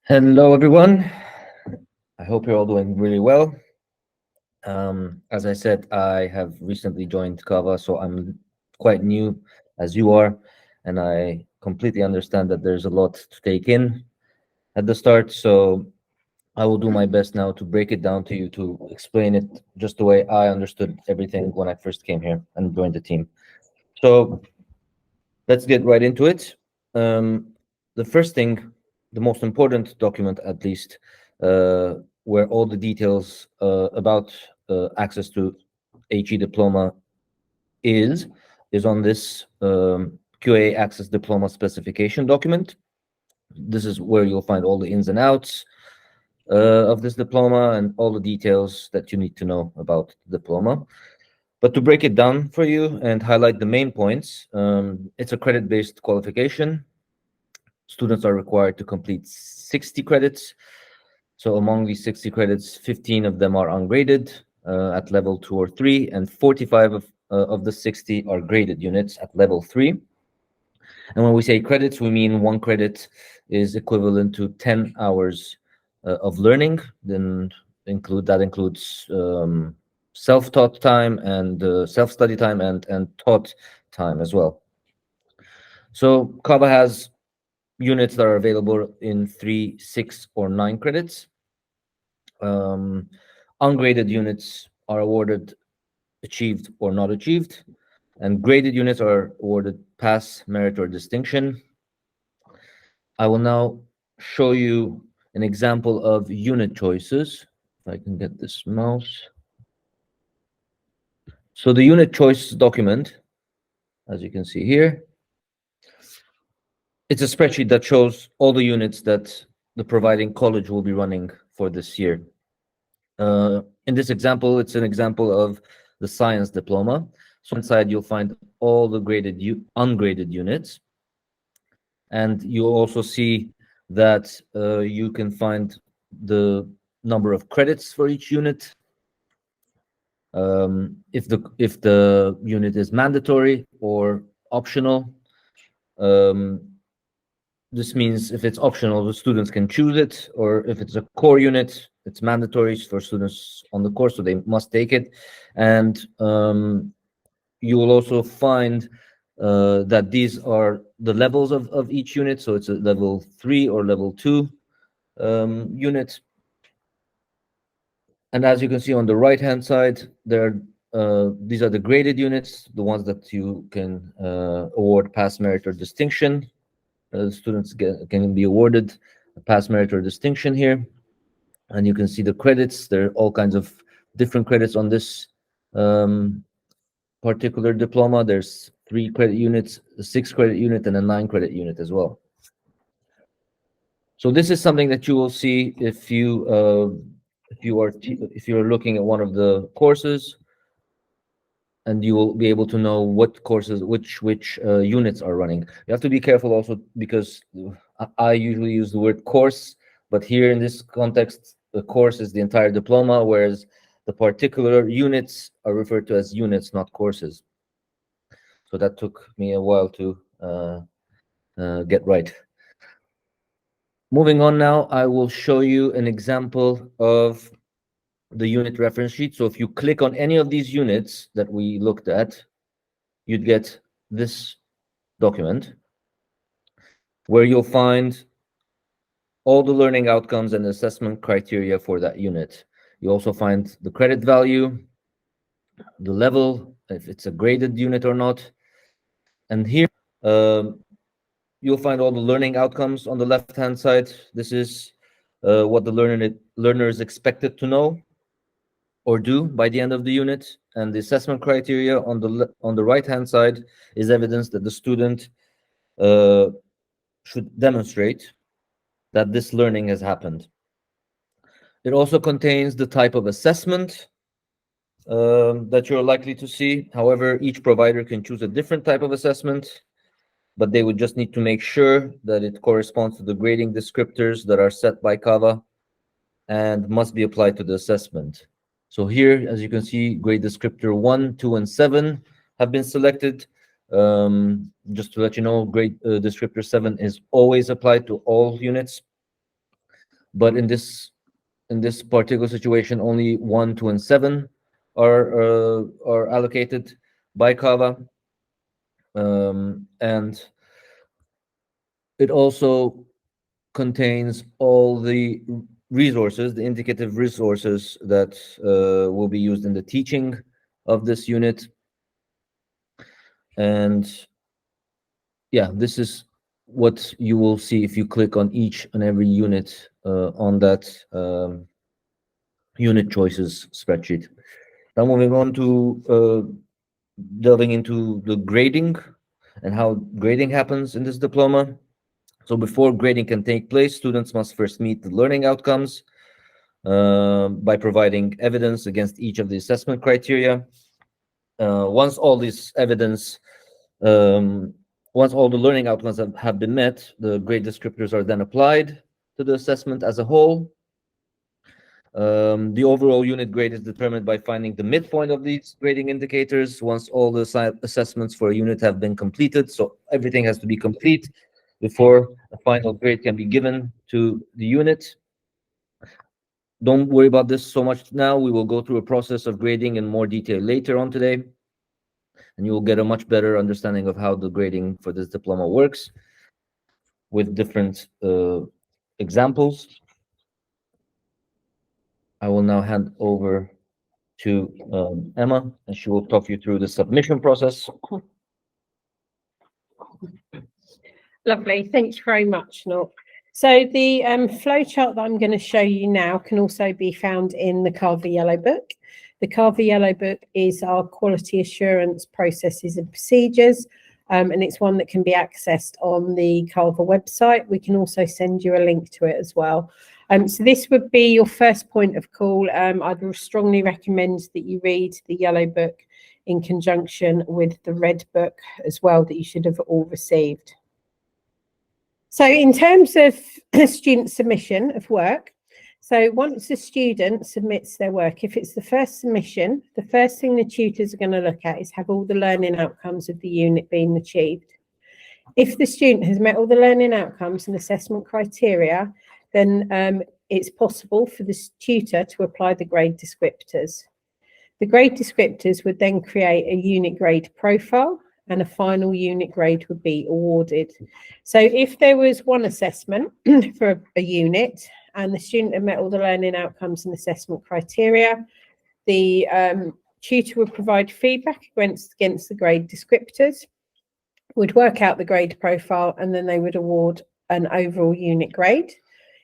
Hello, everyone. I hope you're all doing really well. As I said, I have recently joined CAVA, so I'm quite new as you are, and I completely understand that there's a lot to take in at the start. So I will do my best now to break it down to you to explain it just the way I understood everything when I first came here and joined the team. So let's get right into it. The first thing, the most important document, at least, where all the details about access to HE diploma is, is on this QA access diploma specification document. This is where you'll find all the ins and outs of this diploma and all the details that you need to know about the diploma. But to break it down for you and highlight the main points, it's a credit-based qualification. Students are required to complete 60 credits. So among these 60 credits, 15 of them are ungraded at level 2 or 3, and 45 of the 60 are graded units at level 3. And when we say credits, we mean 1 credit is equivalent to 10 hours of learning. Then includes self-taught time and self-study time and taught time as well. So CAVA has units that are available in 3, 6, or 9 credits. Ungraded units are awarded achieved or not achieved, and graded units are awarded pass, merit, or distinction. I will now show you an example of unit choices. If I can get this mouse. So the unit choice document, as you can see here, it's a spreadsheet that shows all the units that the providing college will be running for this year. In this example, it's an example of the science diploma. So inside you'll find all the ungraded units. And you'll also see that you can find the number of credits for each unit. If the unit is mandatory or optional. This means if it's optional, the students can choose it, or if it's a core unit, it's mandatory for students on the course, so they must take it. And you will also find that these are the levels of each unit. So it's a level 3 or level 2 unit. And as you can see on the right-hand side, these are the graded units, the ones that you can award pass, merit, or distinction. Students can be awarded a pass, merit, or distinction here. And you can see the credits. There are all kinds of different credits on this particular diploma. There's 3 credit units, a 6 credit unit, and a 9 credit unit as well. So this is something that you will see if you're looking at one of the courses, and you will be able to know what courses, which units are running. You have to be careful also, because I usually use the word course, but here in this context, the course is the entire diploma, whereas the particular units are referred to as units, not courses. So that took me a while to get right. Moving on now, I will show you an example of the unit reference sheet. So if you click on any of these units that we looked at, you'd get this document where you'll find all the learning outcomes and assessment criteria for that unit. You also find the credit value, the level, if it's a graded unit or not. And here, you'll find all the learning outcomes on the left-hand side. This is what the learner is expected to know or do by the end of the unit. And the assessment criteria on the right-hand side is evidence that the student should demonstrate that this learning has happened. It also contains the type of assessment that you're likely to see. However, each provider can choose a different type of assessment, but they would just need to make sure that it corresponds to the grading descriptors that are set by CAVA and must be applied to the assessment. So here, as you can see, grade descriptor 1, 2, and 7 have been selected. Just to let you know, grade descriptor 7 is always applied to all units. but in this particular situation, only 1, 2, and 7 are allocated by CAVA, and it also contains all the resources, the indicative resources that will be used in the teaching of this unit. And yeah, this is what you will see if you click on each and every unit on that unit choices spreadsheet. Now moving on to delving into the grading and how grading happens in this diploma. So before grading can take place, students must first meet the learning outcomes by providing evidence against each of the assessment criteria. Once all this evidence, once all the learning outcomes have been met, the grade descriptors are then applied to the assessment as a whole. The overall unit grade is determined by finding the midpoint of these grading indicators once all the assessments for a unit have been completed. So everything has to be complete before a final grade can be given to the unit. Don't worry about this so much now. We will go through a process of grading in more detail later on today, and you will get a much better understanding of how the grading for this diploma works with different examples. I will now hand over to Emma, and she will talk you through the submission process. Lovely, thank you very much, Noor. So the flowchart that I'm going to show you now can also be found in the CAVA Yellow Book. The CAVA Yellow Book is our quality assurance processes and procedures, and it's one that can be accessed on the CAVA website. We can also send you a link to it as well. So this would be your first point of call. I'd strongly recommend that you read the Yellow Book in conjunction with the Red Book as well, that you should have all received. So in terms of student submission of work, so once a student submits their work, if it's the first submission, the first thing the tutors are going to look at is have all the learning outcomes of the unit been achieved. If the student has met all the learning outcomes and assessment criteria, then it's possible for the tutor to apply the grade descriptors. The grade descriptors would then create a unit grade profile, and a final unit grade would be awarded. So if there was one assessment for a unit and the student had met all the learning outcomes and assessment criteria, the tutor would provide feedback against the grade descriptors, would work out the grade profile, and then they would award an overall unit grade.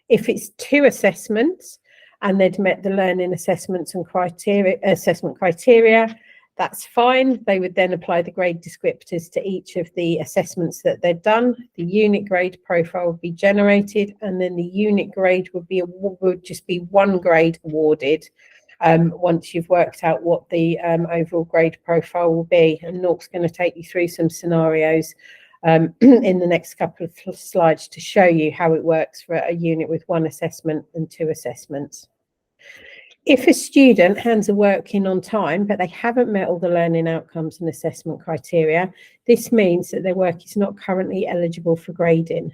If it's two assessments and they'd met the learning assessments and assessment criteria, that's fine. They would then apply the grade descriptors to each of the assessments that they'd done. The unit grade profile would be generated, and then the unit grade would just be one grade awarded once you've worked out what the overall grade profile will be. And Nork's going to take you through some scenarios in the next couple of slides to show you how it works for a unit with one assessment and two assessments. If a student hands a work in on time, but they haven't met all the learning outcomes and assessment criteria, this means that their work is not currently eligible for grading.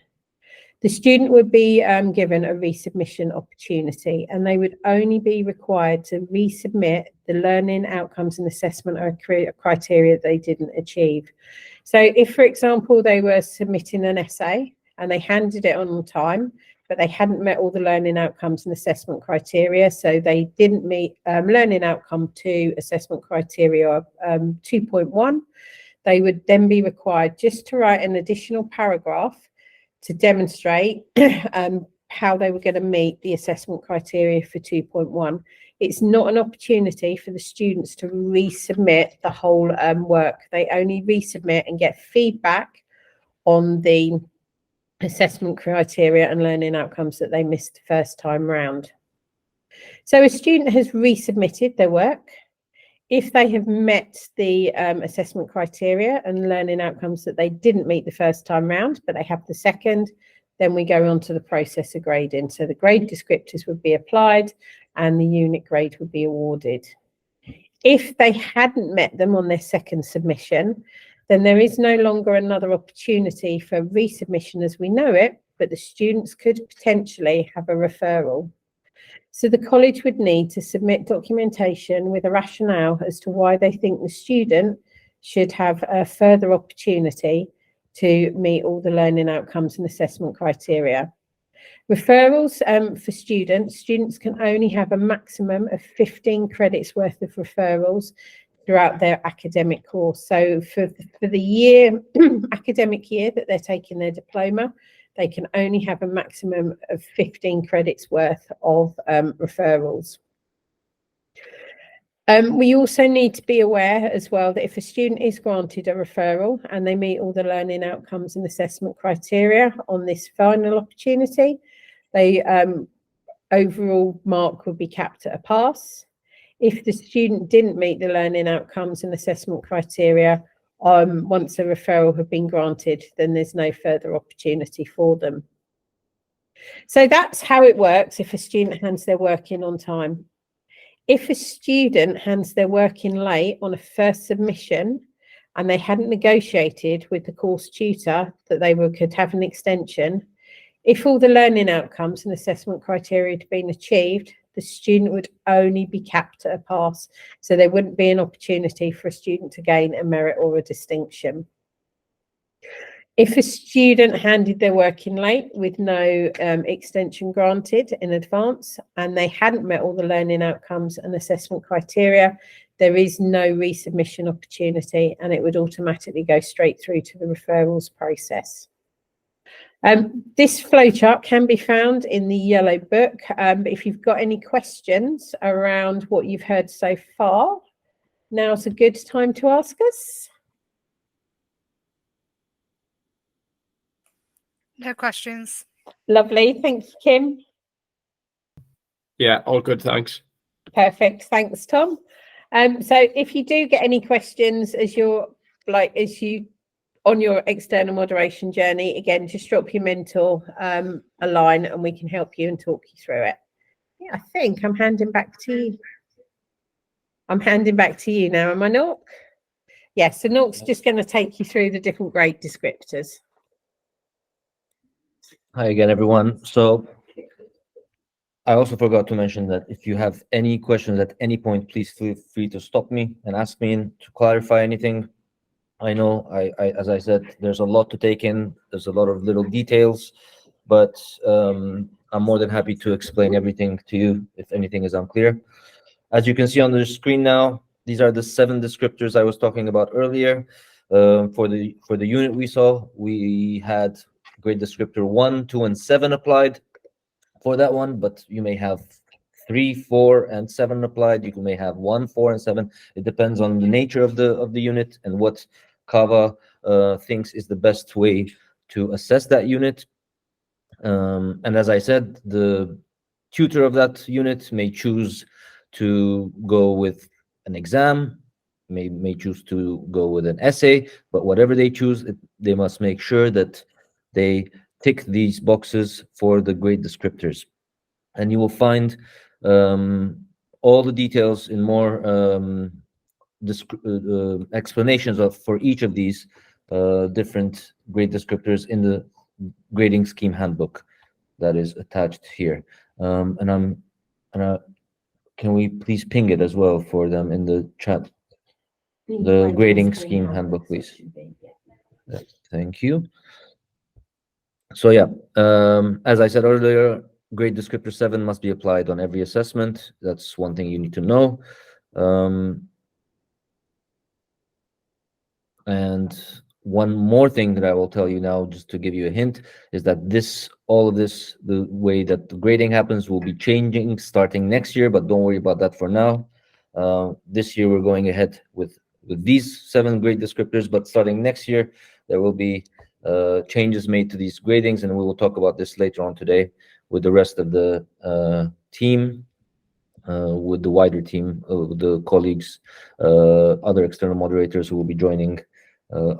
The student would be given a resubmission opportunity, and they would only be required to resubmit the learning outcomes and assessment criteria they didn't achieve. So if, for example, they were submitting an essay and they handed it on time, but they hadn't met all the learning outcomes and assessment criteria, so they didn't meet learning outcome 2, assessment criteria 2.1, they would then be required just to write an additional paragraph to demonstrate how they were going to meet the assessment criteria for 2.1. It's not an opportunity for the students to resubmit the whole work. They only resubmit and get feedback on the assessment criteria and learning outcomes that they missed the first time round. So a student has resubmitted their work. If they have met the assessment criteria and learning outcomes that they didn't meet the first time round, but they have the second, then we go on to the process of grading. So the grade descriptors would be applied and the unit grade would be awarded. If they hadn't met them on their second submission, then there is no longer another opportunity for resubmission as we know it. but the students could potentially have a referral. So the college would need to submit documentation with a rationale as to why they think the student should have a further opportunity to meet all the learning outcomes and assessment criteria. Referrals for students can only have a maximum of 15 credits worth of referrals throughout their academic course. So for the year, academic year that they're taking their diploma, they can only have a maximum of 15 credits worth of referrals. We also need to be aware as well that if a student is granted a referral and they meet all the learning outcomes and assessment criteria on this final opportunity, they overall mark would be capped at a pass. If the student didn't meet the learning outcomes and assessment criteria, once a referral had been granted, then there's no further opportunity for them. So that's how it works if a student hands their work in on time. If a student hands their work in late on a first submission and they hadn't negotiated with the course tutor that they could have an extension, if all the learning outcomes and assessment criteria had been achieved, the student would only be capped at a pass. So there wouldn't be an opportunity for a student to gain a merit or a distinction. If a student handed their work in late with no extension granted in advance and they hadn't met all the learning outcomes and assessment criteria, there is no resubmission opportunity and it would automatically go straight through to the referrals process. This flowchart can be found in the yellow book. If you've got any questions around what you've heard so far, now's a good time to ask us. No questions. Lovely. Thank you, Kim. Yeah, all good, thanks. Perfect. Thanks, Tom. So if you do get any questions as you on your external moderation journey, again, just drop your mentor a line and we can help you and talk you through it. Yeah, I think I'm handing back to you. I'm handing back to you now, am I not? Yes, so Nork's just going to take you through the different grade descriptors. Hi again, everyone. So I also forgot to mention that if you have any questions at any point, please feel free to stop me and ask me to clarify anything. I know, as I said, there's a lot to take in. There's a lot of little details, but I'm more than happy to explain everything to you if anything is unclear. As you can see on the screen now, these are the 7 descriptors I was talking about earlier. For the unit we saw, we had grade descriptor 1, 2, and 7 applied for that one, but you may have 3, 4, and 7 applied. You may have 1, 4, and 7. It depends on the nature of the unit and what CAVA thinks is the best way to assess that unit. And as I said, the tutor of that unit may choose to go with an exam, may choose to go with an essay, but whatever they choose, they must make sure that they tick these boxes for the grade descriptors. And you will find all the details in more explanations for each of these different grade descriptors in the grading scheme handbook that is attached here. And can we please ping it as well for them in the chat? The grading scheme handbook, please. Yeah, thank you. So yeah, as I said earlier, grade descriptor 7 must be applied on every assessment. That's one thing you need to know. And one more thing that I will tell you now, just to give you a hint, is that all of this, the way that the grading happens will be changing starting next year, but don't worry about that for now. This year we're going ahead with these 7 grade descriptors, but starting next year, there will be changes made to these gradings, and we will talk about this later on today with the rest of the team, with the wider team, with the colleagues, other external moderators who will be joining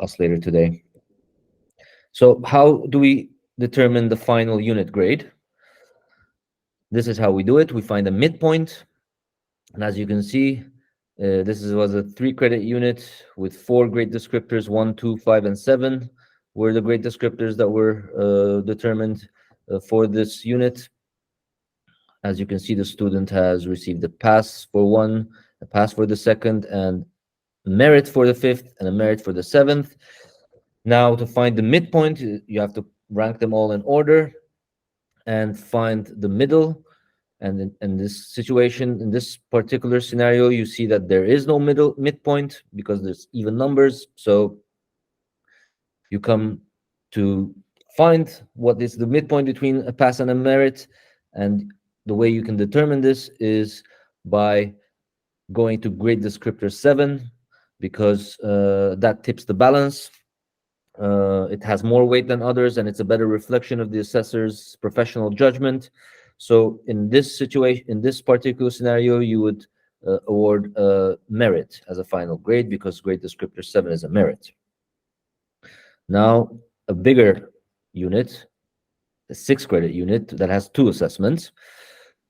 us later today. So how do we determine the final unit grade? This is how we do it. We find a midpoint, and as you can see, this was a 3-credit unit with 4 grade descriptors, 1, 2, 5, and 7. were the grade descriptors that were determined for this unit. As you can see, the student has received a pass for one, a pass for the second, and merit for the fifth, and a merit for the seventh. Now, to find the midpoint, you have to rank them all in order and find the middle. And in this situation, in this particular scenario, you see that there is no midpoint because there's even numbers. So you come to find what is the midpoint between a pass and a merit. And the way you can determine this is by going to grade descriptor 7, because that tips the balance. It has more weight than others, and it's a better reflection of the assessor's professional judgment. So in this situation, in this particular scenario, you would award merit as a final grade, because grade descriptor 7 is a merit. Now, a bigger unit, a 6-credit unit that has 2 assessments.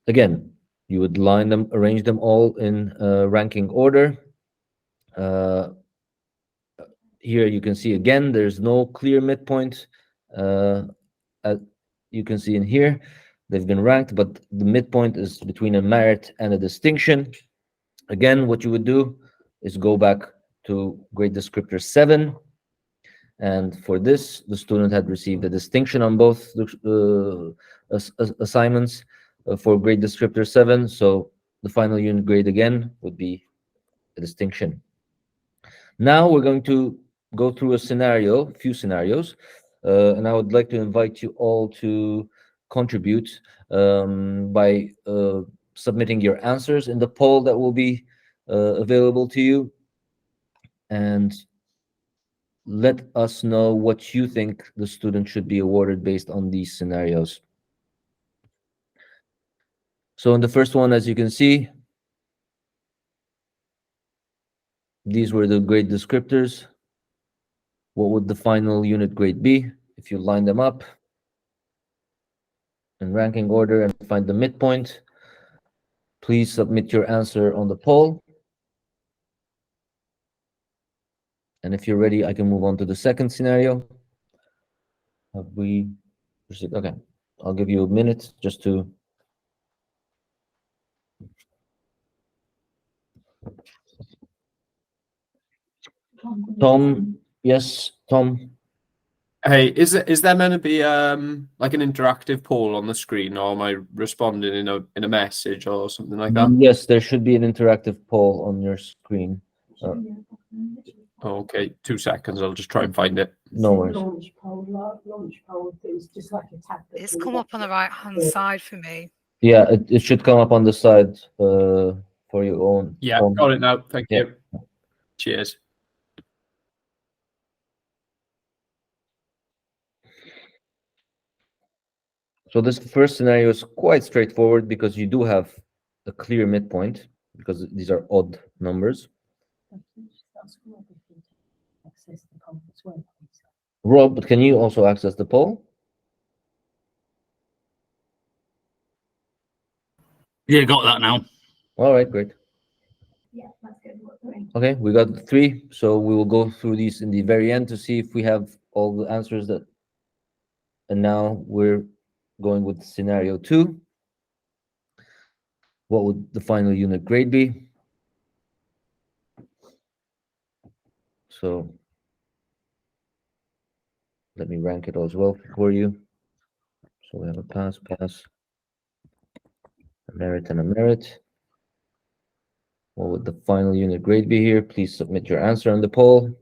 Again, you would arrange them all in ranking order. Here you can see again, there's no clear midpoint. You can see in here, they've been ranked, but the midpoint is between a merit and a distinction. Again, what you would do is go back to grade descriptor 7. And for this, the student had received a distinction on both the assignments for grade descriptor 7. So the final unit grade again would be a distinction. Now we're going to go through a few scenarios, and I would like to invite you all to contribute by submitting your answers in the poll that will be available to you, and let us know what you think the student should be awarded based on these scenarios. So in the first one, as you can see, these were the grade descriptors. What would the final unit grade be if you line them up in ranking order and find the midpoint? Please submit your answer on the poll. And if you're ready, I can move on to the second scenario. Have we received? Okay, I'll give you a minute just to. Tom, yes, Tom. Hey, is there meant to be like an interactive poll on the screen, or am I responding in a message or something like that? Yes, there should be an interactive poll on your screen. Okay, 2 seconds. I'll just try and find it. No worries. Launch poll, it's just like a tab. It's come up on the right-hand side for me. Yeah, it should come up on the side for your own. Yeah, got it now. Thank you. Cheers. So this first scenario is quite straightforward because you do have a clear midpoint because these are odd numbers. Rob, can you also access the poll? Yeah, got that now. All right, great. Yeah, that's good. Okay, we got 3, so we will go through these in the very end to see if we have all the answers that. And now we're going with scenario 2. What would the final unit grade be? So let me rank it as well for you. So we have a pass, a merit, and a merit. What would the final unit grade be here? Please submit your answer on the poll.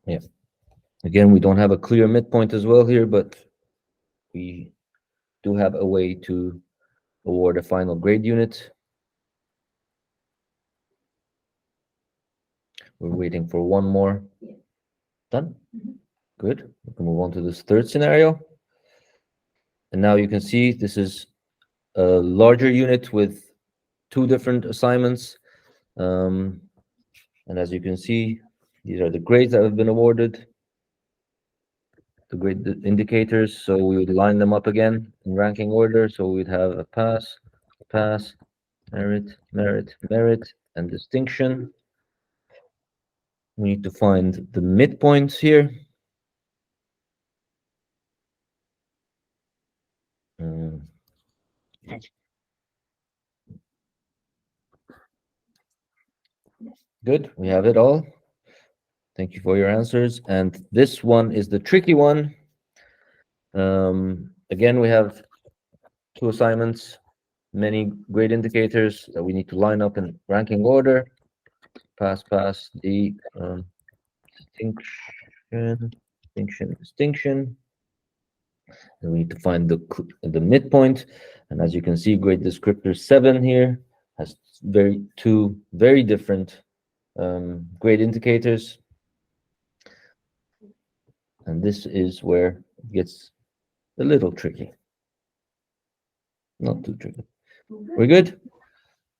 Yeah. Again, we don't have a clear midpoint as well here, but we do have a way to award a final grade unit. We're waiting for one more. Done? Good. We can move on to this third scenario. And now you can see this is a larger unit with 2 different assignments. And as you can see, these are the grades that have been awarded. the grade indicators. So we would line them up again in ranking order. So we'd have a pass, merit, merit, merit, and distinction. We need to find the midpoints here. Mm. Good, we have it all. Thank you for your answers. And this one is the tricky one. Again, we have 2 assignments, many grade indicators that we need to line up in ranking order. Pass, the distinction. And we need to find the midpoint. And as you can see, grade descriptor 7 here has two very different grade indicators. And this is where it gets a little tricky. Not too tricky. We're good?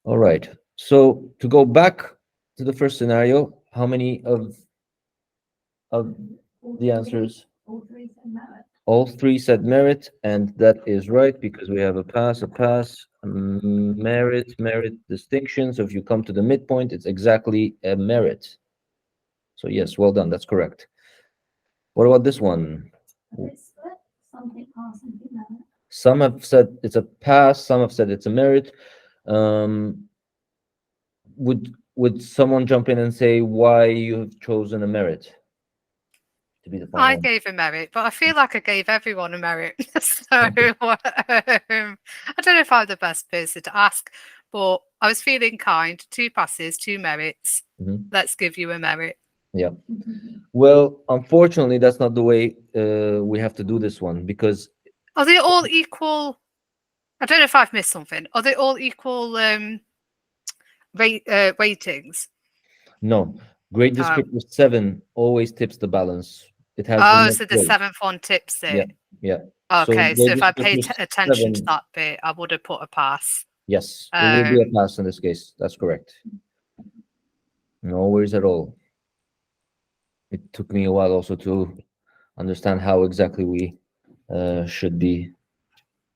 All right. So to go back to the first scenario, how many of the answers? All 3 said merit, and that is right because we have a pass, merit, distinction. So if you come to the midpoint, it's exactly a merit. So yes, well done. That's correct. What about this one? Some have said it's a pass. Some have said it's a merit. Would someone jump in and say why you have chosen a merit to be the final I one? gave a merit, but I feel like I gave everyone a merit. So I don't know if I'm the best person to ask, but I was feeling kind. 2 passes, 2 merits. Mhm. Let's give you a merit. Yeah. Well, unfortunately, that's not the way we have to do this one because Are they all equal? I don't know if I've missed something. Are they all equal ratings? no, grade descriptor 7 always tips the balance. It has the Oh, most so the weight. 7th one tips Yeah, it. yeah. Okay, so grade if I paid descriptor attention to 7, that bit, I would have put a pass. yes, it will be a Um, pass in this case. That's correct. No worries at all. It took me a while also to understand how exactly we should be.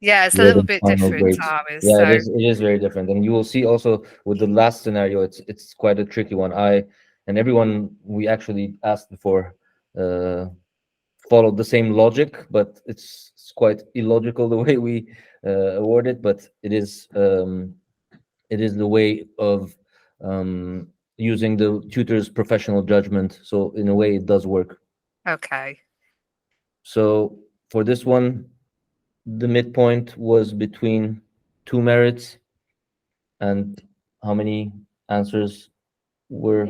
Yeah, it's a Where little the bit final different, grades. ours. Yeah, So it is very different. And you will see also with the last scenario, it's quite a tricky one. And everyone we actually asked before followed the same logic, but it's quite illogical the way we award it. But it is the way of using the tutor's professional judgment. So in a way, it does work. okay. So for this one, the midpoint was between 2 merits, and how many answers were?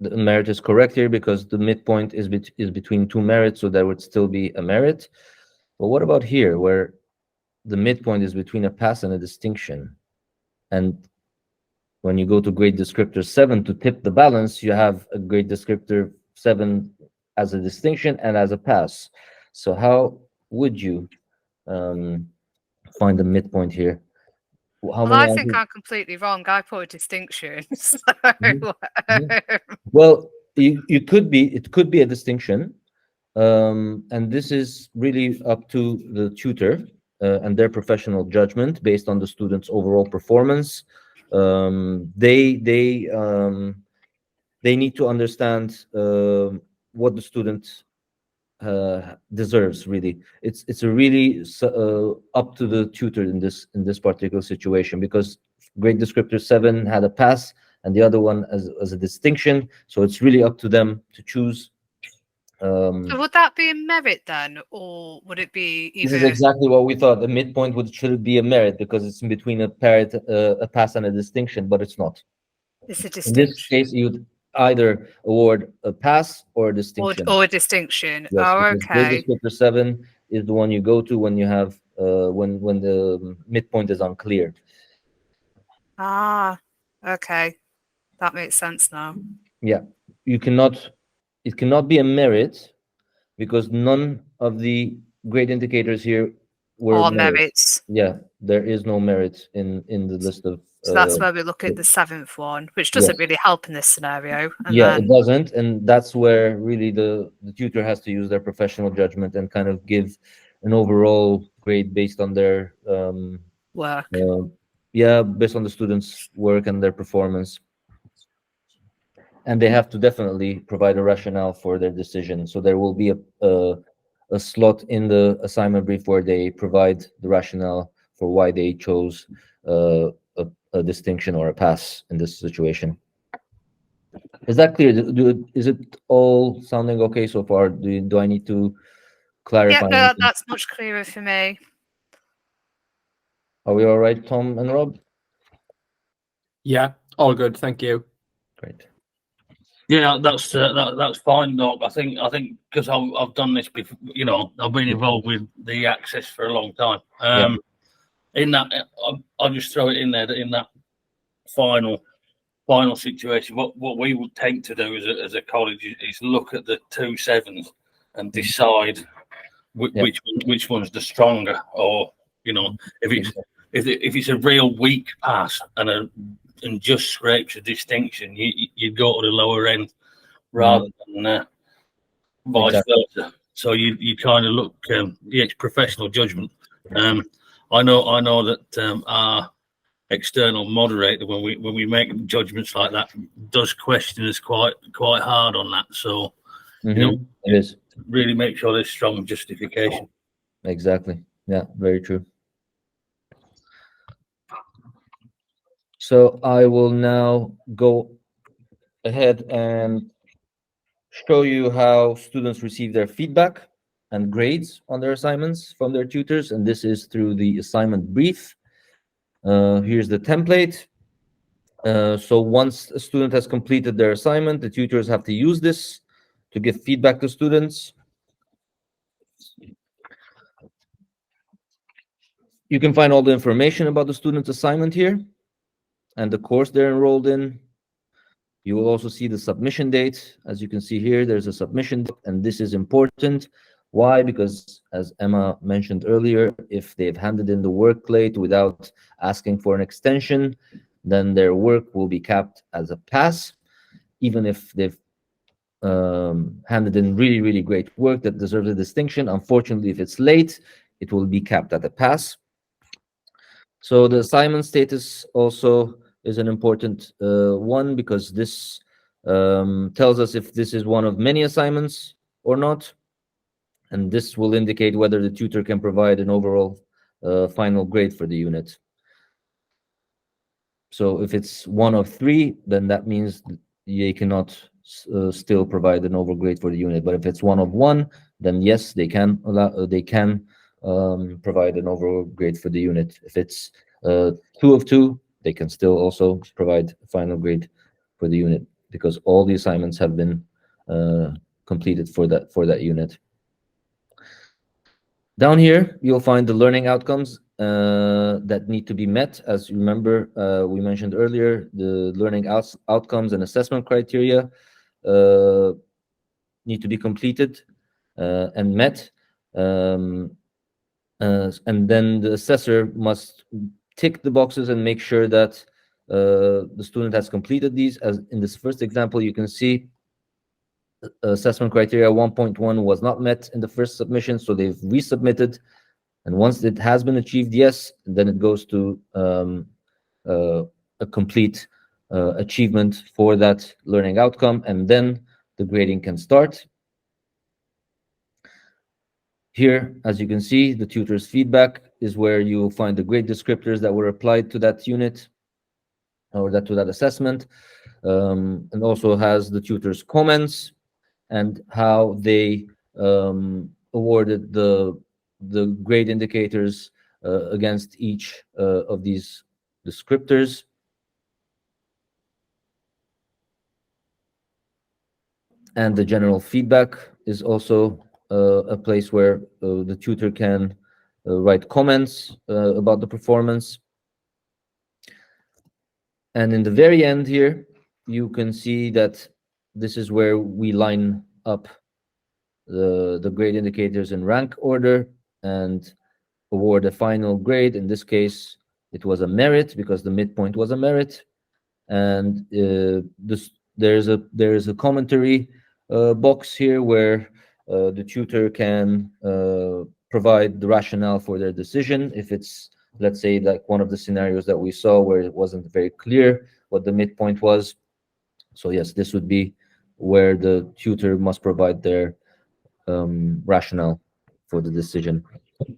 The merit is correct here because the midpoint is between 2 merits, so there would still be a merit. But what about here, where the midpoint is between a pass and a distinction? And when you go to grade descriptor 7 to tip the balance, you have a grade descriptor 7 as a distinction and as a pass. So how would you find the midpoint here? How Well, many I think answers? I'm completely wrong. I put a distinction. So, Mhm. Well, it could be a distinction, and this is really up to the tutor and their professional judgment based on the student's overall performance. They need to understand what the student deserves. Really, it's a really up to the tutor in this particular situation because grade descriptor 7 had a pass and the other one as a distinction. So it's really up to them to choose. so would that be a merit then, or would it be This is either? exactly what we thought. The midpoint should be a merit because it's in between a pass and a distinction, but it's not. It's a In this distinction case, you'd either award a pass or a distinction. or a distinction? Yes, Oh, because grade okay. descriptor 7 is the one you go to when you have when the midpoint is unclear. Ah, okay. That makes sense now. Yeah, it cannot be a merit because none of the grade indicators here were All merits. merits. Yeah, there is no merit in the list of So that's where we look at the 7th one, which doesn't really help in this scenario. And yeah, then, it doesn't, and that's where really the tutor has to use their professional judgment and kind of give an overall grade based on their work. based on the students' work and their performance. And they have to definitely provide a rationale for their decision. So there will be a slot in the assignment brief where they provide the rationale for why they chose a distinction or a pass in this situation. Is that clear? Is it all sounding okay so far? Do I need to clarify? Yeah, no, anything? that's much clearer for me. Are we all right, Tom and Rob? Yeah, all good. Thank you. Great. Yeah, that's fine, Doc. I think because I've done this before, you know, I've been involved with the access for a long time. In that, I'll just throw it in there that in that final situation, what we would tend to do as a college is look at the 2 7s and decide which one's the stronger, or you know, if it's a real weak pass and just scrapes a distinction, you go to the lower end rather than vice versa. So you kind of look, it's professional judgment. I know that our external moderator, when we make judgments like that, does question us quite hard on that. So you know, it is really make sure there's strong justification. exactly. Yeah, very true. So I will now go ahead and show you how students receive their feedback and grades on their assignments from their tutors, and this is through the assignment brief. Here's the template. So once a student has completed their assignment, the tutors have to use this to give feedback to students. You can find all the information about the student's assignment here and the course they're enrolled in. You will also see the submission date. As you can see here, there's a submission date, and this is important. Why? Because as Emma mentioned earlier, if they've handed in the work late without asking for an extension, then their work will be capped as a pass, even if they've handed in really, really great work that deserves a distinction. Unfortunately, if it's late, it will be capped at a pass. So the assignment status also is an important one, because this tells us if this is one of many assignments or not. And this will indicate whether the tutor can provide an overall final grade for the unit. So if it's one of 3, then that means they cannot still provide an overall grade for the unit. But if it's one of 1, then yes, they can provide an overall grade for the unit. If it's 2 of 2, they can still also provide a final grade for the unit, because all the assignments have been completed for that unit. Down here, you'll find the learning outcomes that need to be met. As you remember, we mentioned earlier, the learning outcomes and assessment criteria need to be completed and met. And then the assessor must tick the boxes and make sure that the student has completed these. As in this first example, you can see assessment criteria 1.1 was not met in the first submission, so they've resubmitted. And once it has been achieved, yes, then it goes to a complete achievement for that learning outcome, and then the grading can start. Here, as you can see, the tutor's feedback is where you will find the grade descriptors that were applied to that unit or to that assessment, and also has the tutor's comments and how they awarded the grade indicators against each of these descriptors. And the general feedback is also a place where the tutor can write comments about the performance. And in the very end here, you can see that this is where we line up the grade indicators in rank order and award a final grade. In this case, it was a merit because the midpoint was a merit. And there's a commentary box here where the tutor can provide the rationale for their decision if it's, let's say, like one of the scenarios that we saw where it wasn't very clear what the midpoint was. So yes, this would be where the tutor must provide their rationale for the decision.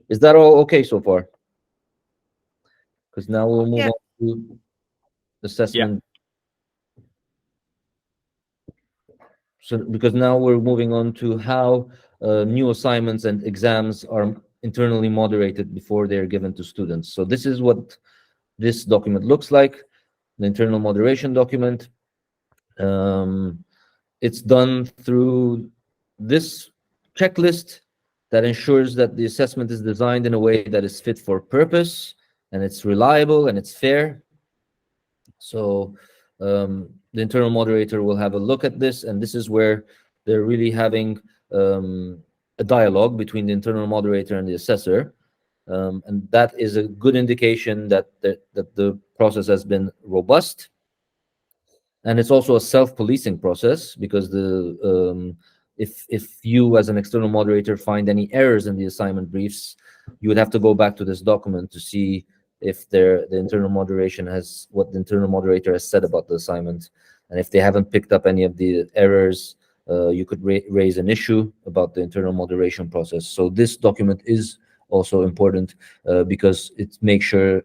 Is that all okay so far? Because now we'll move Yeah. on to assessment. So because now we're moving on to how new assignments and exams are internally moderated before they're given to students. So this is what this document looks like, the internal moderation document. It's done through this checklist that ensures that the assessment is designed in a way that is fit for purpose, and it's reliable and it's fair. So the internal moderator will have a look at this, and this is where they're really having a dialogue between the internal moderator and the assessor. And that is a good indication that the process has been robust. And it's also a self-policing process, because if you as an external moderator find any errors in the assignment briefs, you would have to go back to this document to see if the internal moderation has, what the internal moderator has said about the assignment. And if they haven't picked up any of the errors, you could raise an issue about the internal moderation process. So this document is also important because it makes sure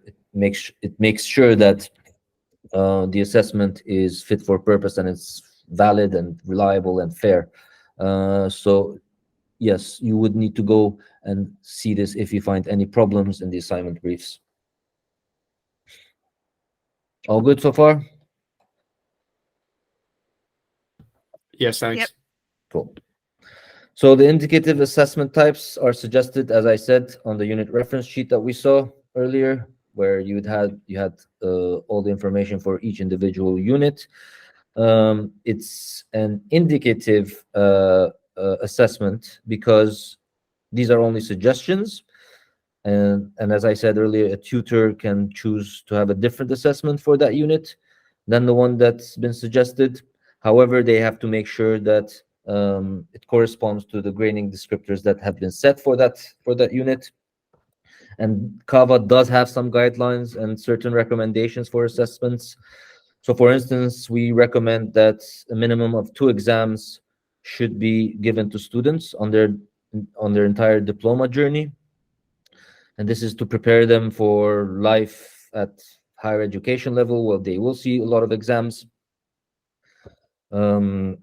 that the assessment is fit for purpose and it's valid and reliable and fair. So yes, you would need to go and see this if you find any problems in the assignment briefs. All good so far? Yes, thanks. Yep. Cool. So the indicative assessment types are suggested, as I said, on the unit reference sheet that we saw earlier, where you had all the information for each individual unit. It's an indicative assessment because these are only suggestions. And as I said earlier, a tutor can choose to have a different assessment for that unit than the one that's been suggested. However, they have to make sure that it corresponds to the grading descriptors that have been set for that unit. And CAVA does have some guidelines and certain recommendations for assessments. So for instance, we recommend that a minimum of 2 exams should be given to students on their entire diploma journey. And this is to prepare them for life at higher education level, where they will see a lot of exams. And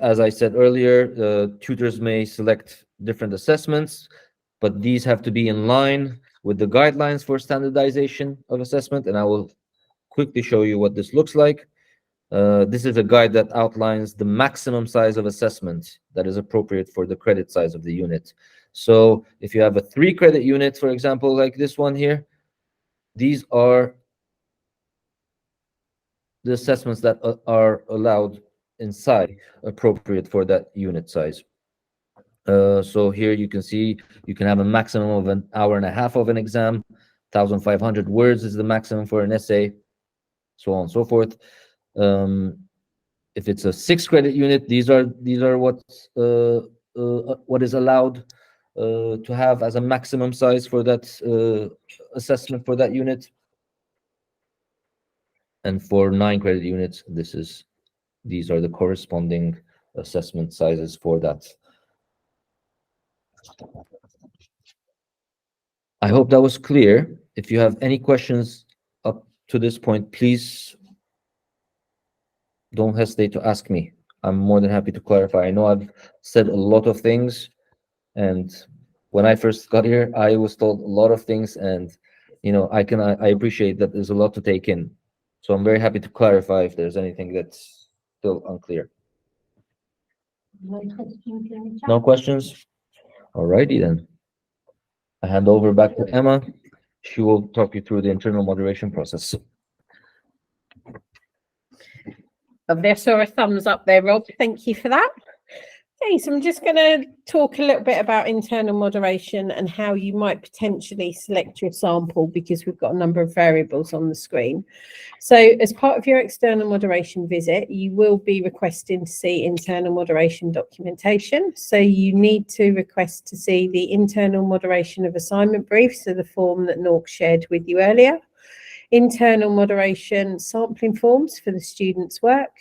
as I said earlier, tutors may select different assessments, but these have to be in line with the guidelines for standardization of assessment. And I will quickly show you what this looks like. This is a guide that outlines the maximum size of assessment that is appropriate for the credit size of the unit. So if you have a 3-credit unit, for example, like this one here, these are the assessments that are allowed inside, appropriate for that unit size. So here you can see you can have a maximum of 1.5 hours of an exam. 1,500 words is the maximum for an essay, so on and so forth. If it's a 6-credit unit, these are what is allowed to have as a maximum size for that assessment for that unit. And for 9-credit units, these are the corresponding assessment sizes for that. I hope that was clear. If you have any questions up to this point, please don't hesitate to ask me. I'm more than happy to clarify. I know I've said a lot of things, and when I first got here, I was told a lot of things, and I appreciate that there's a lot to take in. So I'm very happy to clarify if there's anything that's still unclear. No questions? All righty then. I hand over back to Emma. She will talk you through the internal moderation process. Lovely. I saw a thumbs up there, Rob. Thank you for that. Okay, so I'm just going to talk a little bit about internal moderation and how you might potentially select your sample, because we've got a number of variables on the screen. So as part of your external moderation visit, you will be requesting to see internal moderation documentation. So you need to request to see the internal moderation of assignment briefs, so the form that Nork shared with you earlier, internal moderation sampling forms for the students' work,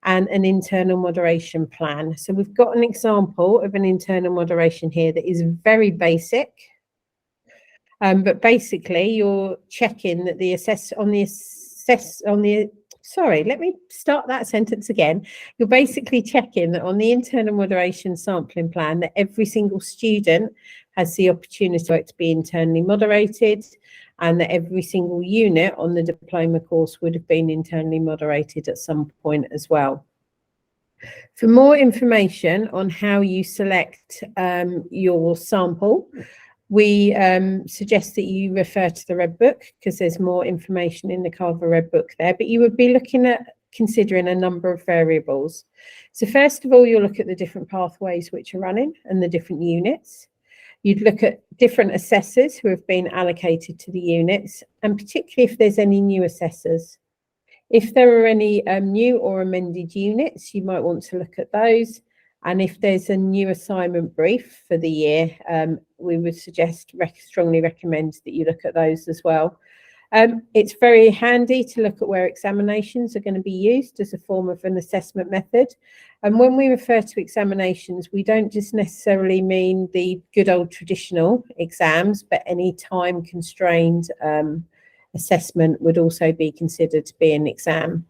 and an internal moderation plan. So we've got an example of an internal moderation here that is very basic. But basically you're checking that sorry, let me start that sentence again. You're basically checking that on the internal moderation sampling plan that every single student has the opportunity to be internally moderated, and that every single unit on the diploma course would have been internally moderated at some point as well. For more information on how you select your sample, we suggest that you refer to the Red Book, because there's more information in the CAVA Red Book there, but you would be looking at considering a number of variables. So first of all, you'll look at the different pathways which are running and the different units. You'd look at different assessors who have been allocated to the units, and particularly if there's any new assessors. If there are any new or amended units, you might want to look at those. And if there's a new assignment brief for the year, we would strongly recommend that you look at those as well. It's very handy to look at where examinations are going to be used as a form of an assessment method. And when we refer to examinations, we don't just necessarily mean the good old traditional exams, but any time constrained assessment would also be considered to be an exam.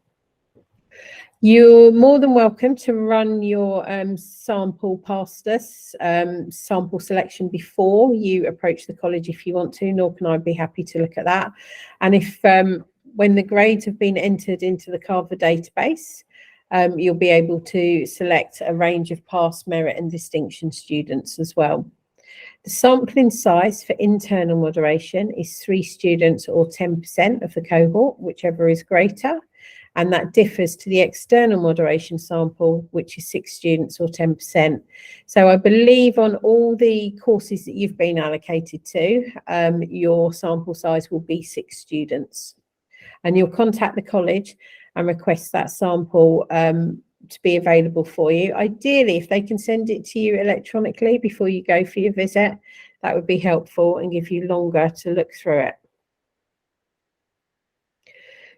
You're more than welcome to run your sample past us, sample selection, before you approach the college if you want to. Nork and I'd be happy to look at that. And if when the grades have been entered into the CAVA database, you'll be able to select a range of pass, merit and distinction students as well. The sampling size for internal moderation is 3 students or 10% of the cohort, whichever is greater. And that differs to the external moderation sample, which is 6 students or 10%. So I believe on all the courses that you've been allocated to, your sample size will be 6 students. And you'll contact the college and request that sample to be available for you. Ideally, if they can send it to you electronically before you go for your visit, that would be helpful and give you longer to look through it.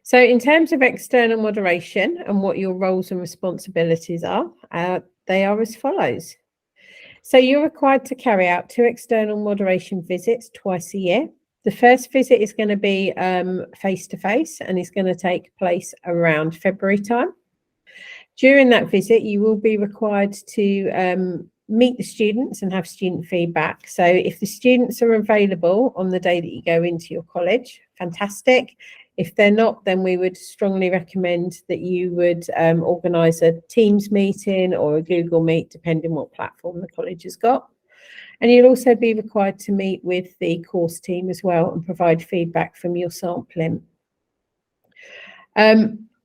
So in terms of external moderation and what your roles and responsibilities are, they are as follows. So you're required to carry out 2 external moderation visits twice a year. The first visit is going to be face-to-face and is going to take place around February time. During that visit, you will be required to meet the students and have student feedback. So if the students are available on the day that you go into your college, fantastic. If they're not, then we would strongly recommend that you would organise a Teams meeting or a Google Meet, depending what platform the college has got. And you'll also be required to meet with the course team as well and provide feedback from your sampling.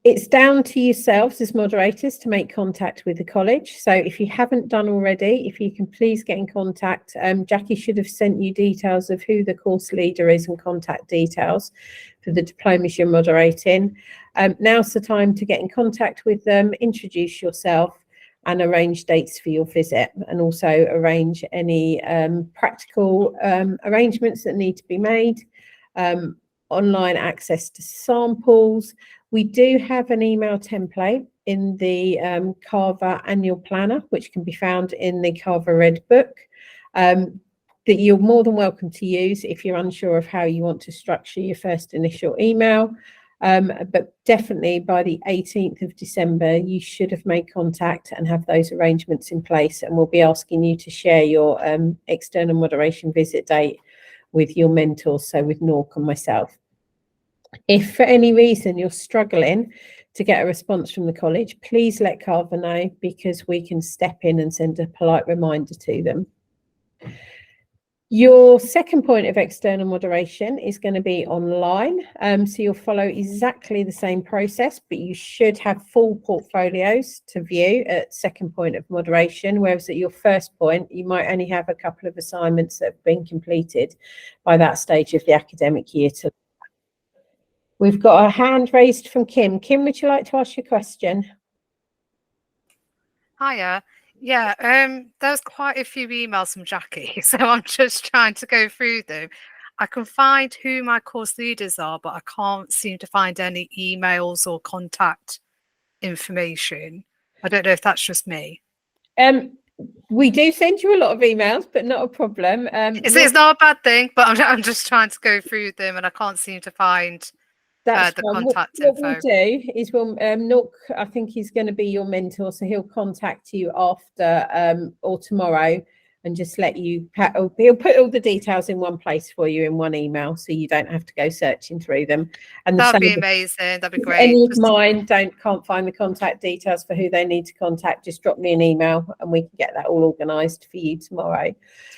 It's down to yourselves as moderators to make contact with the college. So if you haven't done already, if you can please get in contact. Jackie should have sent you details of who the course leader is and contact details for the diplomas you're moderating. Now's the time to get in contact with them, introduce yourself and arrange dates for your visit, and also arrange any practical arrangements that need to be made, online access to samples. We do have an email template in the CAVA annual planner, which can be found in the CAVA Red Book, that you're more than welcome to use if you're unsure of how you want to structure your first initial email. But definitely by the 18th of December, you should have made contact and have those arrangements in place, and we'll be asking you to share your external moderation visit date with your mentors, so with Nork and myself. If for any reason you're struggling to get a response from the college, please let CAVA know, because we can step in and send a polite reminder to them. Your second point of external moderation is going to be online. So you'll follow exactly the same process, but you should have full portfolios to view at second point of moderation, whereas at your first point, you might only have a couple of assignments that have been completed by that stage of the academic year. We've got a hand raised from Kim. Kim, would you like to ask your question? Hiya. Yeah, there's quite a few emails from Jackie, so I'm just trying to go through them. I can find who my course leaders are, but I can't seem to find any emails or contact information. I don't know if that's just me. We do send you a lot of emails, but not a problem. It's not a bad thing, but I'm just trying to go through them and I can't seem to find That's the fine. contact What info. we'll do is Nook, I think he's going to be your mentor, so he'll contact you after or tomorrow and just let you. He'll put all the details in one place for you in one email, so you don't have to go searching through them. And That'd be amazing. That'd be great. Any of mine can't find the contact details for who they need to contact, just drop me an email and we can get that all organised for you tomorrow.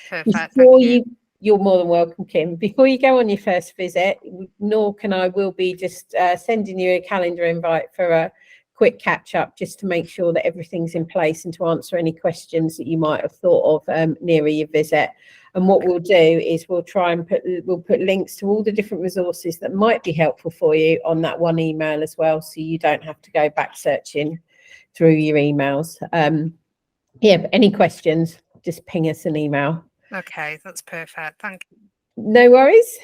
Perfect. Before Thank you. You're more than welcome, Kim. Before you go on your first visit, Nork and I will be just sending you a calendar invite for a quick catch up, just to make sure that everything's in place and to answer any questions that you might have thought of nearer your visit. And what we'll do is we'll put links to all the different resources that might be helpful for you on that one email as well, so you don't have to go back searching through your emails. Yeah, but any questions, just ping us an email. Okay, that's perfect. Thank you. No worries.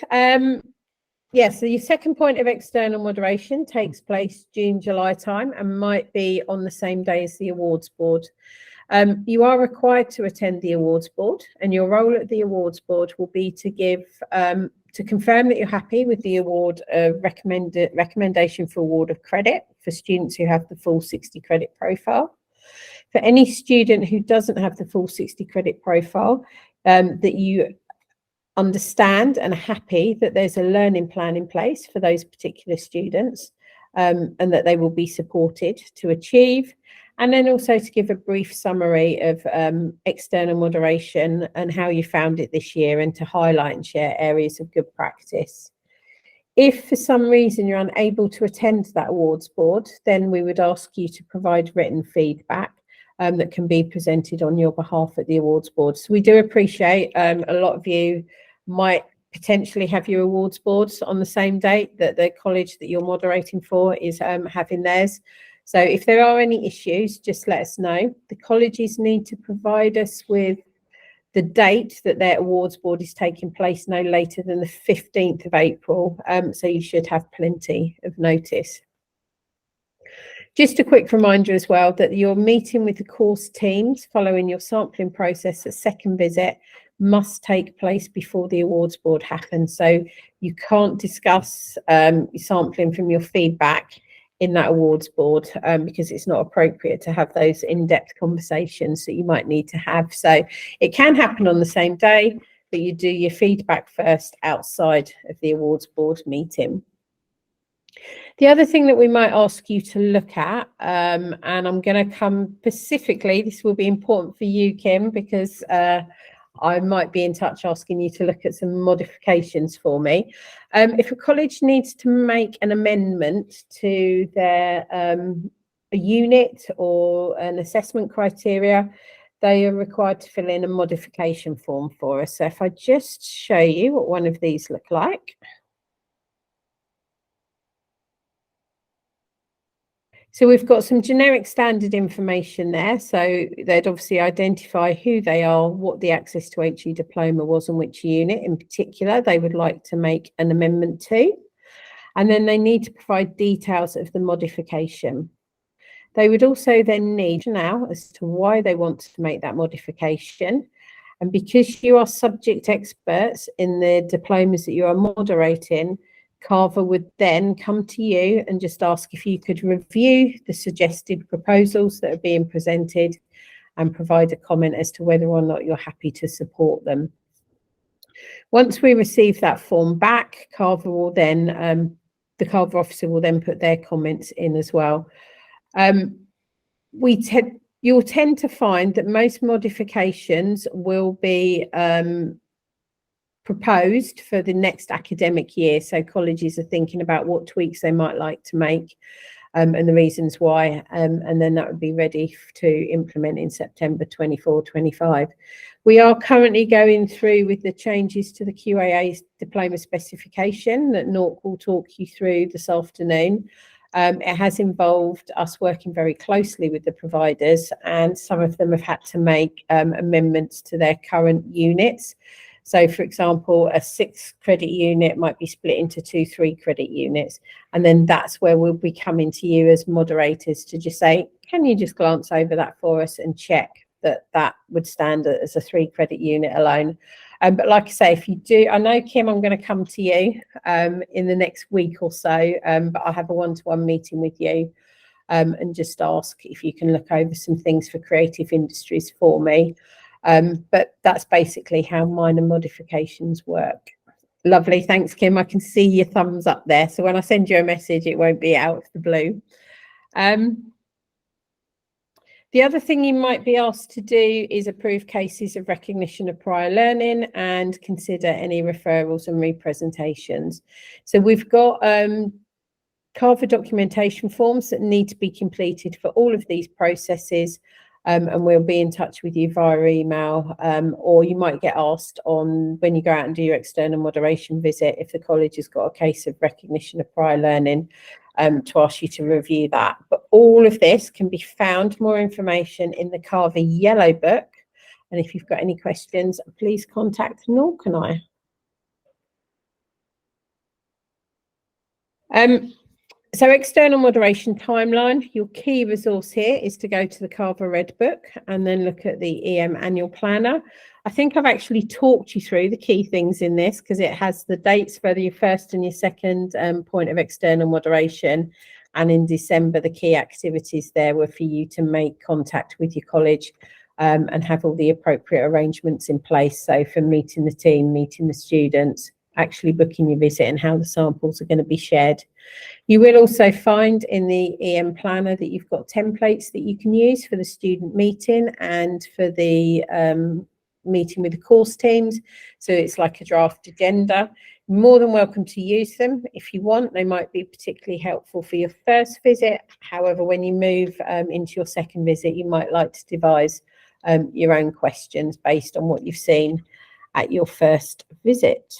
Yeah, so your second point of external moderation takes place June, July time and might be on the same day as the awards board. You are required to attend the awards board, and your role at the awards board will be to give to confirm that you're happy with the award recommendation for award of credit for students who have the full 60 credit profile. For any student who doesn't have the full 60 credit profile, that you understand and are happy that there's a learning plan in place for those particular students, and that they will be supported to achieve. And then also to give a brief summary of external moderation and how you found it this year, and to highlight and share areas of good practice. If for some reason you're unable to attend that awards board, then we would ask you to provide written feedback that can be presented on your behalf at the awards board. So we do appreciate a lot of you might potentially have your awards boards on the same date that the college that you're moderating for is having theirs. So if there are any issues, just let us know. The colleges need to provide us with the date that their awards board is taking place no later than the 15th of April. So you should have plenty of notice. Just a quick reminder as well that your meeting with the course teams following your sampling process at second visit must take place before the awards board happens. So you can't discuss sampling from your feedback in that awards board because it's not appropriate to have those in-depth conversations that you might need to have. So it can happen on the same day, but you do your feedback first outside of the awards board meeting. The other thing that we might ask you to look at, and I'm going to come specifically, this will be important for you, Kim, because I might be in touch asking you to look at some modifications for me. If a college needs to make an amendment to their a unit or an assessment criteria, they are required to fill in a modification form for us. So if I just show you what one of these look like. So we've got some generic standard information there. So they'd obviously identify who they are, what the access to HE diploma was and which unit in particular they would like to make an amendment to. And then they need to provide details of the modification. They would also then need now as to why they want to make that modification. And because you are subject experts in the diplomas that you are moderating, CAVA would then come to you and just ask if you could review the suggested proposals that are being presented and provide a comment as to whether or not you're happy to support them. Once we receive that form back, CAVA will then, the CAVA officer will then put their comments in as well. You'll tend to find that most modifications will be proposed for the next academic year. So colleges are thinking about what tweaks they might like to make and the reasons why, and then that would be ready to implement in September 24-25. We are currently going through with the changes to the QAA diploma specification that Nork will talk you through this afternoon. It has involved us working very closely with the providers, and some of them have had to make amendments to their current units. So, for example, a 6-credit unit might be split into 2 3-credit units. And then that's where we'll be coming to you as moderators to just say, can you just glance over that for us and check that that would stand as a 3-credit unit alone. But like I say, if you do, I know, Kim, I'm going to come to you in the next week or so, but I'll have a one-to-one meeting with you and just ask if you can look over some things for creative industries for me. But that's basically how minor modifications work. Lovely. Thanks, Kim. I can see your thumbs up there. So when I send you a message, it won't be out of the blue. The other thing you might be asked to do is approve cases of recognition of prior learning and consider any referrals and representations. So we've got CAVA documentation forms that need to be completed for all of these processes. And we'll be in touch with you via email, or you might get asked on when you go out and do your external moderation visit, if the college has got a case of recognition of prior learning, to ask you to review that. But all of this can be found, more information, in the CAVA Yellow Book. And if you've got any questions, please contact Nork and I. So external moderation timeline, your key resource here is to go to the CAVA Red Book and then look at the EM Annual Planner. I think I've actually talked you through the key things in this because it has the dates for your first and your second point of external moderation. And in December, the key activities there were for you to make contact with your college and have all the appropriate arrangements in place. So for meeting the team, meeting the students, actually booking your visit and how the samples are going to be shared. You will also find in the EM Planner that you've got templates that you can use for the student meeting and for the meeting with the course teams. So it's like a draft agenda. You're more than welcome to use them if you want. They might be particularly helpful for your first visit. However, when you move into your second visit, you might like to devise your own questions based on what you've seen at your first visit.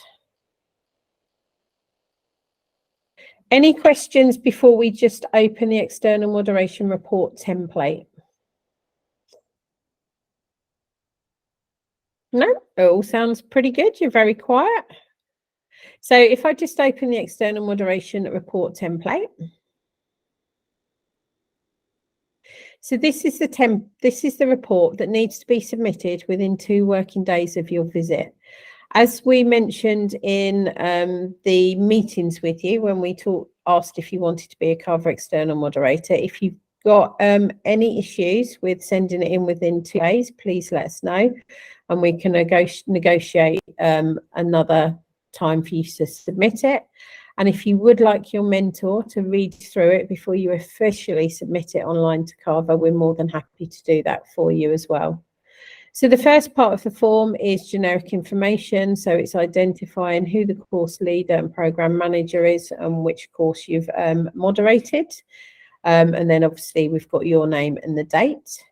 Any questions before we just open the external moderation report template? No, it all sounds pretty good. You're very quiet. So if I just open the external moderation report template. So this is the report that needs to be submitted within 2 working days of your visit. As we mentioned in the meetings with you, when we asked if you wanted to be a CAVA external moderator, if you've got any issues with sending it in within 2 days, please let us know, and we can negotiate another time for you to submit it. And if you would like your mentor to read through it before you officially submit it online to CAVA, we're more than happy to do that for you as well. So the first part of the form is generic information. So it's identifying who the course leader and program manager is and which course you've moderated. And then obviously we've got your name and the date.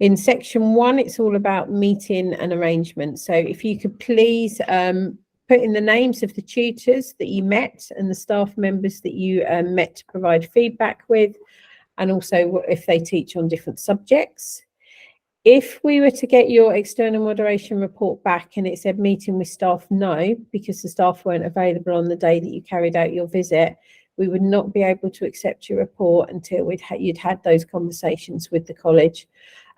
In section 1, it's all about meeting and arrangement. So if you could please put in the names of the tutors that you met and the staff members that you met to provide feedback with, and also if they teach on different subjects. If we were to get your external moderation report back and it said meeting with staff no, because the staff weren't available on the day that you carried out your visit, we would not be able to accept your report until you'd had those conversations with the college.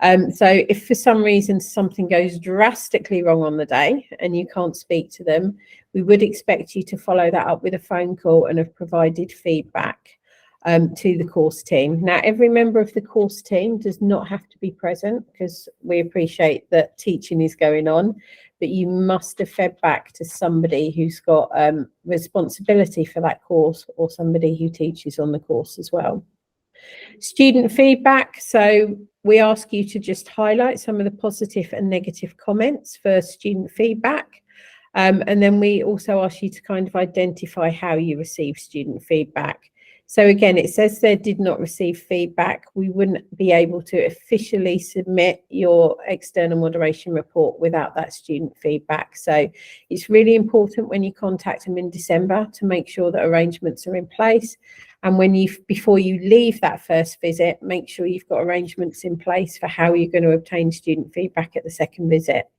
So if for some reason something goes drastically wrong on the day and you can't speak to them, we would expect you to follow that up with a phone call and have provided feedback to the course team. Now, every member of the course team does not have to be present because we appreciate that teaching is going on, but you must have fed back to somebody who's got responsibility for that course or somebody who teaches on the course as well. Student feedback. So we ask you to just highlight some of the positive and negative comments for student feedback. And then we also ask you to kind of identify how you receive student feedback. So again, it says they did not receive feedback. We wouldn't be able to officially submit your external moderation report without that student feedback. So it's really important when you contact them in December to make sure that arrangements are in place. And before you leave that first visit, make sure you've got arrangements in place for how you're going to obtain student feedback at the second visit.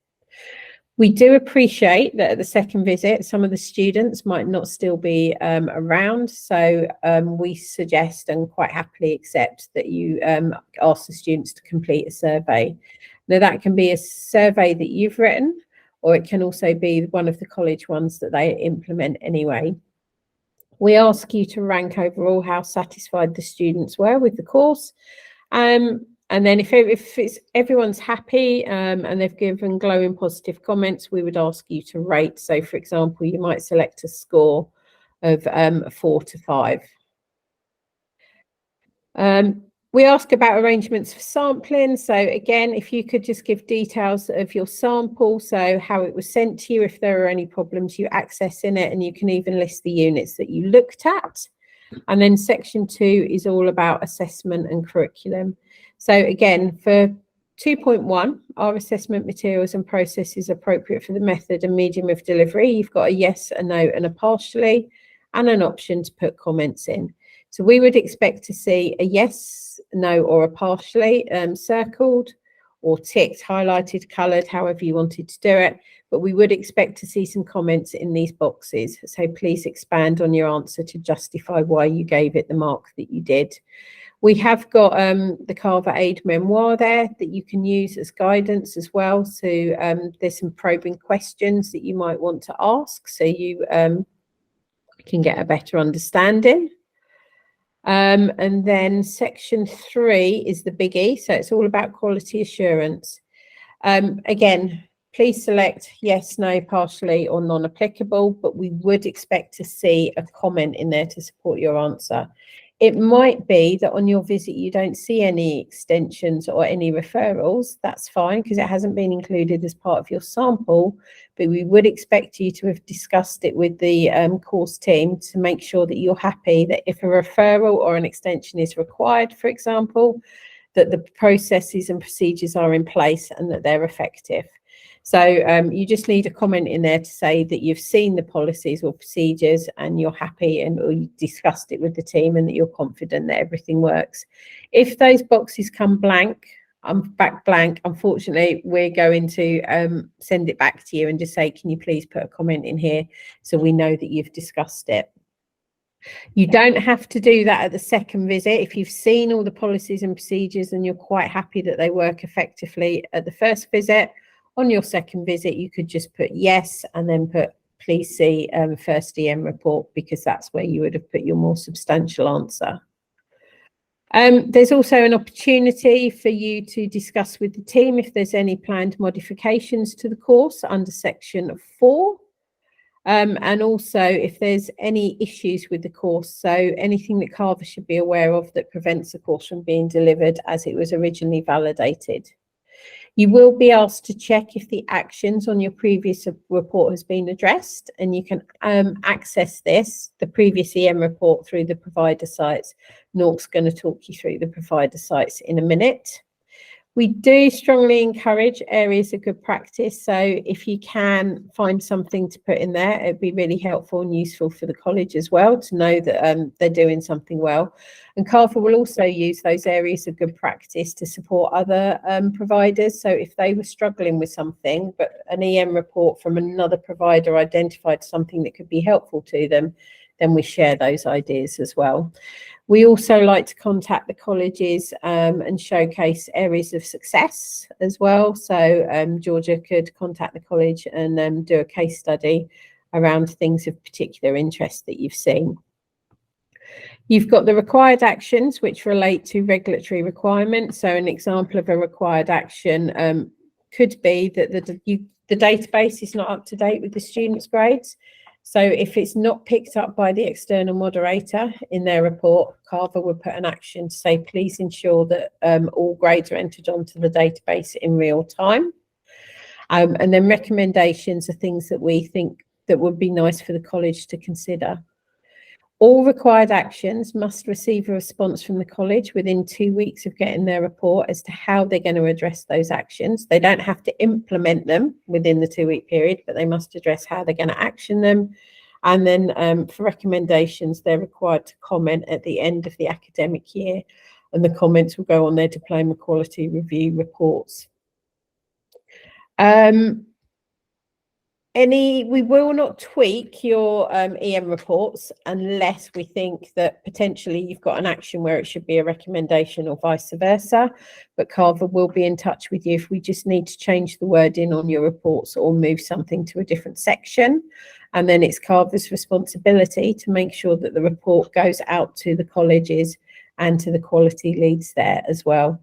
We do appreciate that at the second visit, some of the students might not still be around. So we suggest and quite happily accept that you ask the students to complete a survey. Now, that can be a survey that you've written, or it can also be one of the college ones that they implement anyway. We ask you to rank overall how satisfied the students were with the course. And then if everyone's happy and they've given glowing positive comments, we would ask you to rate. So, for example, you might select a score of 4 to 5. We ask about arrangements for sampling. So again, if you could just give details of your sample, so how it was sent to you, if there are any problems you accessing it, and you can even list the units that you looked at. And then section 2 is all about assessment and curriculum. So again, for 2.1, are assessment materials and processes appropriate for the method and medium of delivery? You've got a yes, a no, and a partially, and an option to put comments in. So we would expect to see a yes, no, or a partially circled or ticked, highlighted, coloured, however you wanted to do it. But we would expect to see some comments in these boxes. So please expand on your answer to justify why you gave it the mark that you did. We have got the CAVA Aid Memoir there that you can use as guidance as well. So there's some probing questions that you might want to ask so you can get a better understanding. And then section 3 is the biggie. So it's all about quality assurance. Again, please select yes, no, partially, or non-applicable, but we would expect to see a comment in there to support your answer. It might be that on your visit you don't see any extensions or any referrals. That's fine because it hasn't been included as part of your sample, but we would expect you to have discussed it with the course team to make sure that you're happy that if a referral or an extension is required, for example, that the processes and procedures are in place and that they're effective. So you just need a comment in there to say that you've seen the policies or procedures and you're happy and or you discussed it with the team and that you're confident that everything works. If those boxes come blank, unfortunately, we're going to send it back to you and just say, can you please put a comment in here so we know that you've discussed it. You don't have to do that at the second visit. If you've seen all the policies and procedures and you're quite happy that they work effectively at the first visit, on your second visit, you could just put yes and then put please see first EM report, because that's where you would have put your more substantial answer. There's also an opportunity for you to discuss with the team if there's any planned modifications to the course under section 4. And also if there's any issues with the course, so anything that CAVA should be aware of that prevents the course from being delivered as it was originally validated. You will be asked to check if the actions on your previous report has been addressed, and you can access the previous EM report through the provider sites. Nork's going to talk you through the provider sites in a minute. We do strongly encourage areas of good practice. So if you can find something to put in there, it'd be really helpful and useful for the college as well to know that they're doing something well. And CAVA will also use those areas of good practice to support other providers. So if they were struggling with something, but an EM report from another provider identified something that could be helpful to them, then we share those ideas as well. We also like to contact the colleges and showcase areas of success as well. So Georgia could contact the college and do a case study around things of particular interest that you've seen. You've got the required actions which relate to regulatory requirements. So an example of a required action could be that the database is not up to date with the students' grades. So if it's not picked up by the external moderator in their report, CAVA would put an action to say, please ensure that all grades are entered onto the database in real time. And then recommendations are things that we think that would be nice for the college to consider. All required actions must receive a response from the college within 2 weeks of getting their report as to how they're going to address those actions. They don't have to implement them within the 2-week period, but they must address how they're going to action them. And then for recommendations, they're required to comment at the end of the academic year, and the comments will go on their diploma quality review reports. We will not tweak your EM reports unless we think that potentially you've got an action where it should be a recommendation or vice versa. But CAVA will be in touch with you if we just need to change the wording on your reports or move something to a different section. And then it's CAVA's responsibility to make sure that the report goes out to the colleges and to the quality leads there as well.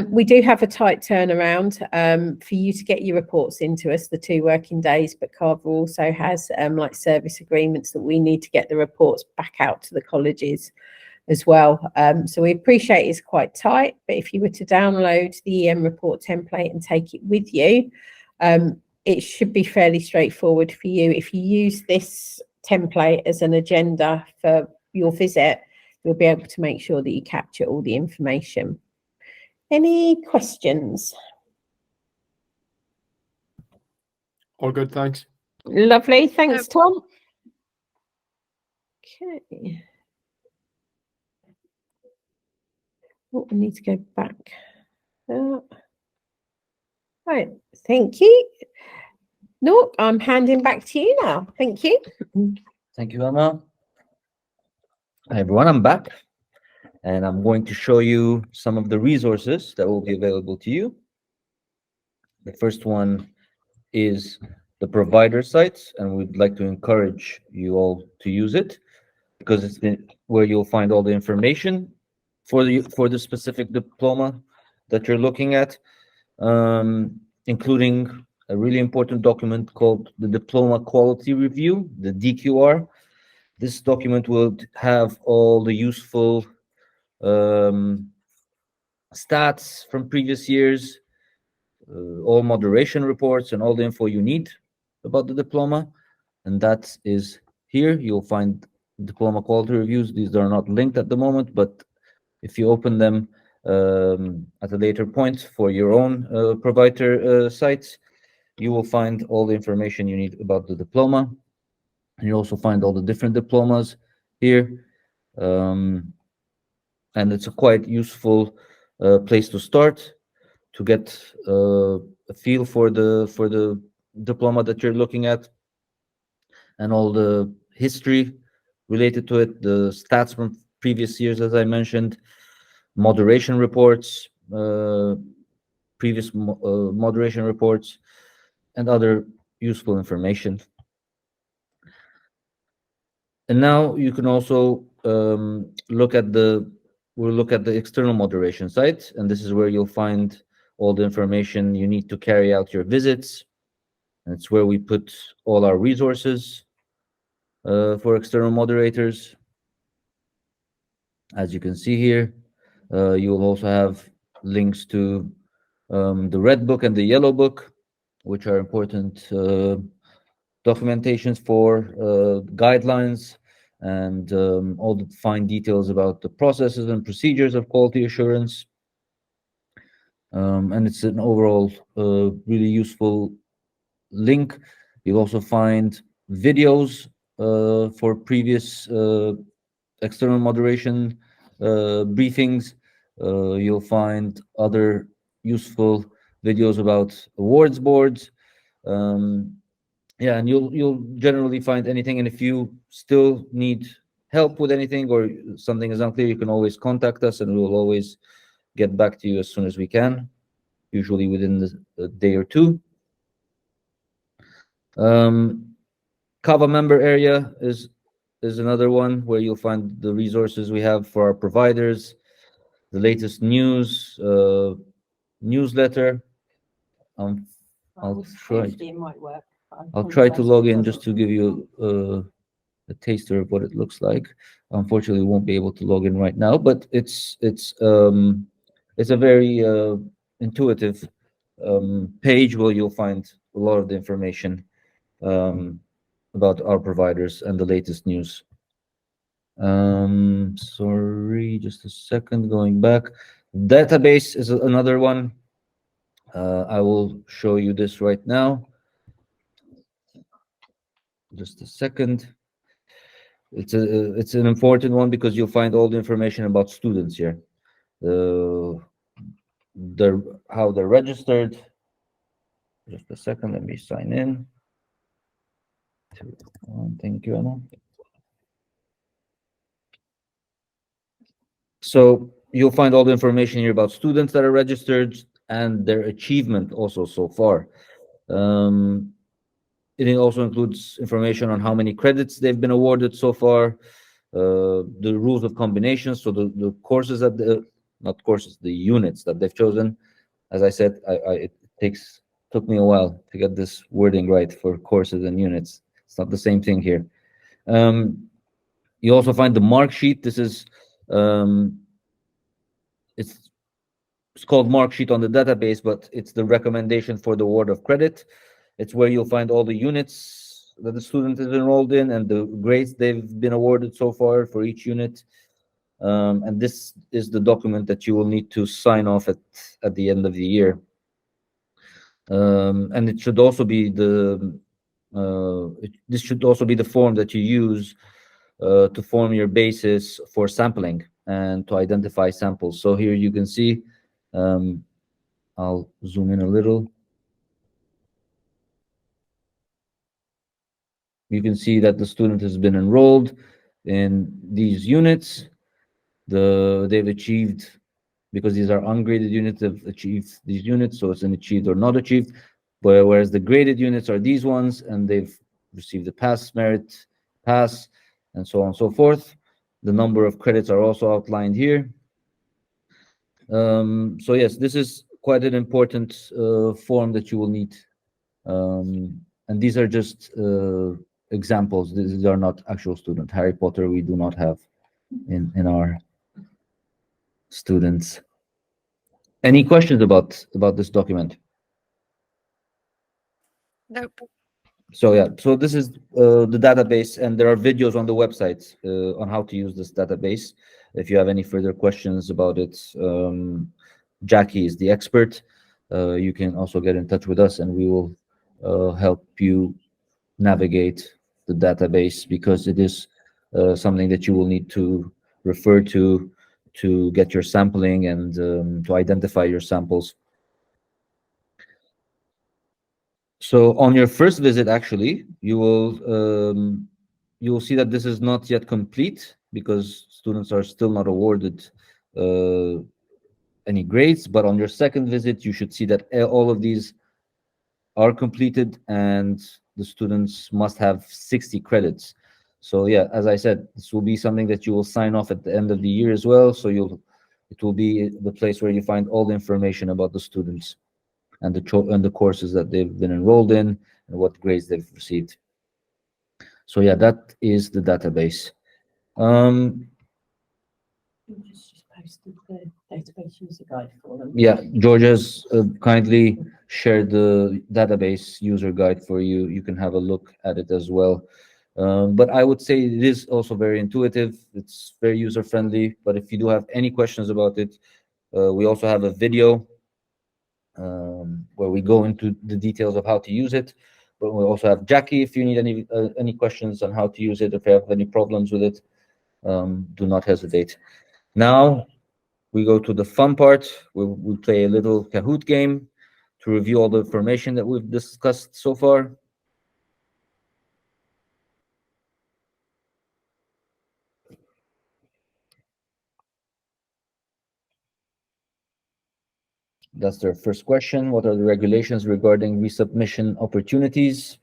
We do have a tight turnaround for you to get your reports into us, the 2 working days, but CAVA also has like service agreements that we need to get the reports back out to the colleges as well. So we appreciate it's quite tight, but if you were to download the EM report template and take it with you, it should be fairly straightforward for you. If you use this template as an agenda for your visit, you'll be able to make sure that you capture all the information. Any questions? All good, thanks. Lovely, thanks, Tom. Okay. Oh, I need to go back. Right, thank you. No, I'm handing back to you now. Thank you. Thank you, Emma. Hi, everyone, I'm back. And I'm going to show you some of the resources that will be available to you. The first one is the provider sites, and we'd like to encourage you all to use it because it's where you'll find all the information for the specific diploma that you're looking at, including a really important document called the Diploma Quality Review, the DQR. This document will have all the useful stats from previous years, all moderation reports, and all the info you need about the diploma. And that is here. You'll find diploma quality reviews. These are not linked at the moment, but if you open them at a later point for your own provider sites, you will find all the information you need about the diploma. And you also find all the different diplomas here. And it's a quite useful place to start to get a feel for the diploma that you're looking at, and all the history related to it, the stats from previous years, as I mentioned, moderation reports, previous moderation reports, and other useful information. And now you can also look at the external moderation site, and this is where you'll find all the information you need to carry out your visits. And it's where we put all our resources for external moderators. As you can see here, you will also have links to the red book and the yellow book, which are important documentations for guidelines and all the fine details about the processes and procedures of quality assurance. And it's an overall really useful link. You'll also find videos for previous external moderation briefings. You'll find other useful videos about awards boards. Yeah, and you'll generally find anything. And if you still need help with anything or something is unclear, you can always contact us, and we will always get back to you as soon as we can, usually within a day or two. CAVA member area is another one where you'll find the resources we have for our providers, the latest news, newsletter. I'll try to log in just to give you a taster of what it looks like. Unfortunately, won't be able to log in right now, but it's a very intuitive page where you'll find a lot of the information about our providers and the latest news. Sorry, just a second, going back. Database is another one. I will show you this right now. Just a second. It's an important one because you'll find all the information about students here. How they're registered. Just a second, let me sign in. Thank you, Anna. So you'll find all the information here about students that are registered and their achievement also so far. It also includes information on how many credits they've been awarded so far, the rules of combinations, so the courses that not courses, the units that they've chosen. As I said, it took me a while to get this wording right for courses and units. It's not the same thing here. You also find the mark sheet. This is it's called mark sheet on the database, but it's the recommendation for the award of credit. It's where you'll find all the units that the student is enrolled in and the grades they've been awarded so far for each unit. And this is the document that you will need to sign off at the end of the year. And it should also be this should also be the form that you use to form your basis for sampling and to identify samples. So here you can see, I'll zoom in a little. You can see that the student has been enrolled in these units. They've achieved, because these are ungraded units, they've achieved these units, so it's an achieved or not achieved. But whereas the graded units are these ones, and they've received the pass, merit, pass, and so on and so forth. The number of credits are also outlined here. So yes, this is quite an important form that you will need. And these are just examples. These are not actual students. Harry Potter we do not have in our students. Any questions about this document? Nope. So yeah, so this is the database, and there are videos on the website on how to use this database. If you have any further questions about it, Jackie is the expert. You can also get in touch with us, and we will help you navigate the database, because it is something that you will need to refer to get your sampling and to identify your samples. So on your first visit, actually, you will see that this is not yet complete because students are still not awarded any grades. But on your second visit, you should see that all of these are completed and the students must have 60 credits. So yeah, as I said, this will be something that you will sign off at the end of the year as well. So it will be the place where you find all the information about the students and the courses that they've been enrolled in and what grades they've received. So yeah, that is the database. Just posted the database user guide for them. Yeah, Georgia's kindly shared the database user guide for you. You can have a look at it as well. But I would say it is also very intuitive. It's very user friendly. But if you do have any questions about it, we also have a video where we go into the details of how to use it. But we also have Jackie if you need any questions on how to use it. If you have any problems with it, do not hesitate. Now we go to the fun part. We'll play a little Kahoot game to review all the information that we've discussed so far. That's their first question. What are the regulations regarding resubmission opportunities?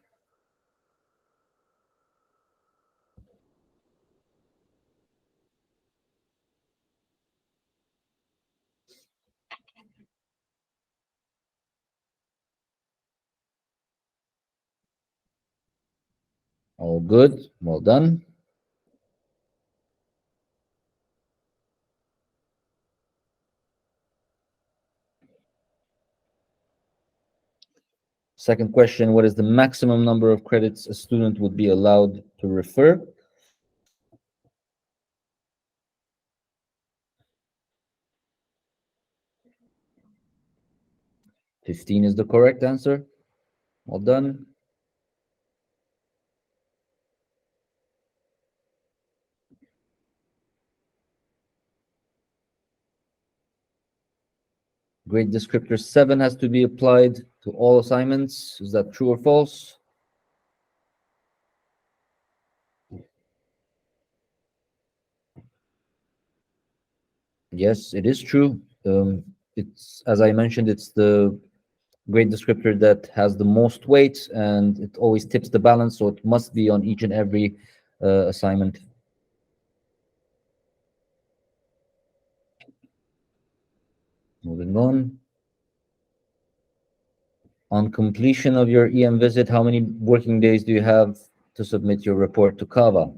All good. Well done. Second question, what is the maximum number of credits a student would be allowed to refer? $15 is the correct answer. Well done. Grade descriptor 7 has to be applied to all assignments. Is that true or false? Yes, it is true. It's, as I mentioned, it's the grade descriptor that has the most weight, and it always tips the balance, so it must be on each and every assignment. Moving on. On completion of your EM visit, how many working days do you have to submit your report to CAVA?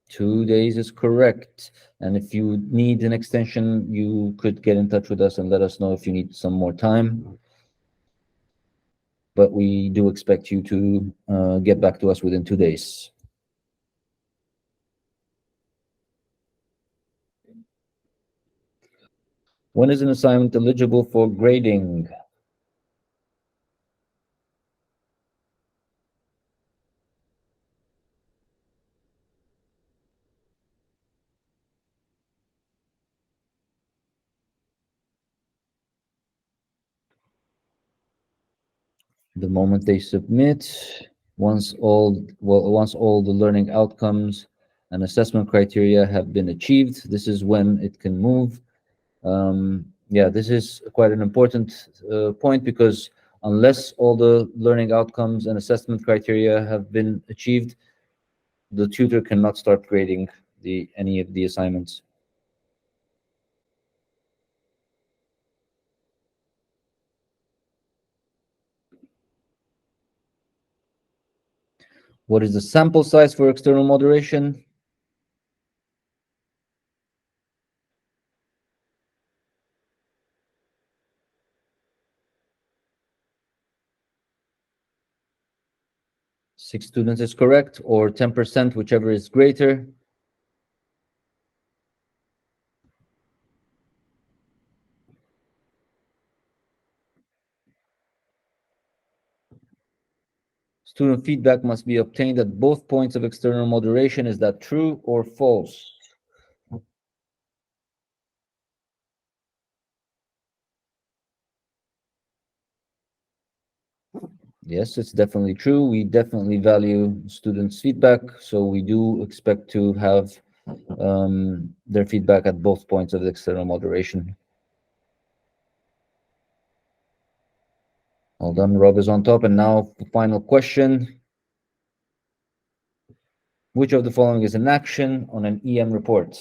2 days is correct. And if you need an extension, you could get in touch with us and let us know if you need some more time. But we do expect you to get back to us within 2 days. When is an assignment eligible for grading? The moment they submit, once all the learning outcomes and assessment criteria have been achieved, this is when it can move. Yeah, this is quite an important point, because unless all the learning outcomes and assessment criteria have been achieved, the tutor cannot start grading any of the assignments. What is the sample size for external moderation? Six students is correct, or 10%, whichever is greater. Student feedback must be obtained at both points of external moderation. Is that true or false? Yes, it's definitely true. We definitely value students' feedback, so we do expect to have their feedback at both points of the external moderation. Well done, Rob is on top. And now the final question. Which of the following is an action on an EM report?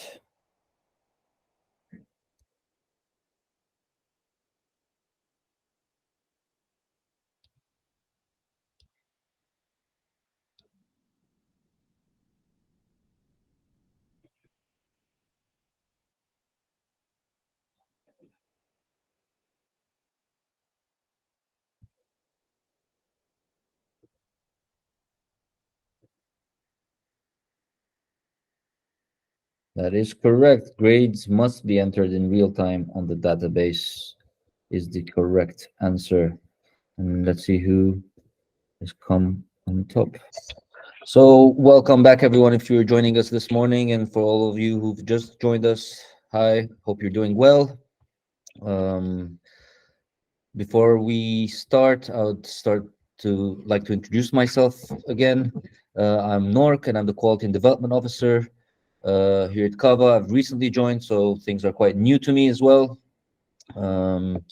That is correct. Grades must be entered in real time on the database is the correct answer. And let's see who has come on top. So welcome back, everyone, if you're joining us this morning, and for all of you who've just joined us, hi, hope you're doing well. Before we start, I would like to introduce myself again. I'm Nork, and I'm the Quality and Development Officer here at CAVA. I've recently joined, so things are quite new to me as well. And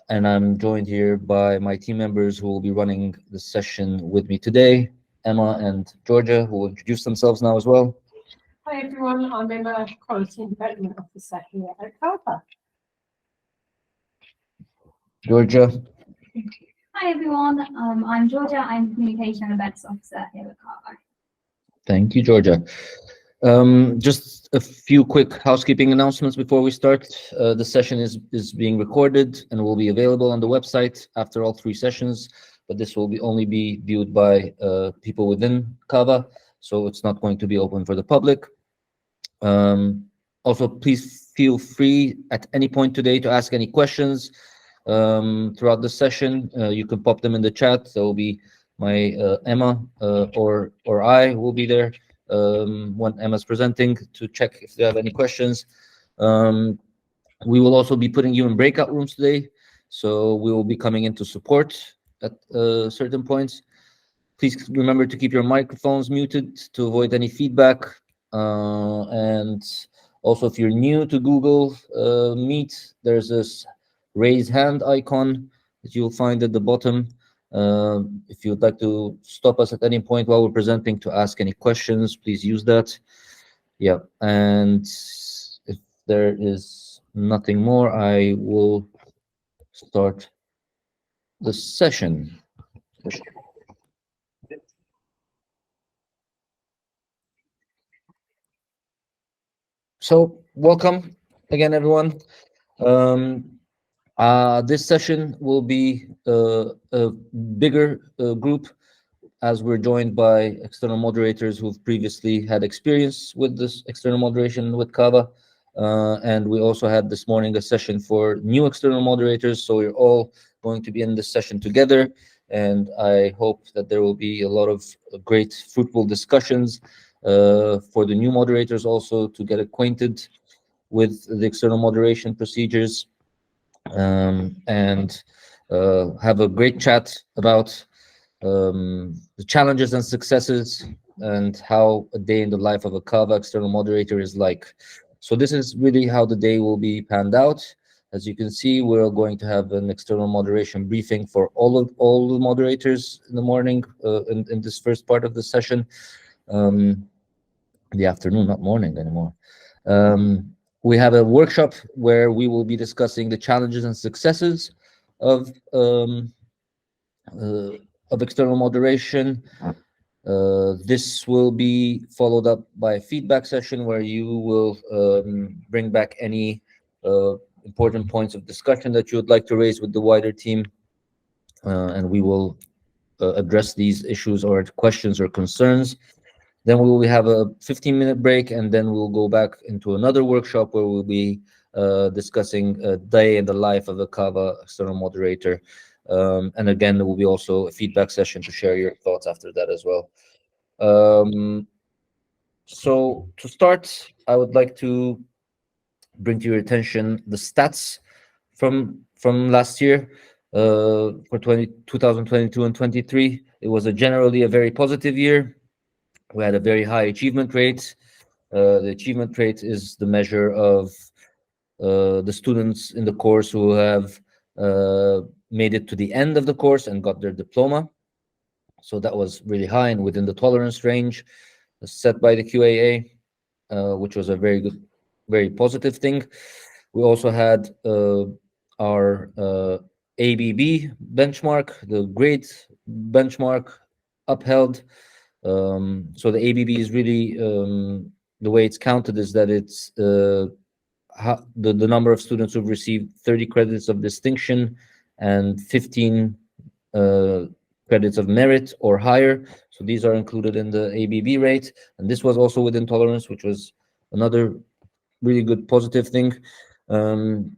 I'm joined here by my team members who will be running the session with me today, Emma and Georgia, who will introduce themselves now as well. Hi everyone, I'm Emma, Quality and Development Officer here at CAVA. Georgia. Hi everyone, I'm Georgia. I'm Communication and Events Officer here at CAVA. Thank you, Georgia. Just a few quick housekeeping announcements before we start. The session is being recorded and will be available on the website after all 3 sessions, but this will only be viewed by people within CAVA, so it's not going to be open for the public. Also, please feel free at any point today to ask any questions throughout the session. You can pop them in the chat. There will be my Emma or I will be there when Emma's presenting to check if they have any questions. We will also be putting you in breakout rooms today, so we will be coming in to support at certain points. Please remember to keep your microphones muted to avoid any feedback. And also, if you're new to Google Meet, there's this raise hand icon that you'll find at the bottom. If you'd like to stop us at any point while we're presenting to ask any questions, please use that. Yeah, and if there is nothing more, I will start the session. So welcome again, everyone. This session will be a bigger group, as we're joined by external moderators who've previously had experience with this external moderation with CAVA. And we also had this morning a session for new external moderators. So we're all going to be in this session together. And I hope that there will be a lot of great, fruitful discussions for the new moderators also to get acquainted with the external moderation procedures and have a great chat about the challenges and successes and how a day in the life of a CAVA external moderator is like. So this is really how the day will be panned out. As you can see, we're going to have an external moderation briefing for all the moderators in the morning in this first part of the session. The afternoon, not morning anymore. We have a workshop where we will be discussing the challenges and successes of external moderation. This will be followed up by a feedback session where you will bring back any important points of discussion that you would like to raise with the wider team, and we will address these issues or questions or concerns. Then we will have a 15-minute break, and then we'll go back into another workshop where we'll be discussing a day in the life of a CAVA external moderator. And again, there will be also a feedback session to share your thoughts after that as well. So to start, I would like to bring to your attention the stats from last year for 2022 and 23. It was generally a very positive year. We had a very high achievement rate. The achievement rate is the measure of the students in the course who have made it to the end of the course and got their diploma. So that was really high and within the tolerance range set by the QAA, which was a very good, very positive thing. We also had our ABB benchmark, the grade benchmark upheld. So the ABB is really the way it's counted is that it's the number of students who've received 30 credits of distinction and 15 credits of merit or higher. So these are included in the ABB rate, and this was also within tolerance, which was another really good positive thing. And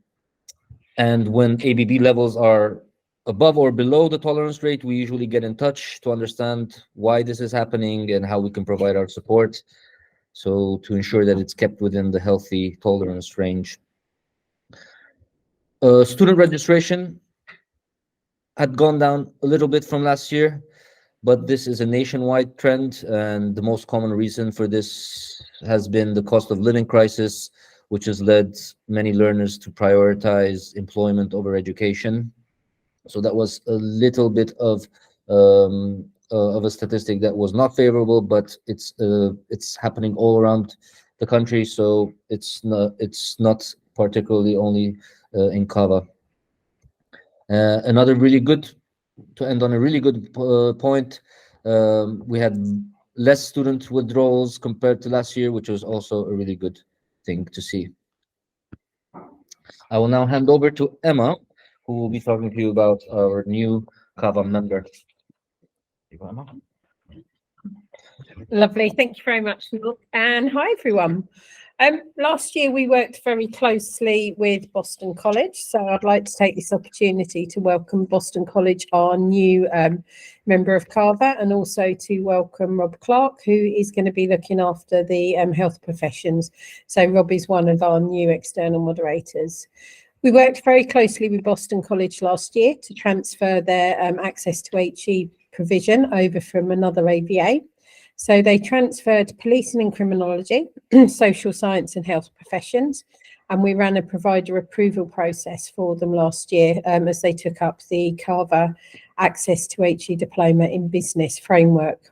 when ABB levels are above or below the tolerance rate, we usually get in touch to understand why this is happening and how we can provide our support, so to ensure that it's kept within the healthy tolerance range. Student registration had gone down a little bit from last year, but this is a nationwide trend, and the most common reason for this has been the cost of living crisis, which has led many learners to prioritize employment over education. So that was a little bit of a statistic that was not favorable, but it's happening all around the country. So it's not particularly only in CAVA. Another really good, to end on a really good point, we had less student withdrawals compared to last year, which was also a really good thing to see. I will now hand over to Emma, who will be talking to you about our new CAVA member. Emma. Lovely. Thank you very much, Neil. And hi, everyone. Last year, we worked very closely with Boston College. So I'd like to take this opportunity to welcome Boston College, our new member of CAVA, and also to welcome Rob Clark, who is going to be looking after the health professions. So Rob is one of our new external moderators. We worked very closely with Boston College last year to transfer their access to HE provision over from another AVA. So they transferred policing and criminology, social science and health professions, and we ran a provider approval process for them last year as they took up the CAVA access to HE diploma in business framework.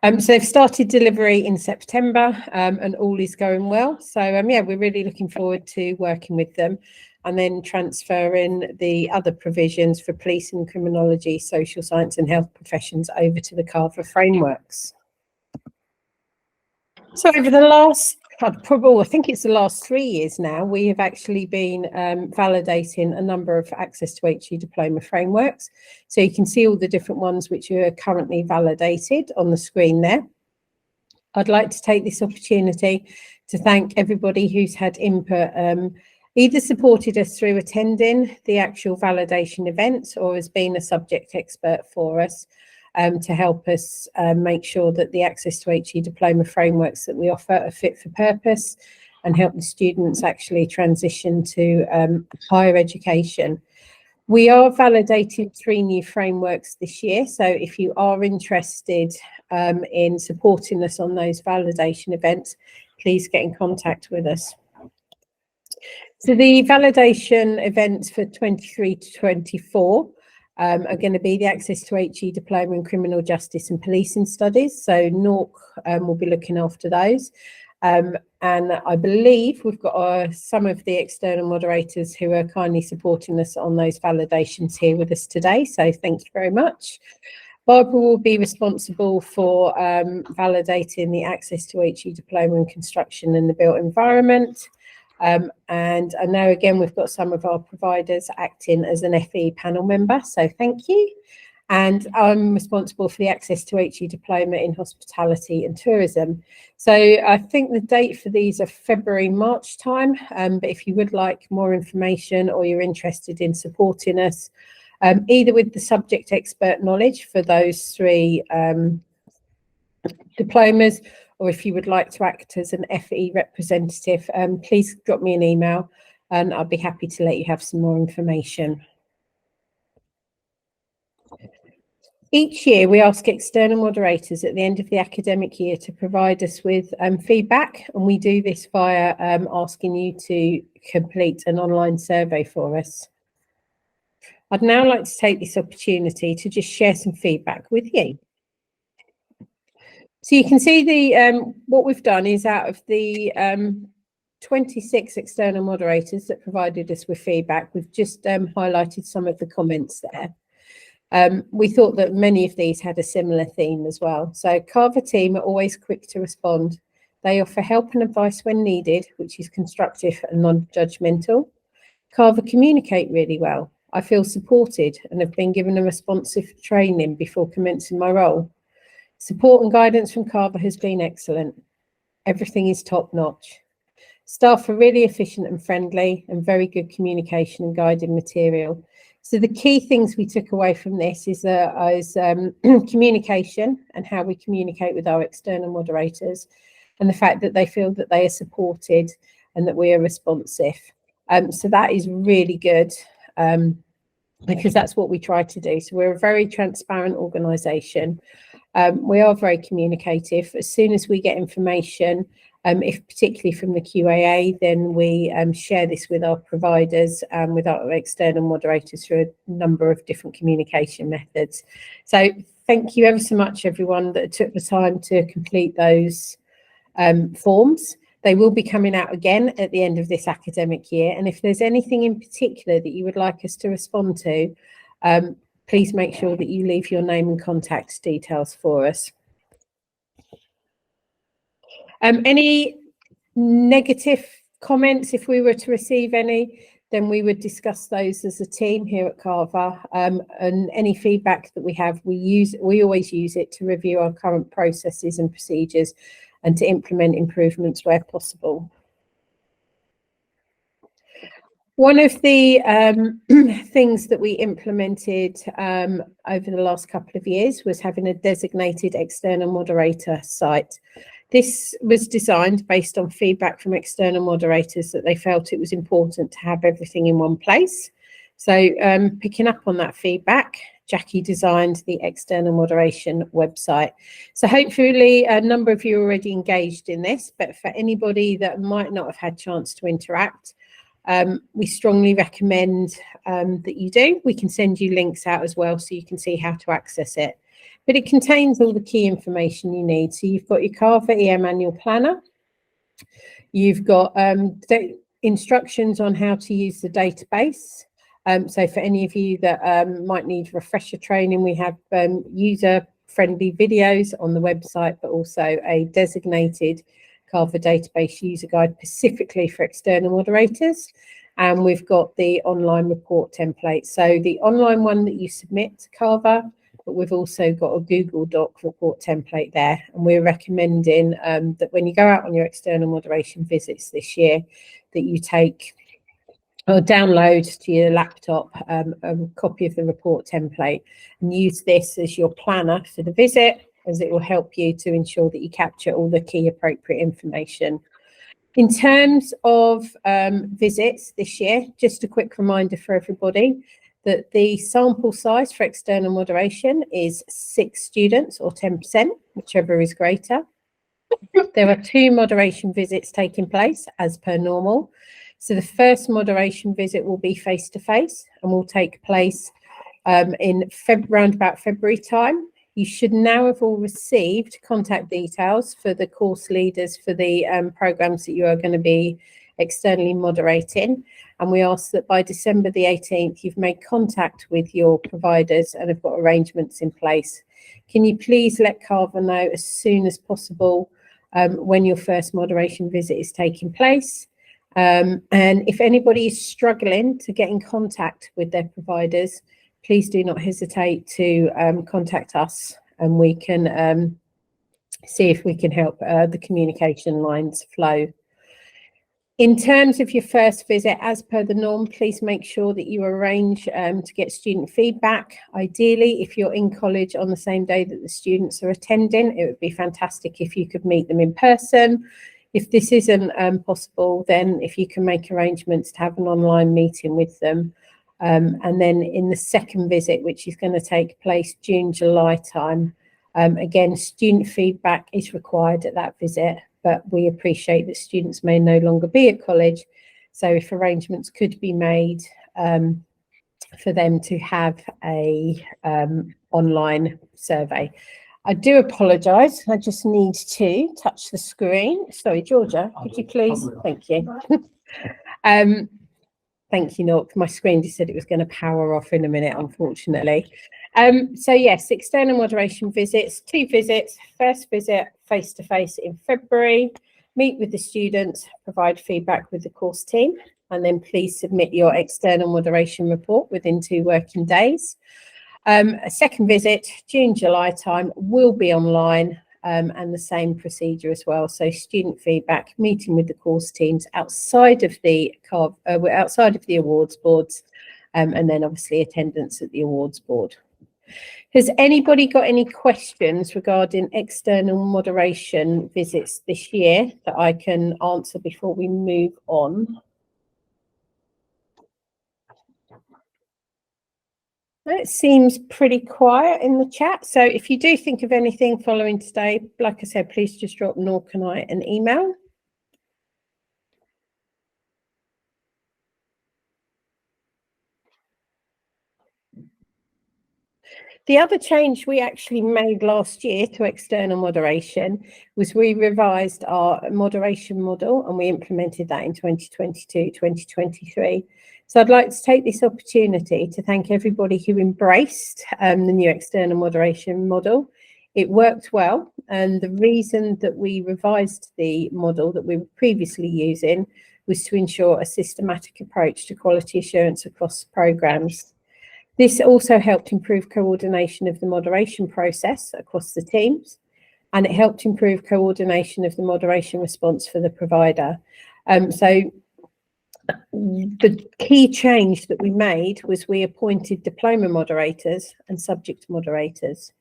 So they've started delivery in September and all is going well. So yeah, we're really looking forward to working with them and then transferring the other provisions for police and criminology, social science and health professions over to the CAVA frameworks. So over the last, I think it's the last 3 years now, we have actually been validating a number of access to HE diploma frameworks. So you can see all the different ones which are currently validated on the screen there. I'd like to take this opportunity to thank everybody who's had input, either supported us through attending the actual validation events or has been a subject expert for us to help us make sure that the access to HE diploma frameworks that we offer are fit for purpose and help the students actually transition to higher education. We are validating 3 new frameworks this year, so if you are interested in supporting us on those validation events, please get in contact with us. So the validation events for 23 to 24 are going to be the access to HE diploma in criminal justice and policing studies. So NORC will be looking after those. And I believe we've got some of the external moderators who are kindly supporting us on those validations here with us today. So thank you very much. Barbara will be responsible for validating the access to HE diploma in construction and the built environment. And I know again we've got some of our providers acting as an FE panel member, so thank you. And I'm responsible for the access to HE diploma in hospitality and tourism. So I think the date for these are February, March time, but if you would like more information or you're interested in supporting us, either with the subject expert knowledge for those 3 diplomas, or if you would like to act as an FE representative, please drop me an email and I'll be happy to let you have some more information. Each year we ask external moderators at the end of the academic year to provide us with feedback, and we do this via asking you to complete an online survey for us. I'd now like to take this opportunity to just share some feedback with you. So you can see what we've done is out of the 26 external moderators that provided us with feedback, we've just highlighted some of the comments there. We thought that many of these had a similar theme as well. So CAVA team are always quick to respond. They offer help and advice when needed, which is constructive and non-judgmental. CAVA communicate really well. I feel supported and have been given a responsive training before commencing my role. Support and guidance from CAVA has been excellent. Everything is top notch. Staff are really efficient and friendly and very good communication and guiding material. So the key things we took away from this is communication and how we communicate with our external moderators, and the fact that they feel that they are supported and that we are responsive. So that is really good because that's what we try to do. So we're a very transparent organisation. We are very communicative. As soon as we get information, if particularly from the QAA, then we share this with our providers and with our external moderators through a number of different communication methods. So thank you ever so much, everyone that took the time to complete those forms. They will be coming out again at the end of this academic year. And if there's anything in particular that you would like us to respond to, please make sure that you leave your name and contact details for us. Any negative comments, if we were to receive any, then we would discuss those as a team here at CAVA. And any feedback that we have, we always use it to review our current processes and procedures and to implement improvements where possible. One of the things that we implemented over the last couple of years was having a designated external moderator site. This was designed based on feedback from external moderators that they felt it was important to have everything in one place. So picking up on that feedback, Jackie designed the external moderation website. So hopefully a number of you are already engaged in this, but for anybody that might not have had a chance to interact, we strongly recommend that you do. We can send you links out as well so you can see how to access it. But it contains all the key information you need. So you've got your CAVA EM annual planner. You've got instructions on how to use the database. So for any of you that might need refresher training, we have user-friendly videos on the website, but also a designated CAVA database user guide specifically for external moderators. And we've got the online report template. So the online one that you submit to CAVA, but we've also got a Google Doc report template there. And we're recommending that when you go out on your external moderation visits this year, that you take or download to your laptop a copy of the report template and use this as your planner for the visit, as it will help you to ensure that you capture all the key appropriate information. In terms of visits this year, just a quick reminder for everybody that the sample size for external moderation is 6 students or 10%, whichever is greater. There are 2 moderation visits taking place as per normal. So the first moderation visit will be face-to-face and will take place in around about February time. You should now have all received contact details for the course leaders for the programs that you are going to be externally moderating. And we ask that by December the 18th, you've made contact with your providers and have got arrangements in place. Can you please let CAVA know as soon as possible when your first moderation visit is taking place? And if anybody is struggling to get in contact with their providers, please do not hesitate to contact us, and we can see if we can help the communication lines flow. In terms of your first visit, as per the norm, please make sure that you arrange to get student feedback. Ideally, if you're in college on the same day that the students are attending, it would be fantastic if you could meet them in person. If this isn't possible, then if you can make arrangements to have an online meeting with them. And then in the second visit, which is going to take place June, July time, again, student feedback is required at that visit, but we appreciate that students may no longer be at college. So if arrangements could be made for them to have a online survey. I do apologise. I just need to touch the screen. Sorry, Georgia, could you please? Thank you. Thank you, Nork. My screen just said it was going to power off in a minute, unfortunately. So yes, external moderation visits, 2 visits. First visit face-to-face in February, meet with the students, provide feedback with the course team, and then please submit your external moderation report within 2 working days. A second visit, June, July time, will be online and the same procedure as well. So student feedback, meeting with the course teams outside of the awards boards, and then obviously attendance at the awards board. Has anybody got any questions regarding external moderation visits this year that I can answer before we move on? It seems pretty quiet in the chat. So if you do think of anything following today, like I said, please just drop Nork and I an email. The other change we actually made last year to external moderation was we revised our moderation model and we implemented that in 2022, 2023. So I'd like to take this opportunity to thank everybody who embraced the new external moderation model. It worked well, and the reason that we revised the model that we were previously using was to ensure a systematic approach to quality assurance across programs. This also helped improve coordination of the moderation process across the teams, and it helped improve coordination of the moderation response for the provider. So the key change that we made was we appointed diploma moderators and subject moderators.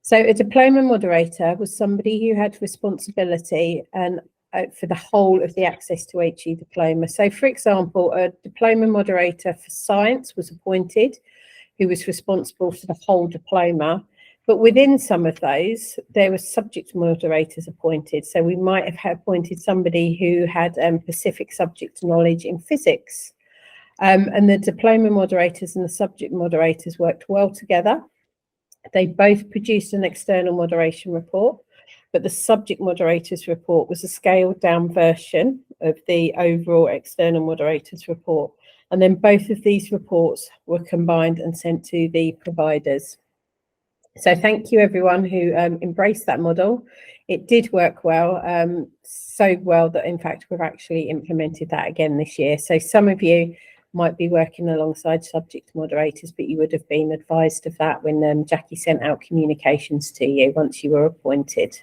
So a diploma moderator was somebody who had responsibility and for the whole of the Access to HE diploma. So for example, a diploma moderator for science was appointed, who was responsible for the whole diploma. But within some of those, there were subject moderators appointed. So we might have appointed somebody who had specific subject knowledge in physics. And the diploma moderators and the subject moderators worked well together. They both produced an external moderation report, but the subject moderators report was a scaled down version of the overall external moderators report. And then both of these reports were combined and sent to the providers. So thank you everyone who embraced that model. It did work well, so well that in fact we've actually implemented that again this year. So some of you might be working alongside subject moderators, but you would have been advised of that when Jackie sent out communications to you once you were appointed.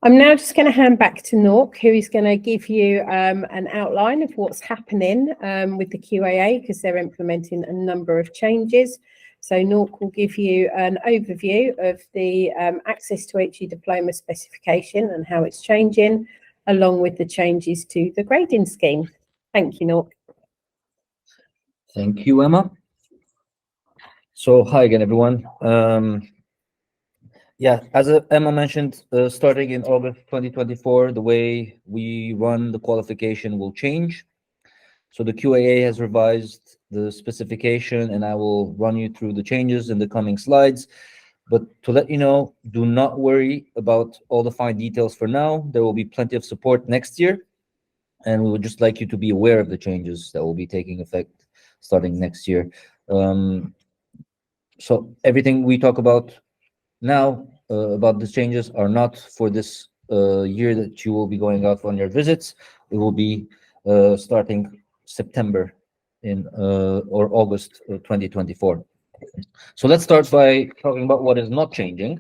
I'm now just going to hand back to Nork, who is going to give you an outline of what's happening with the QAA, because they're implementing a number of changes. So Nork will give you an overview of the Access to HE diploma specification and how it's changing, along with the changes to the grading scheme. Thank you, Nork. Thank you, Emma. So hi again, everyone. Yeah, as Emma mentioned, starting in August 2024, the way we run the qualification will change. So the QAA has revised the specification, and I will run you through the changes in the coming slides. But to let you know, do not worry about all the fine details for now. There will be plenty of support next year, and we would just like you to be aware of the changes that will be taking effect starting next year. So everything we talk about now about these changes are not for this year that you will be going out on your visits. It will be starting September or August 2024. So let's start by talking about what is not changing,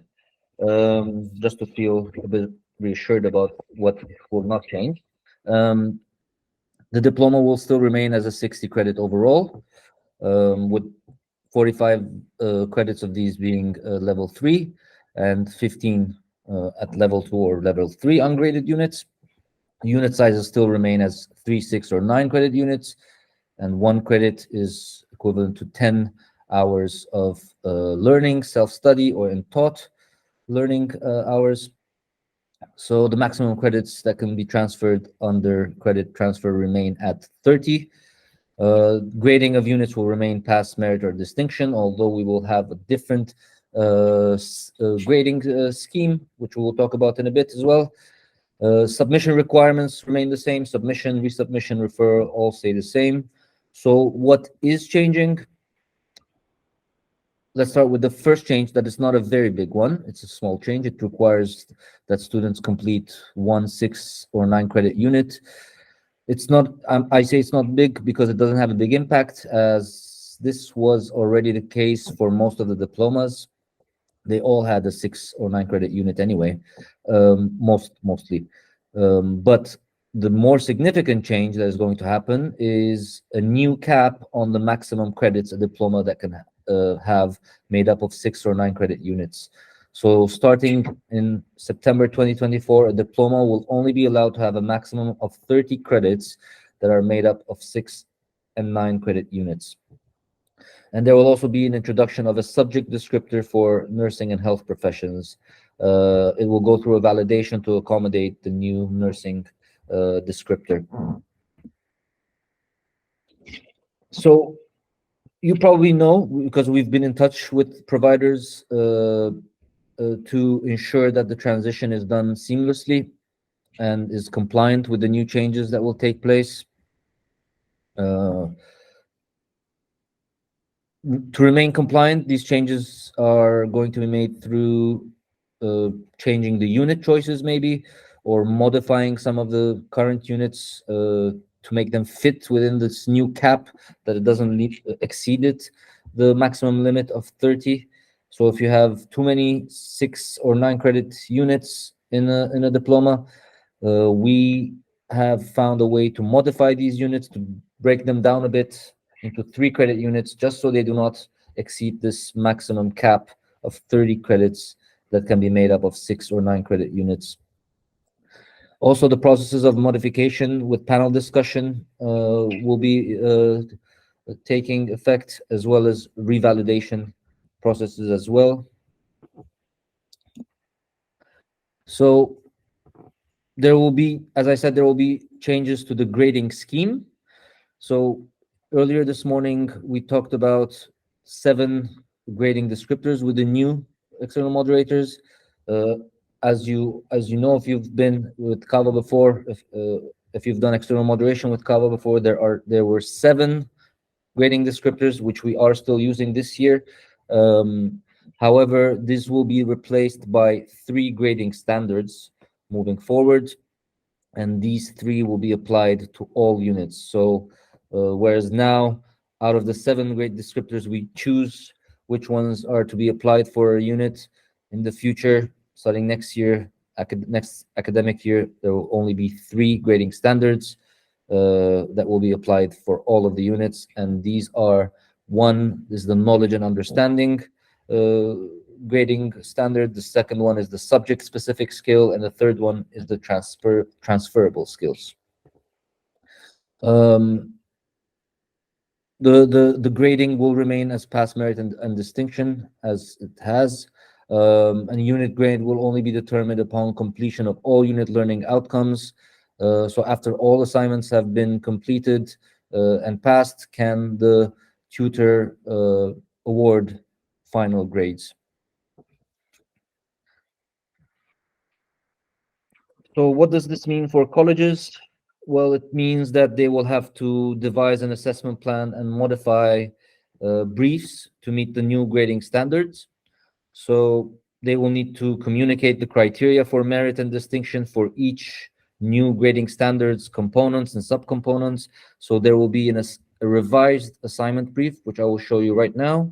just to feel a bit reassured about what will not change. The diploma will still remain as a 60 credit overall, with 45 credits of these being level 3 and 15 at level 2 or level 3 ungraded units. Unit sizes still remain as 3, 6, or 9 credit units, and 1 credit is equivalent to 10 hours of learning, self-study, or in taught learning hours. So the maximum credits that can be transferred under credit transfer remain at 30. Grading of units will remain pass, merit, or distinction, although we will have a different grading scheme, which we will talk about in a bit as well. Submission requirements remain the same. Submission, resubmission, referral all stay the same. So what is changing? Let's start with the first change. That is not a very big one. It's a small change. It requires that students complete 1, 6, or 9 credit unit. It's not, I say it's not big because it doesn't have a big impact, as this was already the case for most of the diplomas. They all had a 6 or 9 credit unit anyway, mostly. But the more significant change that is going to happen is a new cap on the maximum credits a diploma that can have, made up of 6 or 9 credit units. So starting in September 2024, a diploma will only be allowed to have a maximum of 30 credits that are made up of 6 and 9 credit units. And there will also be an introduction of a subject descriptor for nursing and health professions. It will go through a validation to accommodate the new nursing descriptor. So you probably know, because we've been in touch with providers to ensure that the transition is done seamlessly and is compliant with the new changes that will take place. To remain compliant, these changes are going to be made through changing the unit choices, maybe, or modifying some of the current units to make them fit within this new cap, that it doesn't exceed it, the maximum limit of 30. So if you have too many 6 or 9 credit units in a diploma, we have found a way to modify these units, to break them down a bit into 3 credit units, just so they do not exceed this maximum cap of 30 credits that can be made up of 6 or 9 credit units. Also, the processes of modification with panel discussion will be taking effect, as well as revalidation processes as well. So there will be, as I said, there will be changes to the grading scheme. So earlier this morning, we talked about 7 grading descriptors with the new external moderators. As you know, if you've been with CAVA before, if you've done external moderation with CAVA before, there were 7 grading descriptors, which we are still using this year. However, this will be replaced by 3 grading standards moving forward, and these 3 will be applied to all units. So whereas now, out of the 7 grade descriptors, we choose which ones are to be applied for a unit, in the future, starting next year, next academic year, there will only be 3 grading standards that will be applied for all of the units. And these are: one is the knowledge and understanding grading standard, the second one is the subject specific skill, and the third one is the transferable skills. The grading will remain as pass, merit, and distinction as it has. And unit grade will only be determined upon completion of all unit learning outcomes. So after all assignments have been completed and passed, can the tutor award final grades. So what does this mean for colleges? Well, it means that they will have to devise an assessment plan and modify briefs to meet the new grading standards. So they will need to communicate the criteria for merit and distinction for each new grading standards, components and subcomponents. So there will be a revised assignment brief, which I will show you right now.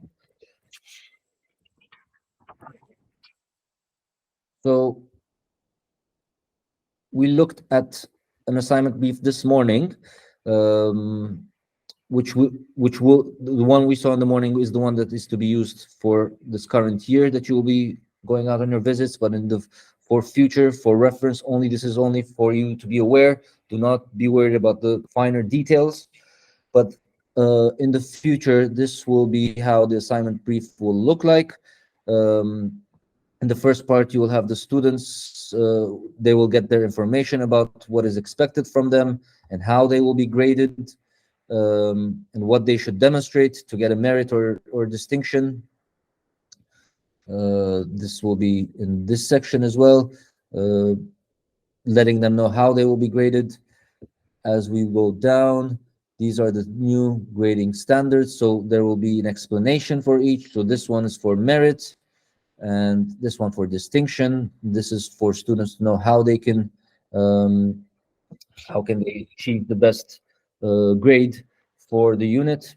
So we looked at an assignment brief this morning, which will the one we saw in the morning is the one that is to be used for this current year that you will be going out on your visits. But for future, for reference only, this is only for you to be aware. Do not be worried about the finer details. But in the future, this will be how the assignment brief will look like. In the first part, you will have the students, they will get their information about what is expected from them and how they will be graded, and what they should demonstrate to get a merit or distinction. This will be in this section as well, letting them know how they will be graded. As we go down, these are the new grading standards. So there will be an explanation for each. So this one is for merit, and this one for distinction. This is for students to know how they can achieve the best grade for the unit.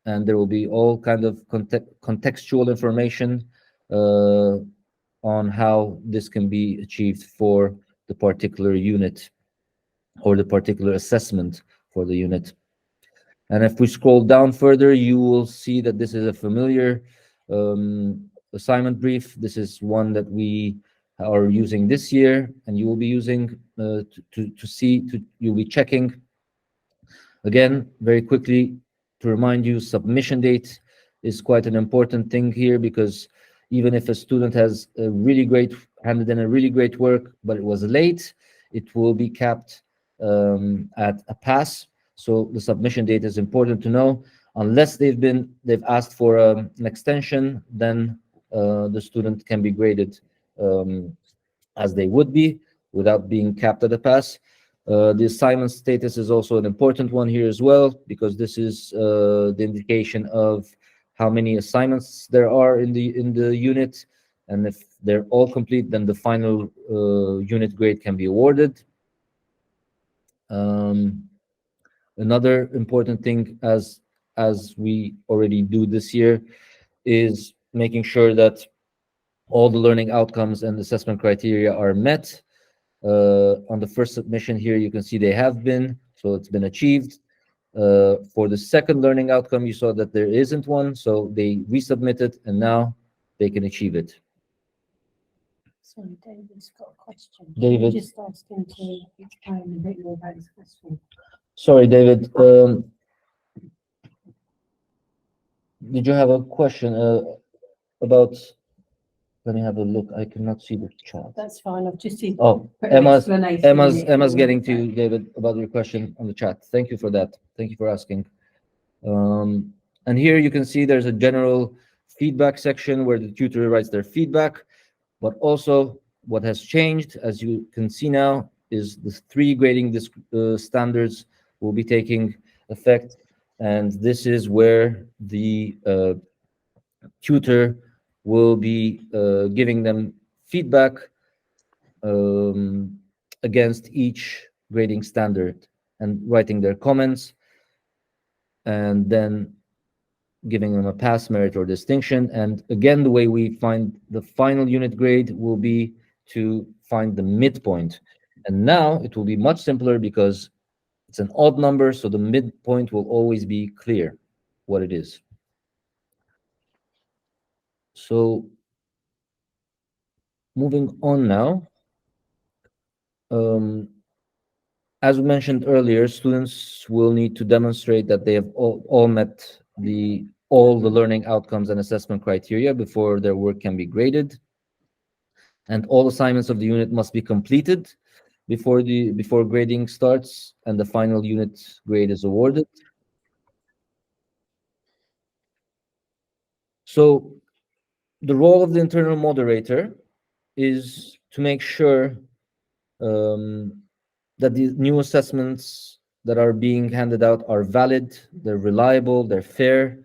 And there will be all kind of contextual information on how this can be achieved for the particular unit or the particular assessment for the unit. And if we scroll down further, you will see that this is a familiar assignment brief. This is one that we are using this year, and you will be using you'll be checking. Again, very quickly to remind you, submission date is quite an important thing here, because even if a student has handed in a really great work, but it was late, it will be capped at a pass. So the submission date is important to know. Unless they've asked for an extension, then the student can be graded as they would be without being capped at a pass. The assignment status is also an important one here as well, because this is the indication of how many assignments there are in the unit, and if they're all complete, then the final unit grade can be awarded. Another important thing, as we already do this year, is making sure that all the learning outcomes and assessment criteria are met. On the first submission here, you can see they have been, so it's been achieved. For the second learning outcome, you saw that there isn't one, so they resubmitted, and now they can achieve it. Sorry, David's got a question. David. Just asked him to explain a bit more about his question. Sorry, David. Did you have a question about? Let me have a look. I cannot see the chat. That's fine. I've just seen. Oh, put an explanation in it if Emma's you getting want to you, David, about your question on the chat. Thank you for that. Thank you for asking. And here you can see there's a general feedback section where the tutor writes their feedback, but also what has changed, as you can see now, is the 3 grading standards will be taking effect, and this is where the tutor will be giving them feedback against each grading standard and writing their comments, and then giving them a pass, merit, or distinction. And again, the way we find the final unit grade will be to find the midpoint. And now it will be much simpler because it's an odd number, so the midpoint will always be clear what it is. So moving on now, as we mentioned earlier, students will need to demonstrate that they have all met all the learning outcomes and assessment criteria before their work can be graded. And all assignments of the unit must be completed before grading starts and the final unit grade is awarded. So the role of the internal moderator is to make sure that the new assessments that are being handed out are valid, they're reliable, they're fair,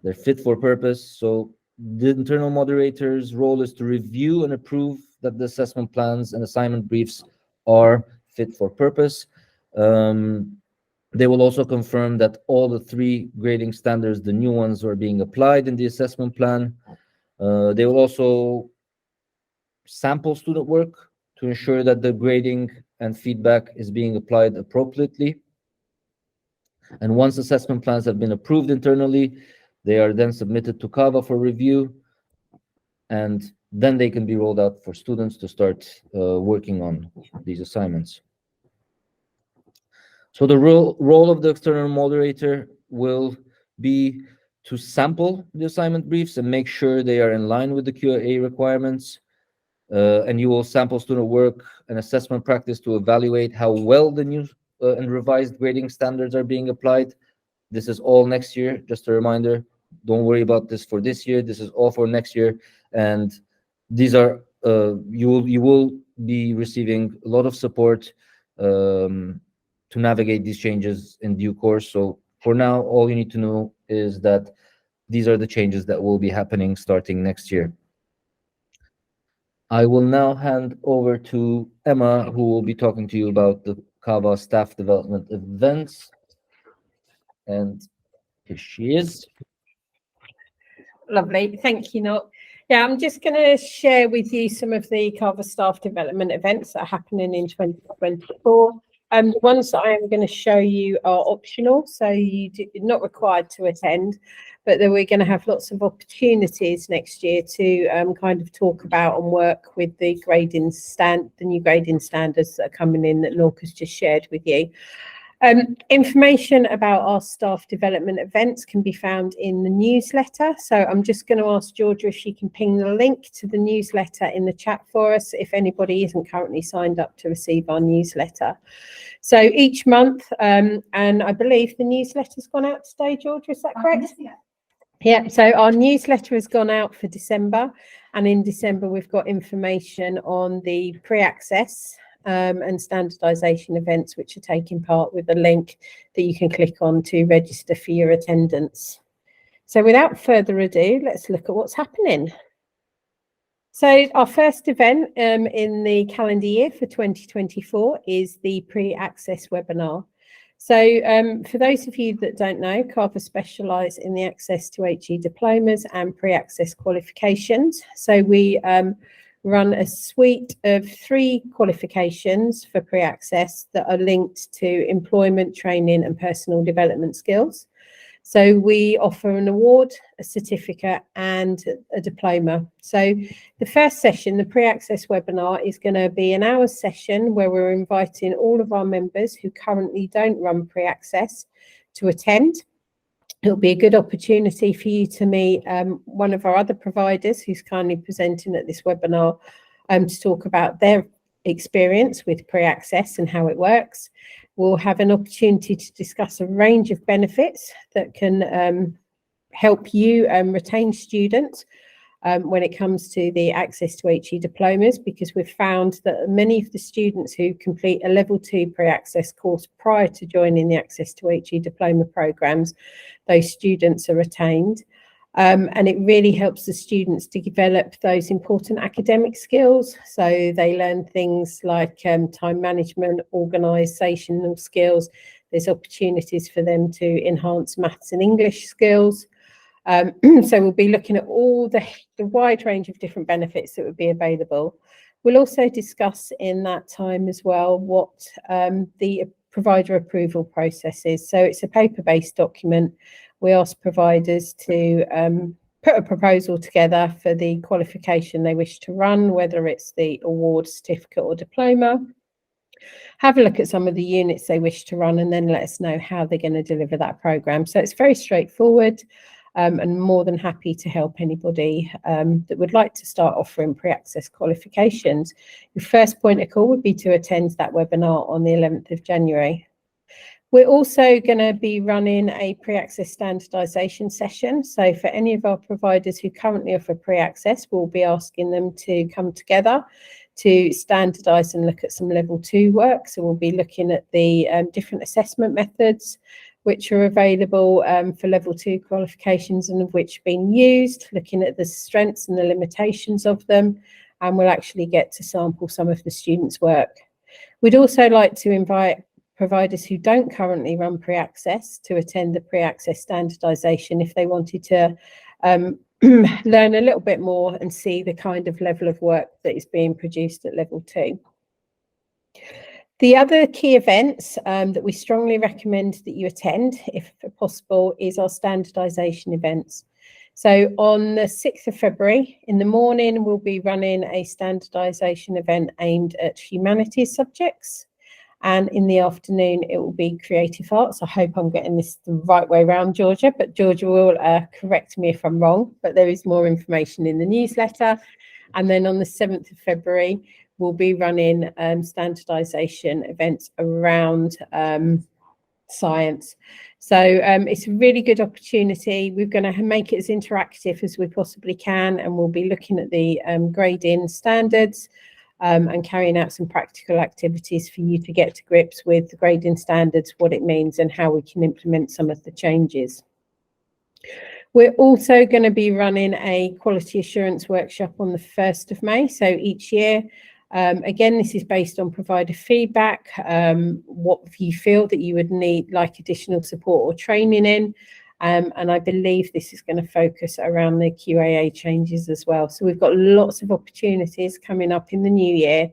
they're fit for purpose. So the internal moderator's role is to review and approve that the assessment plans and assignment briefs are fit for purpose. They will also confirm that all the 3 grading standards, the new ones, are being applied in the assessment plan. They will also sample student work to ensure that the grading and feedback is being applied appropriately. And once assessment plans have been approved internally, they are then submitted to CAVA for review, and then they can be rolled out for students to start working on these assignments. So the role of the external moderator will be to sample the assignment briefs and make sure they are in line with the QA requirements. And you will sample student work and assessment practice to evaluate how well the new and revised grading standards are being applied. This is all next year, just a reminder. Don't worry about this for this year. This is all for next year. And these are, you will be receiving a lot of support to navigate these changes in due course. So for now, all you need to know is that these are the changes that will be happening starting next year. I will now hand over to Emma, who will be talking to you about the CAVA staff development events. And here she is. Lovely. Thank you, Not. Yeah, I'm just going to share with you some of the CAVA staff development events that are happening in 2024. The ones that I am going to show you are optional, so you're not required to attend, but then we're going to have lots of opportunities next year to kind of talk about and work with the new grading standards that are coming in that Norca's just shared with you. Information about our staff development events can be found in the newsletter. So I'm just going to ask Georgia if she can ping the link to the newsletter in the chat for us if anybody isn't currently signed up to receive our newsletter. So each month, and I believe the newsletter's gone out today, Georgia, is that correct? Yeah, so our newsletter has gone out for December, and in December we've got information on the pre-access and standardization events which are taking part with a link that you can click on to register for your attendance. So without further ado, let's look at what's happening. So our first event in the calendar year for 2024 is the pre-access webinar. So for those of you that don't know, CAVA specialise in the access to HE diplomas and pre-access qualifications. So we run a suite of 3 qualifications for pre-access that are linked to employment, training and personal development skills. So we offer an award, a certificate and a diploma. So the first session, the pre-access webinar, is going to be an hour session where we're inviting all of our members who currently don't run pre-access to attend. It'll be a good opportunity for you to meet one of our other providers who's kindly presenting at this webinar to talk about their experience with pre-access and how it works. We'll have an opportunity to discuss a range of benefits that can help you retain students when it comes to the access to HE diplomas, because we've found that many of the students who complete a level 2 pre-access course prior to joining the access to HE diploma programs, those students are retained. And it really helps the students to develop those important academic skills. So they learn things like time management, organisational skills. There's opportunities for them to enhance maths and English skills. So we'll be looking at all the wide range of different benefits that would be available. We'll also discuss in that time as well what the provider approval process is. So it's a paper-based document. We ask providers to put a proposal together for the qualification they wish to run, whether it's the award, certificate or diploma. Have a look at some of the units they wish to run and then let us know how they're going to deliver that programme. So it's very straightforward and more than happy to help anybody that would like to start offering pre-access qualifications. Your first point of call would be to attend that webinar on the 11th of January. We're also going to be running a pre-access standardisation session. So for any of our providers who currently offer pre-access, we'll be asking them to come together to standardise and look at some level 2 work. So we'll be looking at the different assessment methods which are available for level 2 qualifications and of which been used, looking at the strengths and the limitations of them, and we'll actually get to sample some of the students' work. We'd also like to invite providers who don't currently run pre-access to attend the pre-access standardisation if they wanted to learn a little bit more and see the kind of level of work that is being produced at level 2. The other key events that we strongly recommend that you attend, if possible, is our standardisation events. So on the 6th of February in the morning, we'll be running a standardisation event aimed at humanities subjects. And in the afternoon, it will be creative arts. I hope I'm getting this the right way around, Georgia, but Georgia will correct me if I'm wrong, but there is more information in the newsletter. And then on the 7th of February, we'll be running standardisation events around science. So it's a really good opportunity. We're going to make it as interactive as we possibly can, and we'll be looking at the grading standards and carrying out some practical activities for you to get to grips with the grading standards, what it means and how we can implement some of the changes. We're also going to be running a quality assurance workshop on the 1st of May. So each year, again, this is based on provider feedback, what you feel that you would need like additional support or training in. And I believe this is going to focus around the QAA changes as well. So we've got lots of opportunities coming up in the new year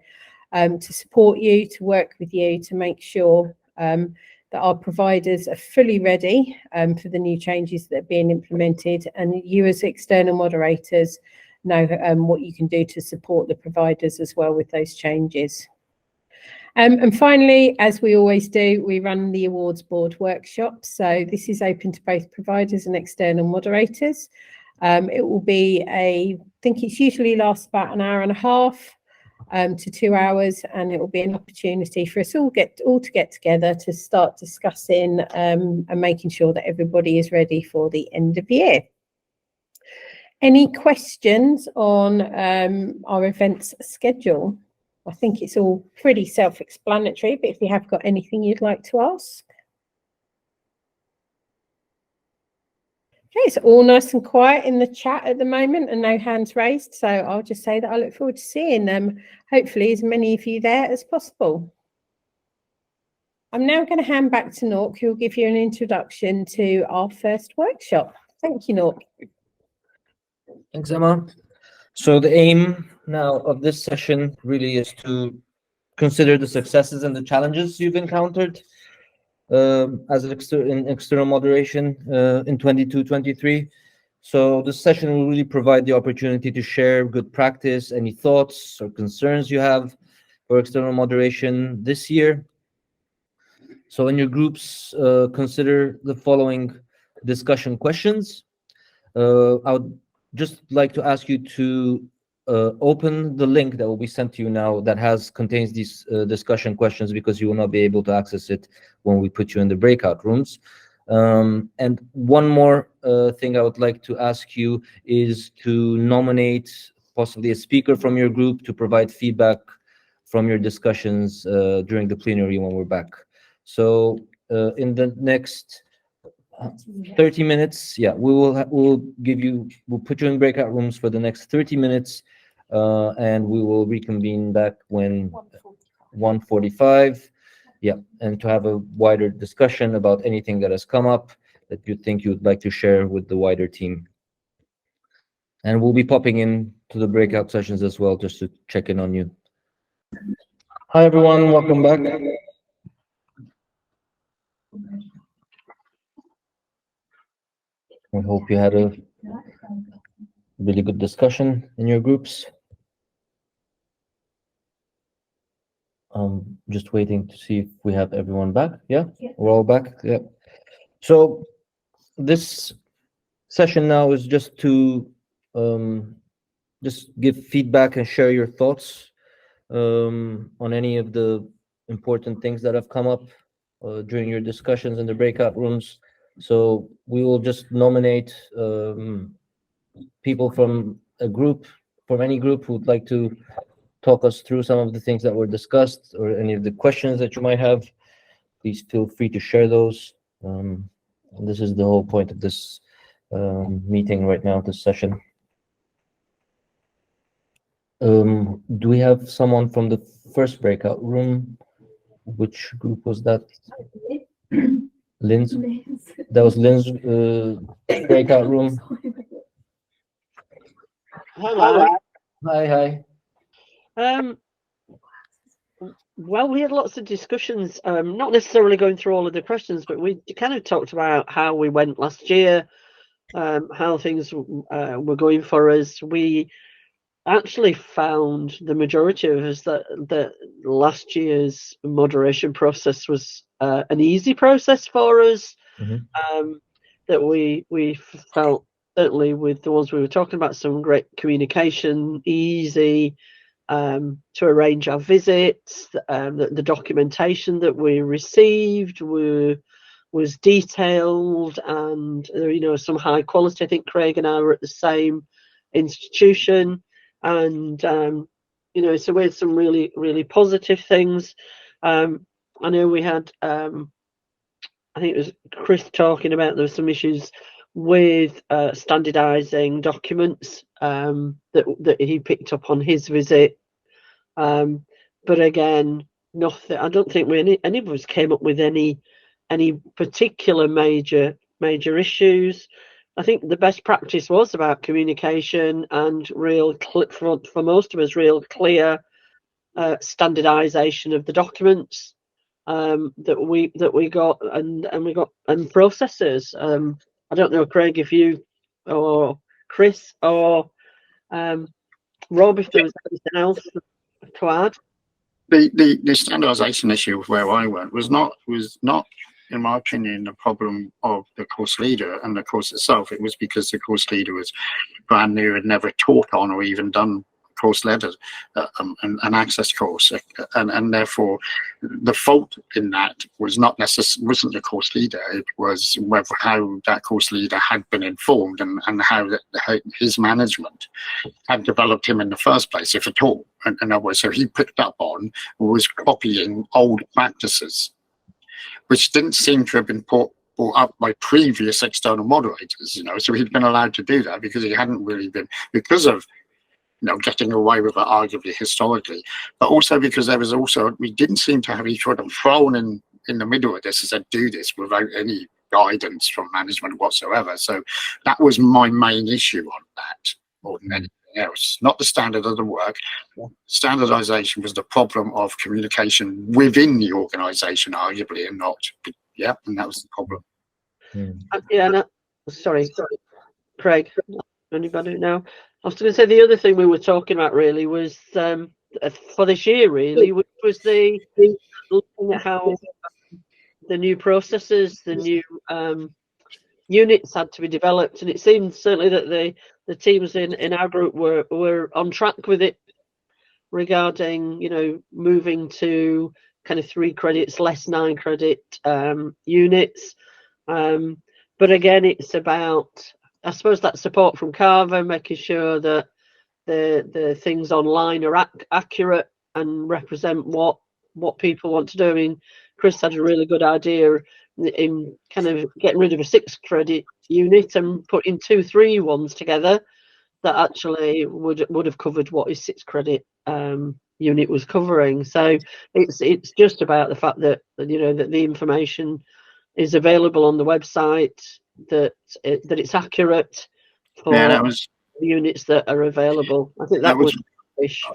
to support you, to work with you, to make sure that our providers are fully ready for the new changes that are being implemented, and you as external moderators know what you can do to support the providers as well with those changes. And finally, as we always do, we run the awards board workshops. So this is open to both providers and external moderators. It will be I think it's usually lasts about an hour and a half to 2 hours, and it will be an opportunity for us all to get together to start discussing and making sure that everybody is ready for the end of year. Any questions on our events schedule? I think it's all pretty self-explanatory, but if you have got anything you'd like to ask. Okay, it's all nice and quiet in the chat at the moment and no hands raised. So I'll just say that I look forward to seeing hopefully as many of you there as possible. I'm now going to hand back to Nork, who will give you an introduction to our first workshop. Thank you, Nork. Thanks, Emma. So the aim now of this session really is to consider the successes and the challenges you've encountered as in external moderation in 22-23. So this session will really provide the opportunity to share good practice, any thoughts or concerns you have for external moderation this year. So in your groups, consider the following discussion questions. I would just like to ask you to open the link that will be sent to you now that contains these discussion questions, because you will not be able to access it when we put you in the breakout rooms. And one more thing I would like to ask you is to nominate possibly a speaker from your group to provide feedback from your discussions during the plenary when we're back. So in the next 30 minutes, we'll put you in breakout rooms for the next 30 minutes, and we will reconvene back when 1:45. And to have a wider discussion about anything that has come up that you think you'd like to share with the wider team. And we'll be popping in to the breakout sessions as well, just to check in on you. Hi everyone, welcome back. We hope you had a really good discussion in your groups. I'm just waiting to see if we have everyone back. Yeah. We're all back. Yeah. So this session now is just to just give feedback and share your thoughts on any of the important things that have come up during your discussions in the breakout rooms. So we will just nominate people from any group who would like to talk us through some of the things that were discussed, or any of the questions that you might have. Please feel free to share those. And this is the whole point of this meeting right now, this session. Do we have someone from the first breakout room? Which group was that? Lynn's? That was Lynn's breakout room. Hello. Hi. Well, we had lots of discussions, not necessarily going through all of the questions, but we kind of talked about how we went last year, how things were going for us. We actually found, the majority of us, that last year's moderation process was an easy process for us. That we felt, certainly with the ones we were talking about, some great communication, easy to arrange our visits. The documentation that we received was detailed, and some high quality. I think Craig and I were at the same institution, and so we had some really, really positive things. I know we had I think it was Chris talking about there were some issues with standardizing documents that he picked up on his visit, but again, nothing. I don't think any of us came up with any particular major issues. I think the best practice was about communication and for most of us, real clear standardization of the documents that we got and processes. I don't know, Craig, if you or Chris or Rob, if there was anything else to add. The standardization issue where I went was not, in my opinion, a problem of the course leader and the course itself. It was because the course leader was brand new, had never taught on or even done course letters, an access course, and therefore the fault in that wasn't the course leader. It was how that course leader had been informed and how his management had developed him in the first place, if at all. In other words, so he picked up on, was copying old practices, which didn't seem to have been put brought up by previous external moderators, so he'd been allowed to do that because he hadn't really been, because of getting away with it arguably historically, but also because we didn't seem to have each other thrown in the middle of this and said, do this without any guidance from management whatsoever. So that was my main issue on that, more than anything else. Not the standard of the work. Standardization was the problem of communication within the organization, arguably, and not, and that was the problem. Sorry, Craig, anybody now? I was going to say the other thing we were talking about really was for this year really, which was the looking at how the new processes, the new units had to be developed, and it seemed certainly that the teams in our group were on track with it regarding moving to kind of 3 credits less 9 credit units, but again it's about, I suppose, that support from CAVA, making sure that the things online are accurate and represent what people want to do. I mean, Chris had a really good idea in kind of getting rid of a 6 credit unit and putting 2 3 ones together that actually would have covered what his 6 credit unit was covering. So it's just about the fact that that the information is available on the website, that it's accurate for the units that are available. I think that was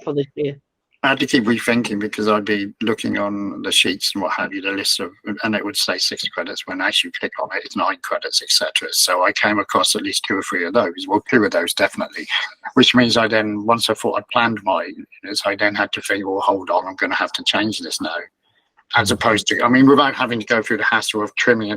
for this year. I had to keep rethinking because I'd be looking on the sheets and what have you, the list of, and it would say 6 credits when actually you click on it, it's 9 credits, etc. So I came across at least 2 or 3 of those. Well, 2 of those definitely, which means I then, once I thought I'd planned my units, I then had to think, well, hold on, I'm going to have to change this now. As opposed to, I mean, without having to go through the hassle of trimming a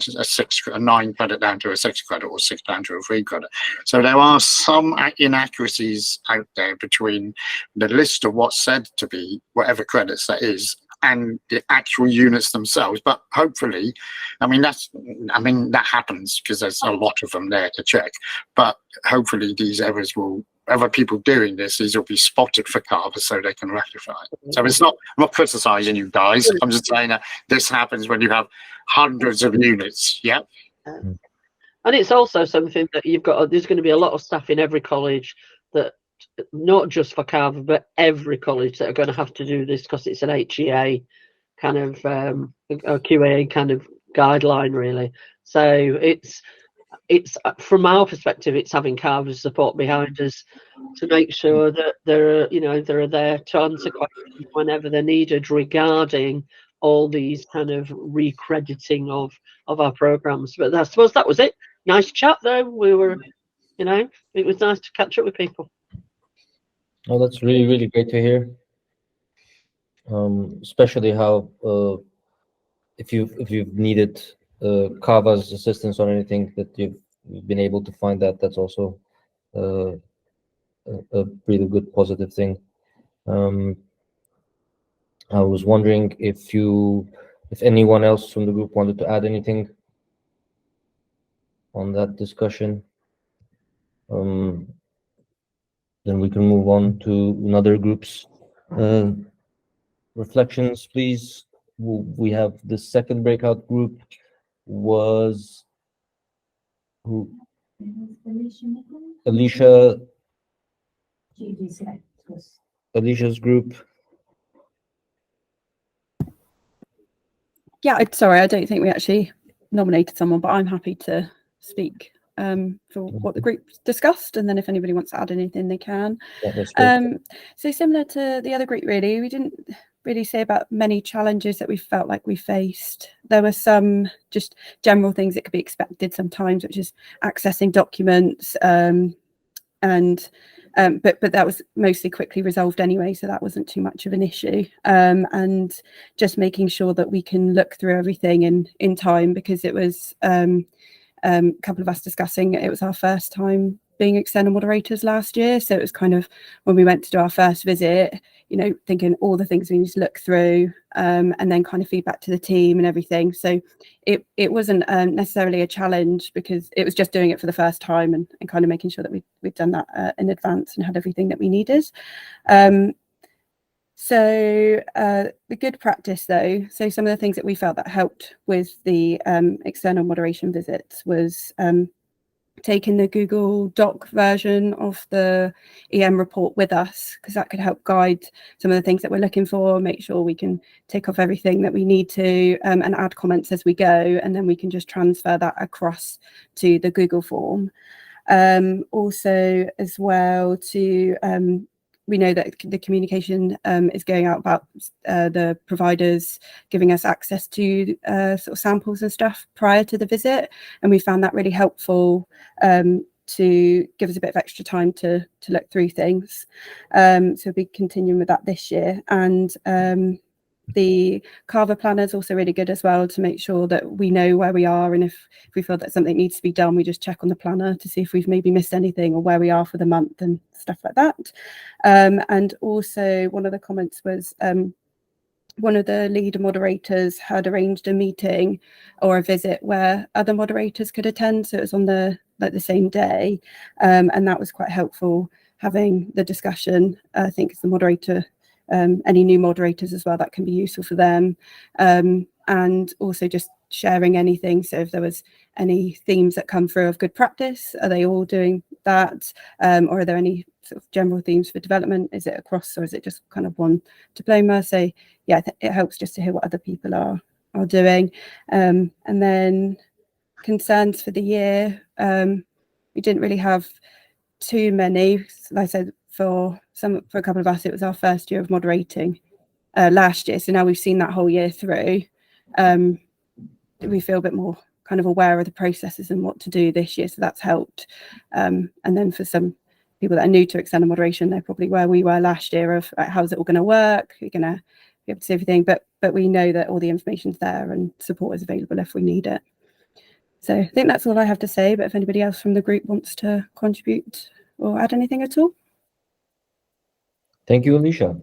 9 credit down to a 6 credit or 6 down to a 3 credit. So there are some inaccuracies out there between the list of what's said to be whatever credits that is and the actual units themselves. But hopefully, that happens because there's a lot of them there to check. But hopefully these errors will, other people doing this, these will be spotted for CAVA so they can rectify it. So I'm not criticizing you guys. I'm just saying that this happens when you have hundreds of units. Yeah. And it's also something that there's going to be a lot of staff in every college that, not just for CAVA, but every college that are going to have to do this because it's an HEA kind of a QA kind of guideline really. So it's from our perspective, it's having CAVA's support behind us to make sure that they're there to answer questions whenever they're needed regarding all these kind of recrediting of our programs. But I suppose that was it. Nice chat though. We were, it was nice to catch up with people. Oh, that's really, really great to hear. Especially how if you've needed CAVA's assistance on anything, that you've been able to find that's also a really good positive thing. I was wondering if anyone else from the group wanted to add anything on that discussion. Then we can move on to another group's reflections, please. We have the second breakout group was who? Alicia's group. Yeah, sorry, I don't think we actually nominated someone, but I'm happy to speak for what the group discussed, and then if anybody wants to add anything, they can. Yeah, so similar to the other group, really, we didn't really say about many challenges that we felt like we faced. There were some just general things that could be expected sometimes, which is accessing documents, but that was mostly quickly resolved anyway, so that wasn't too much of an issue. And just making sure that we can look through everything in time, because it was a couple of us discussing, it was our first time being external moderators last year, so it was kind of when we went to do our first visit, thinking all the things we need to look through, and then kind of feedback to the team and everything. So it wasn't necessarily a challenge, because it was just doing it for the first time and kind of making sure that we'd done that in advance and had everything that we needed. So the good practice though, so some of the things that we felt that helped with the external moderation visits was taking the Google Doc version of the EM report with us, because that could help guide some of the things that we're looking for, make sure we can tick off everything that we need to, and add comments as we go, and then we can just transfer that across to the Google form. Also as well to we know that the communication is going out about the providers giving us access to sort of samples and stuff prior to the visit, and we found that really helpful to give us a bit of extra time to look through things. So we'll be continuing with that this year, and the CAVA planner is also really good as well to make sure that we know where we are, and if we feel that something needs to be done, we just check on the planner to see if we've maybe missed anything or where we are for the month and stuff like that. And also one of the comments was one of the lead moderators had arranged a meeting or a visit where other moderators could attend, so it was on the same day, and that was quite helpful, having the discussion. I think as the moderator, any new moderators as well, that can be useful for them, and also just sharing anything. So if there was any themes that come through of good practice, are they all doing that, or are there any sort of general themes for development? Is it across, or is it just kind of one diploma? So yeah, it helps just to hear what other people are doing. And then concerns for the year, we didn't really have too many. Like I said, for a couple of us, it was our first year of moderating last year, so now we've seen that whole year through. We feel a bit more kind of aware of the processes and what to do this year, so that's helped. And then for some people that are new to external moderation, they're probably where we were last year of how's it all going to work, you're going to be able to see everything, but we know that all the information's there and support is available if we need it. So I think that's all I have to say, but if anybody else from the group wants to contribute or add anything at all. Thank you, Alicia.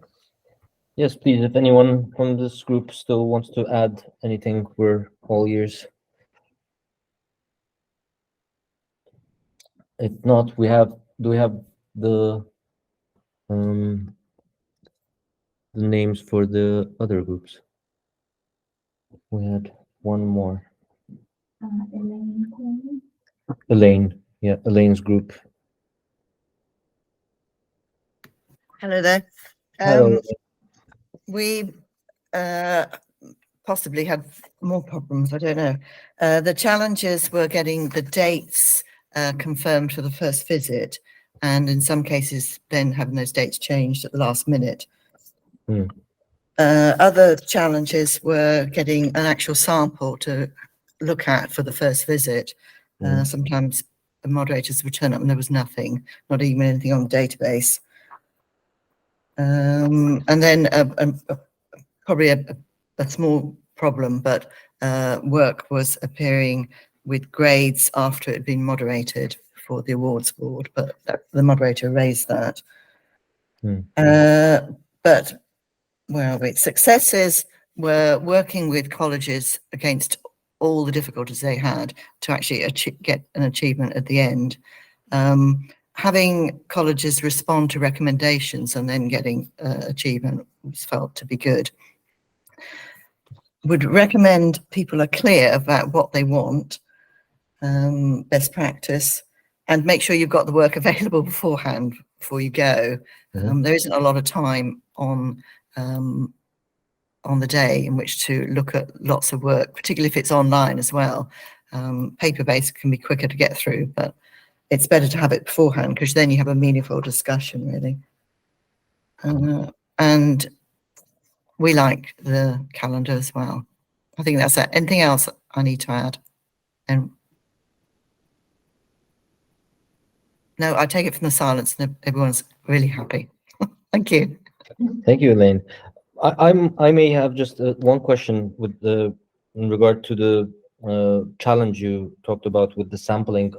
Yes, please, if anyone from this group still wants to add anything, we're all ears. If not, do we have the names for the other groups? We had one more. Elaine, yeah, Elaine's group. Hello there. Hello. We possibly had more problems, I don't know. The challenges were getting the dates confirmed for the first visit, and in some cases then having those dates changed at the last minute. Other challenges were getting an actual sample to look at for the first visit. Sometimes the moderators would turn up and there was nothing, not even anything on the database. And then probably a small problem, but work was appearing with grades after it had been moderated for the awards board, but the moderator raised that. But where are we? Successes were working with colleges against all the difficulties they had to actually get an achievement at the end. Having colleges respond to recommendations and then getting achievement was felt to be good. Would recommend people are clear about what they want, best practice, and make sure you've got the work available beforehand before you go. There isn't a lot of time on the day in which to look at lots of work, particularly if it's online as well. Paper-based can be quicker to get through, but it's better to have it beforehand because then you have a meaningful discussion, really. And we like the calendar as well. I think that's it. Anything else I need to add? And no, I take it from the silence and everyone's really happy. Thank you. Thank you, Elaine. I may have just one question with in regard to the challenge you talked about with the sampling.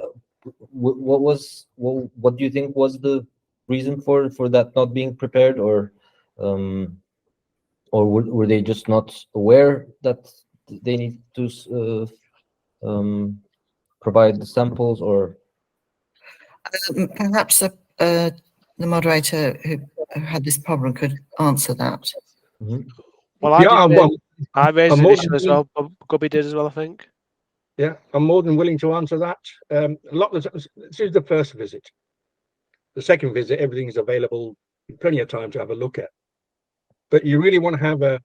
What do you think was the reason for that not being prepared, or were they just not aware that they need to provide the samples, or perhaps a the moderator who had this problem could answer that. Well, I Yeah, I raised I'm it more initially as than well. Gubby did as well, I think. Yeah, I'm more than willing to answer that. A lot of this is the first visit. The second visit, everything is available, plenty of time to have a look at. But you really want to have a.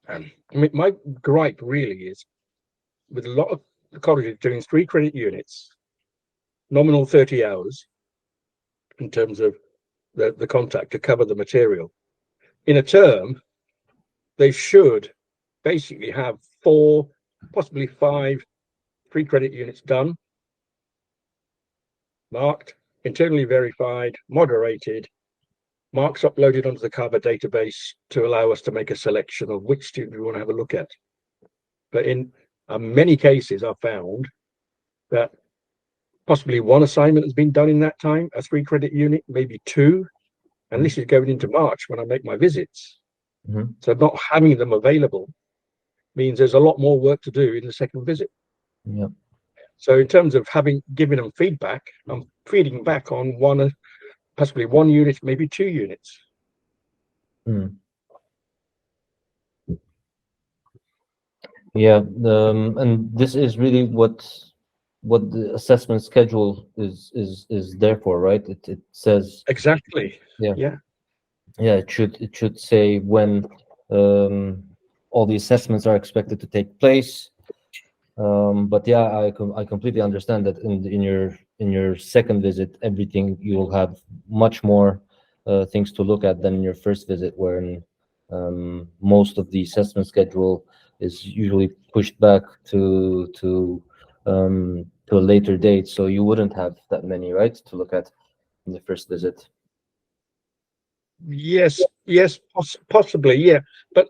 I mean, my gripe really is with a lot of colleges doing 3 credit units, nominal 30 hours in terms of the contact to cover the material. In a term, they should basically have 4, possibly 5 3 credit units done, marked, internally verified, moderated, marks uploaded onto the CAVA database to allow us to make a selection of which student we want to have a look at. But in many cases, I've found that possibly 1 assignment has been done in that time, a 3 credit unit, maybe 2, and this is going into March when I make my visits. So not having them available means there's a lot more work to do in the second visit. Yeah. So in terms of giving them feedback, I'm feeding back on 1, possibly 1 unit, maybe 2 units. Yeah, and this is really what the assessment schedule is there for, right? It says exactly. Yeah. It should say when all the assessments are expected to take place. But yeah, I completely understand that in your second visit, everything you'll have much more things to look at than in your first visit, where most of the assessment schedule is usually pushed back to a later date, so you wouldn't have that many, right, to look at in the first visit. Yes, possibly, yeah. But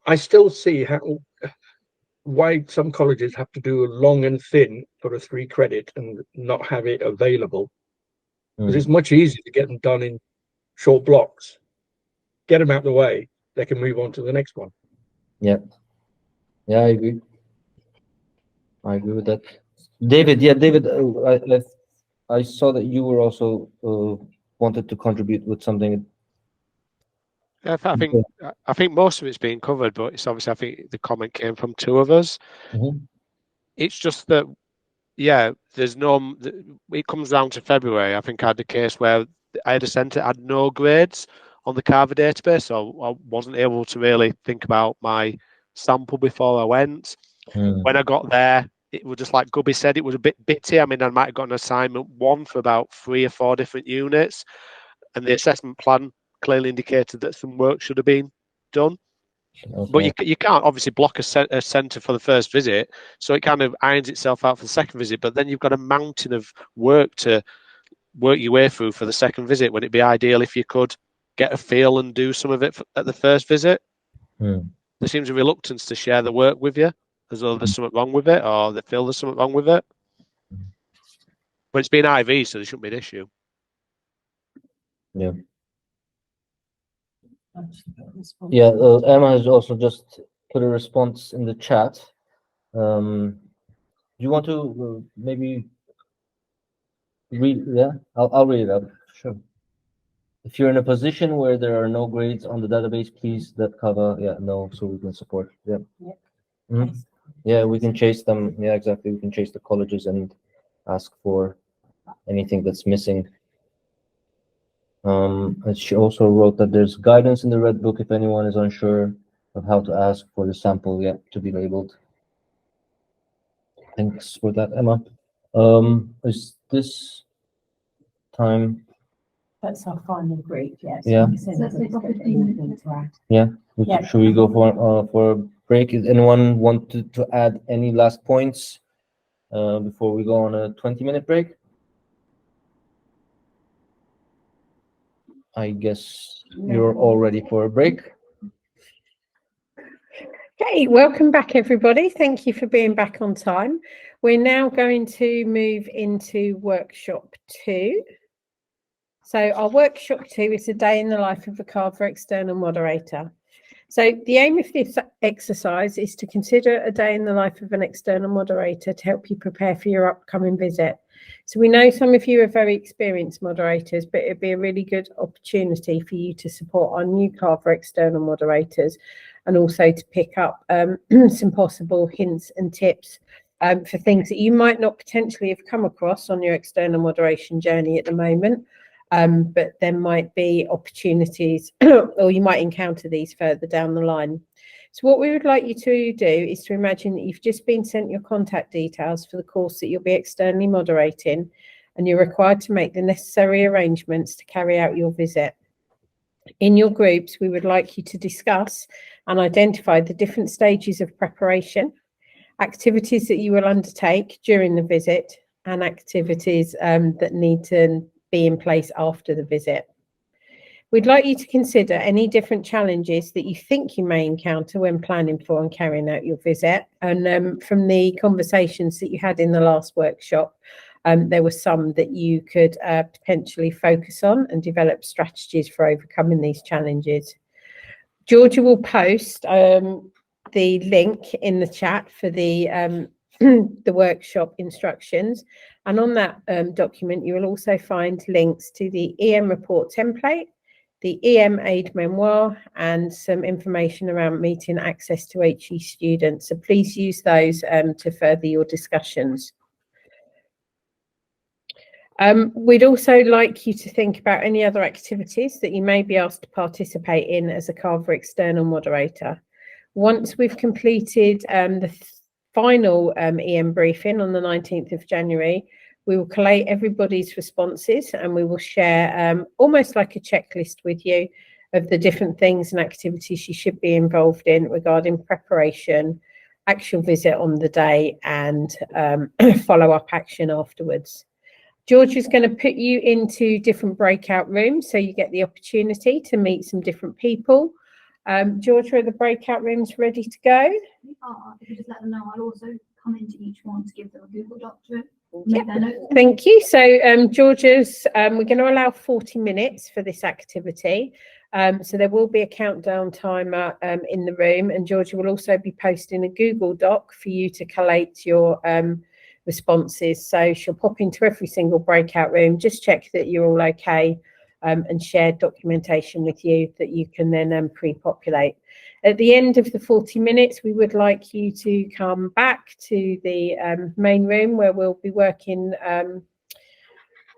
I still see why some colleges have to do a long and thin for a 3 credit and not have it available. Because it's much easier to get them done in short blocks. Get them out of the way, they can move on to the next one. Yeah, I agree. I agree with that. David, I saw that you were also wanted to contribute with something. Yeah, I think most of it's been covered, but it's obviously, I think the comment came from 2 of us. It's just that, yeah, there's no. It comes down to February. I think I had a case where I had a centre had no grades on the CAVA database, so I wasn't able to really think about my sample before I went. When I got there, it was just like Gubby said, it was a bit bitty. I mean, I might have got an assignment 1 for about 3 or 4 different units, and the assessment plan clearly indicated that some work should have been done. Okay. But you can't obviously block a centre for the first visit, so it kind of irons itself out for the second visit. But then you've got a mountain of work to work your way through for the second visit, when it'd be ideal if you could get a feel and do some of it at the first visit. There seems a reluctance to share the work with you, as though there's something wrong with it, or they feel there's something wrong with it. But it's been IV, so there shouldn't be an issue. Yeah. Yeah, Emma has also just put a response in the chat. Do you want to maybe read? Yeah, I'll read it out. Sure. If you're in a position where there are no grades on the database, please let CAVA. Yeah, no, so we can support. Yeah. Yeah, we can chase them. Yeah, exactly. We can chase the colleges and ask for anything that's missing. And she also wrote that there's guidance in the Red Book if anyone is unsure of how to ask for the sample yet to be labeled. Thanks for that, Emma. Is this time? That's our final break, yes. Yeah. Yeah. Should we go for a break? Is anyone want to add any last points before we go on a 20-minute break? I guess you're all ready for a break. Okay, welcome back, everybody. Thank you for being back on time. We're now going to move into workshop 2. So our workshop 2 is a day in the life of a CAVA external moderator. So the aim of this exercise is to consider a day in the life of an external moderator to help you prepare for your upcoming visit. So we know some of you are very experienced moderators, but it'd be a really good opportunity for you to support our new CAVA external moderators, and also to pick up some possible hints and tips for things that you might not potentially have come across on your external moderation journey at the moment. But there might be opportunities or you might encounter these further down the line. So what we would like you to do is to imagine that you've just been sent your contact details for the course that you'll be externally moderating, and you're required to make the necessary arrangements to carry out your visit. In your groups, we would like you to discuss and identify the different stages of preparation, activities that you will undertake during the visit, and activities that need to be in place after the visit. We'd like you to consider any different challenges that you think you may encounter when planning for and carrying out your visit. And from the conversations that you had in the last workshop, there were some that you could potentially focus on and develop strategies for overcoming these challenges. Georgia will post the link in the chat for the workshop instructions, and on that document you will also find links to the EM report template, the EM aid memoir, and some information around meeting access to HE students. So please use those to further your discussions. We'd also like you to think about any other activities that you may be asked to participate in as a CAVA external moderator. Once we've completed the final EM briefing on the 19th of January, we will collate everybody's responses, and we will share almost like a checklist with you of the different things and activities you should be involved in regarding preparation, actual visit on the day, and follow-up action afterwards. George is going to put you into different breakout rooms so you get the opportunity to meet some different people. Georgia, are the breakout rooms ready to go? If you just let them know, I'll also come into each one to give them a Google Doc to Yep. Thank you. So Georgia's, we're going to allow 40 minutes for this activity. So there will be a countdown timer in the room, and Georgia will also be posting a Google Doc for you to collate your responses. So she'll pop into every single breakout room, just check that you're all okay, and share documentation with you that you can then pre-populate. At the end of the 40 minutes, we would like you to come back to the main room where we'll be working,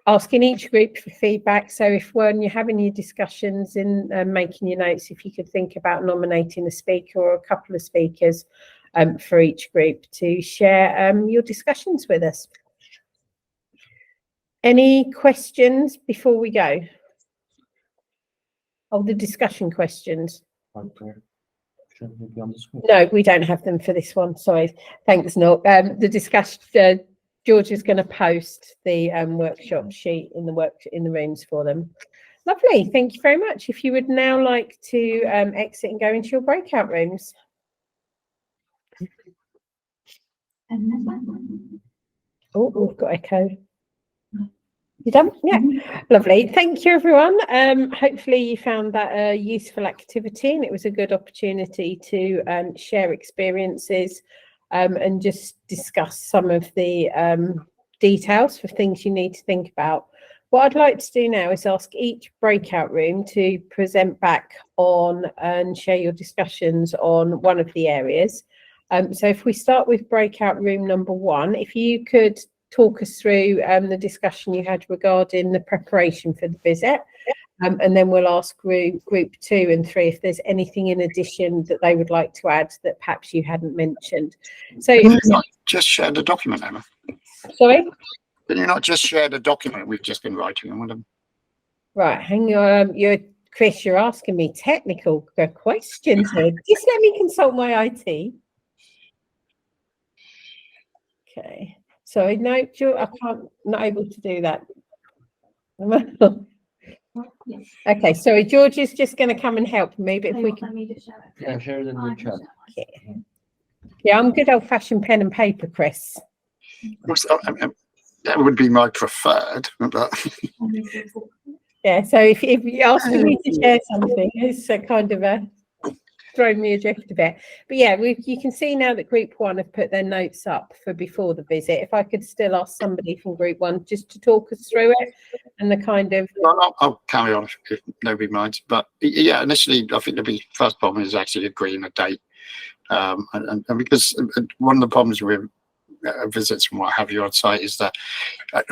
asking each group for feedback. So if when you're having your discussions and making your notes, if you could think about nominating a speaker or a couple of speakers for each group to share your discussions with us. Any questions before we go? Oh, the discussion questions. No, we don't have them for this one. Sorry. Thanks, Noel. The discussion, George is going to post the workshop sheet in the rooms for them. Lovely. Thank you very much. If you would now like to exit and go into your breakout rooms. Oh, we've got echo. You done? Yeah. Lovely. Thank you, everyone. Hopefully you found that a useful activity, and it was a good opportunity to share experiences and just discuss some of the details for things you need to think about. What I'd like to do now is ask each breakout room to present back on and share your discussions on one of the areas. So if we start with breakout room number 1, if you could talk us through the discussion you had regarding the preparation for the visit, and then we'll ask group 2 and 3 if there's anything in addition that they would like to add that perhaps you hadn't mentioned. So Can you not just share the document, Emma? Sorry? Can you not just share the document we've just been writing on them? Right, hang on. Chris, you're asking me technical questions here. Just let me consult my IT. Okay. Sorry, no, I can't, not able to do that. Okay, sorry, George is just going to come and help me, but if we can. Yeah, share it in the chat. Yeah, I'm good old-fashioned pen and paper, Chris. Of course, that would be my preferred, but Yeah, so if you're asking me to share something, it's a kind of a. thrown me adrift a bit. But yeah, you can see now that Group 1 have put their notes up for before the visit. If I could still ask somebody from Group 1 just to talk us through it and the kind of... Well, I'll carry on if nobody minds. But yeah, initially, I think the first problem is actually agreeing a date. And because one of the problems with visits and what have you on site is that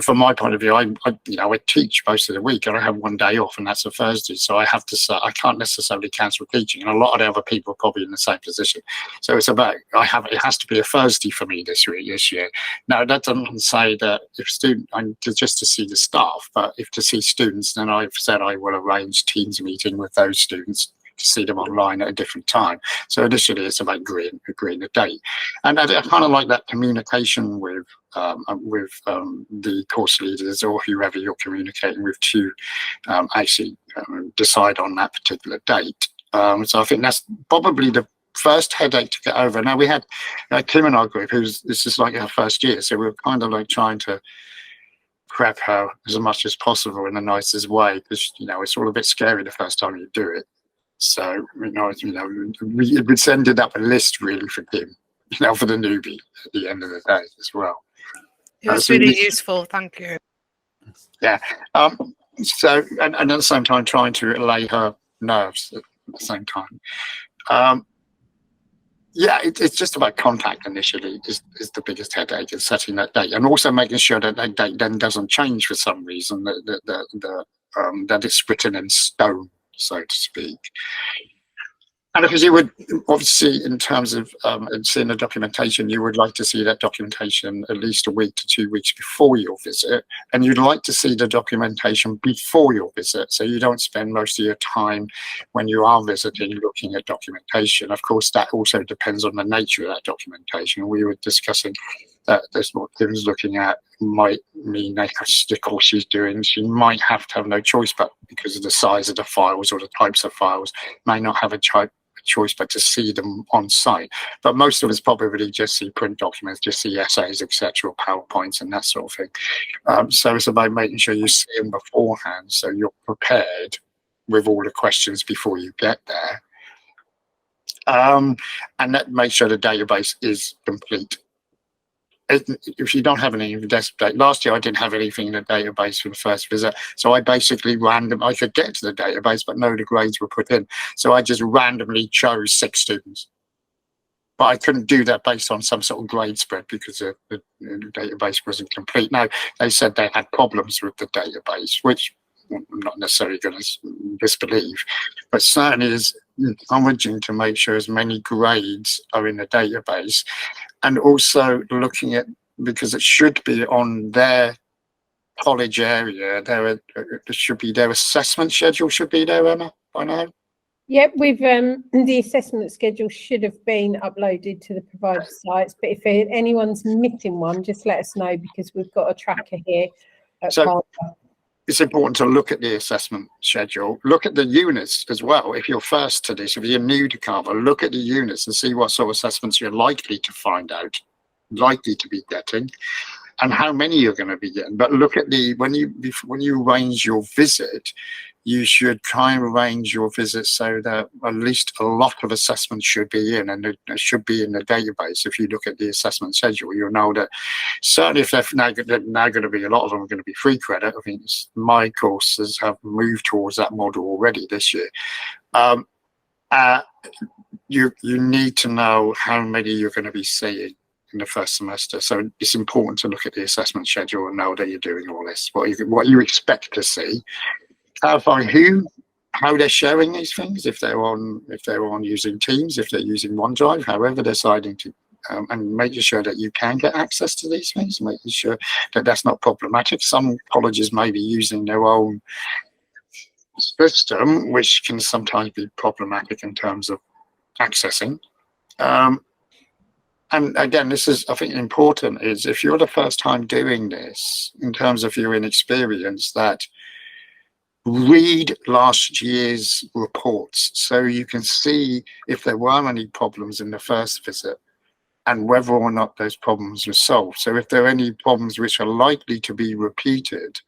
from my point of view, I teach most of the week and I have one day off, and that's a Thursday, so I have to say I can't necessarily cancel teaching, and a lot of the other people are probably in the same position. So it's about it has to be a Thursday for me this year. Now that doesn't say that if student I'm just to see the staff, but if to see students, then I've said I will arrange Teams meeting with those students to see them online at a different time. So initially it's about agreeing a date, and I kind of like that communication with the course leaders or whoever you're communicating with to actually decide on that particular date. So I think that's probably the first headache to get over. Now we had Kim in our group, this is like her first year, so we were kind of like trying to prep her as much as possible in the nicest way, because it's all a bit scary the first time you do it. So we ended up a list really for Kim, for the newbie at the end of the day as well. It was really useful, thank you. Yeah. So and at the same time trying to allay her nerves at the same time. Yeah, it's just about contact initially is the biggest headache, and setting that date, and also making sure that that date then doesn't change for some reason, that it's written in stone, so to speak. And because you would obviously, in terms of seeing the documentation, you would like to see that documentation at least a week to 2 weeks before your visit, and you'd like to see the documentation before your visit, so you don't spend most of your time when you are visiting looking at documentation. Of course, that also depends on the nature of that documentation. We were discussing that there's what Kim's looking at might mean that the course she's doing, she might have to have no choice, but because of the size of the files or the types of files, may not have a choice but to see them on site. But most of us probably just see print documents, just see essays, etc., or PowerPoints and that sort of thing. So it's about making sure you see them beforehand, so you're prepared with all the questions before you get there, and that makes sure the database is complete. If you don't have anything in the database, last year I didn't have anything in the database for the first visit, so I basically I could get to the database, but no, the grades were put in, so I just randomly chose 6 students, but I couldn't do that based on some sort of grade spread because the database wasn't complete. Now they said they had problems with the database, which I'm not necessarily going to disbelieve, but certainly is encouraging to make sure as many grades are in the database, and also looking at, because it should be on their college area, there should be their assessment schedule should be there, Emma, by now. Yep, we've the assessment schedule should have been uploaded to the provider sites, but if anyone's missing one, just let us know, because we've got a tracker here at CAVA. It's important to look at the assessment schedule, look at the units as well. If you're first to this, if you're new to CAVA, look at the units and see what sort of assessments you're likely to find out, likely to be getting, and how many you're going to be getting. But look at when you arrange your visit, you should try and arrange your visit so that at least a lot of assessments should be in, and it should be in the database. If you look at the assessment schedule, you'll know that certainly if they're now going to be, a lot of them are going to be free credit. I think my courses have moved towards that model already this year. You need to know how many you're going to be seeing in the first semester, so it's important to look at the assessment schedule and know that you're doing all this, what you expect to see. Clarify how they're sharing these things, if they're on using Teams, if they're using OneDrive, however they're deciding to, and making sure that you can get access to these things, making sure that that's not problematic. Some colleges may be using their own system, which can sometimes be problematic in terms of accessing. And again, this is, I think, important, is if you're the first time doing this, in terms of your inexperience, that read last year's reports so you can see if there were any problems in the first visit and whether or not those problems were solved. So if there are any problems which are likely to be repeated,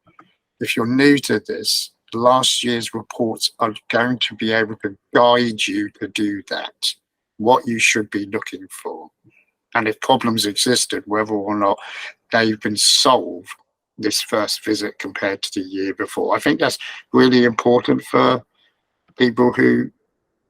if you're new to this, last year's reports are going to be able to guide you to do that, what you should be looking for. And if problems existed, whether or not they've been solved this first visit compared to the year before. I think that's really important for people who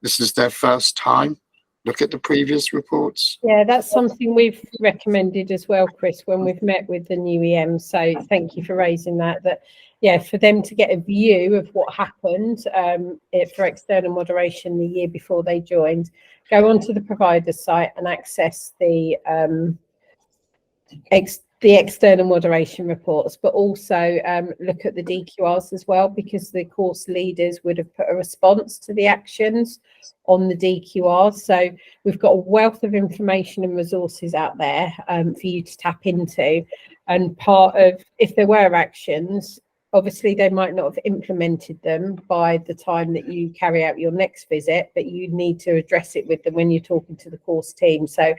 this is their first time. Look at the previous reports. Yeah, that's something we've recommended as well, Chris, when we've met with the new EM. So thank you for raising that. That, yeah, for them to get a view of what happened for external moderation the year before they joined, go onto the provider site and access the external moderation reports, but also look at the DQRs as well, because the course leaders would have put a response to the actions on the DQR. So we've got a wealth of information and resources out there for you to tap into. And part of, if there were actions, obviously they might not have implemented them by the time that you carry out your next visit, but you need to address it with them when you're talking to the course team. So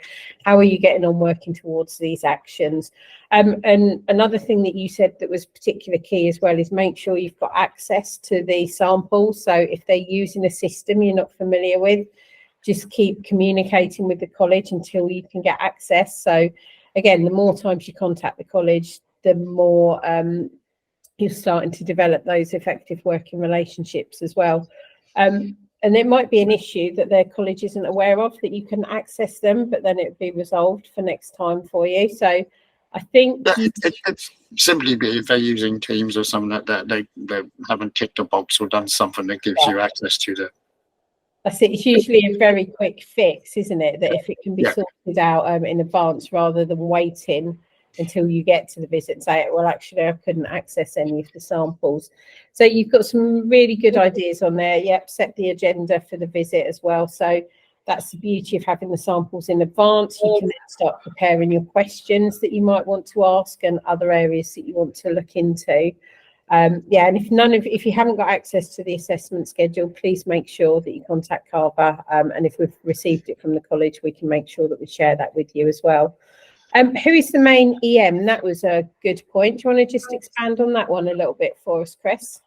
how are you getting on working towards these actions? And another thing that you said that was particularly key as well is make sure you've got access to the samples. So if they're using a system you're not familiar with, just keep communicating with the college until you can get access. So again, the more times you contact the college, the more you're starting to develop those effective working relationships as well. And it might be an issue that their college isn't aware of, that you can access them, but then it'll be resolved for next time for you. So I think it's simply be if they're using Teams or something like that, they haven't ticked a box or done something that gives you access to the. I think it's usually a very quick fix, isn't it? That if it can be sorted out in advance rather than waiting until you get to the visit and say, well, actually, I couldn't access any of the samples. So you've got some really good ideas on there. Yep, set the agenda for the visit as well. So that's the beauty of having the samples in advance. You can then start preparing your questions that you might want to ask and other areas that you want to look into. Yeah, and if you haven't got access to the assessment schedule, please make sure that you contact CAVA. And if we've received it from the college, we can make sure that we share that with you as well. Who is the main EM? That was a good point. Do you want to just expand on that one a little bit for us, Chris?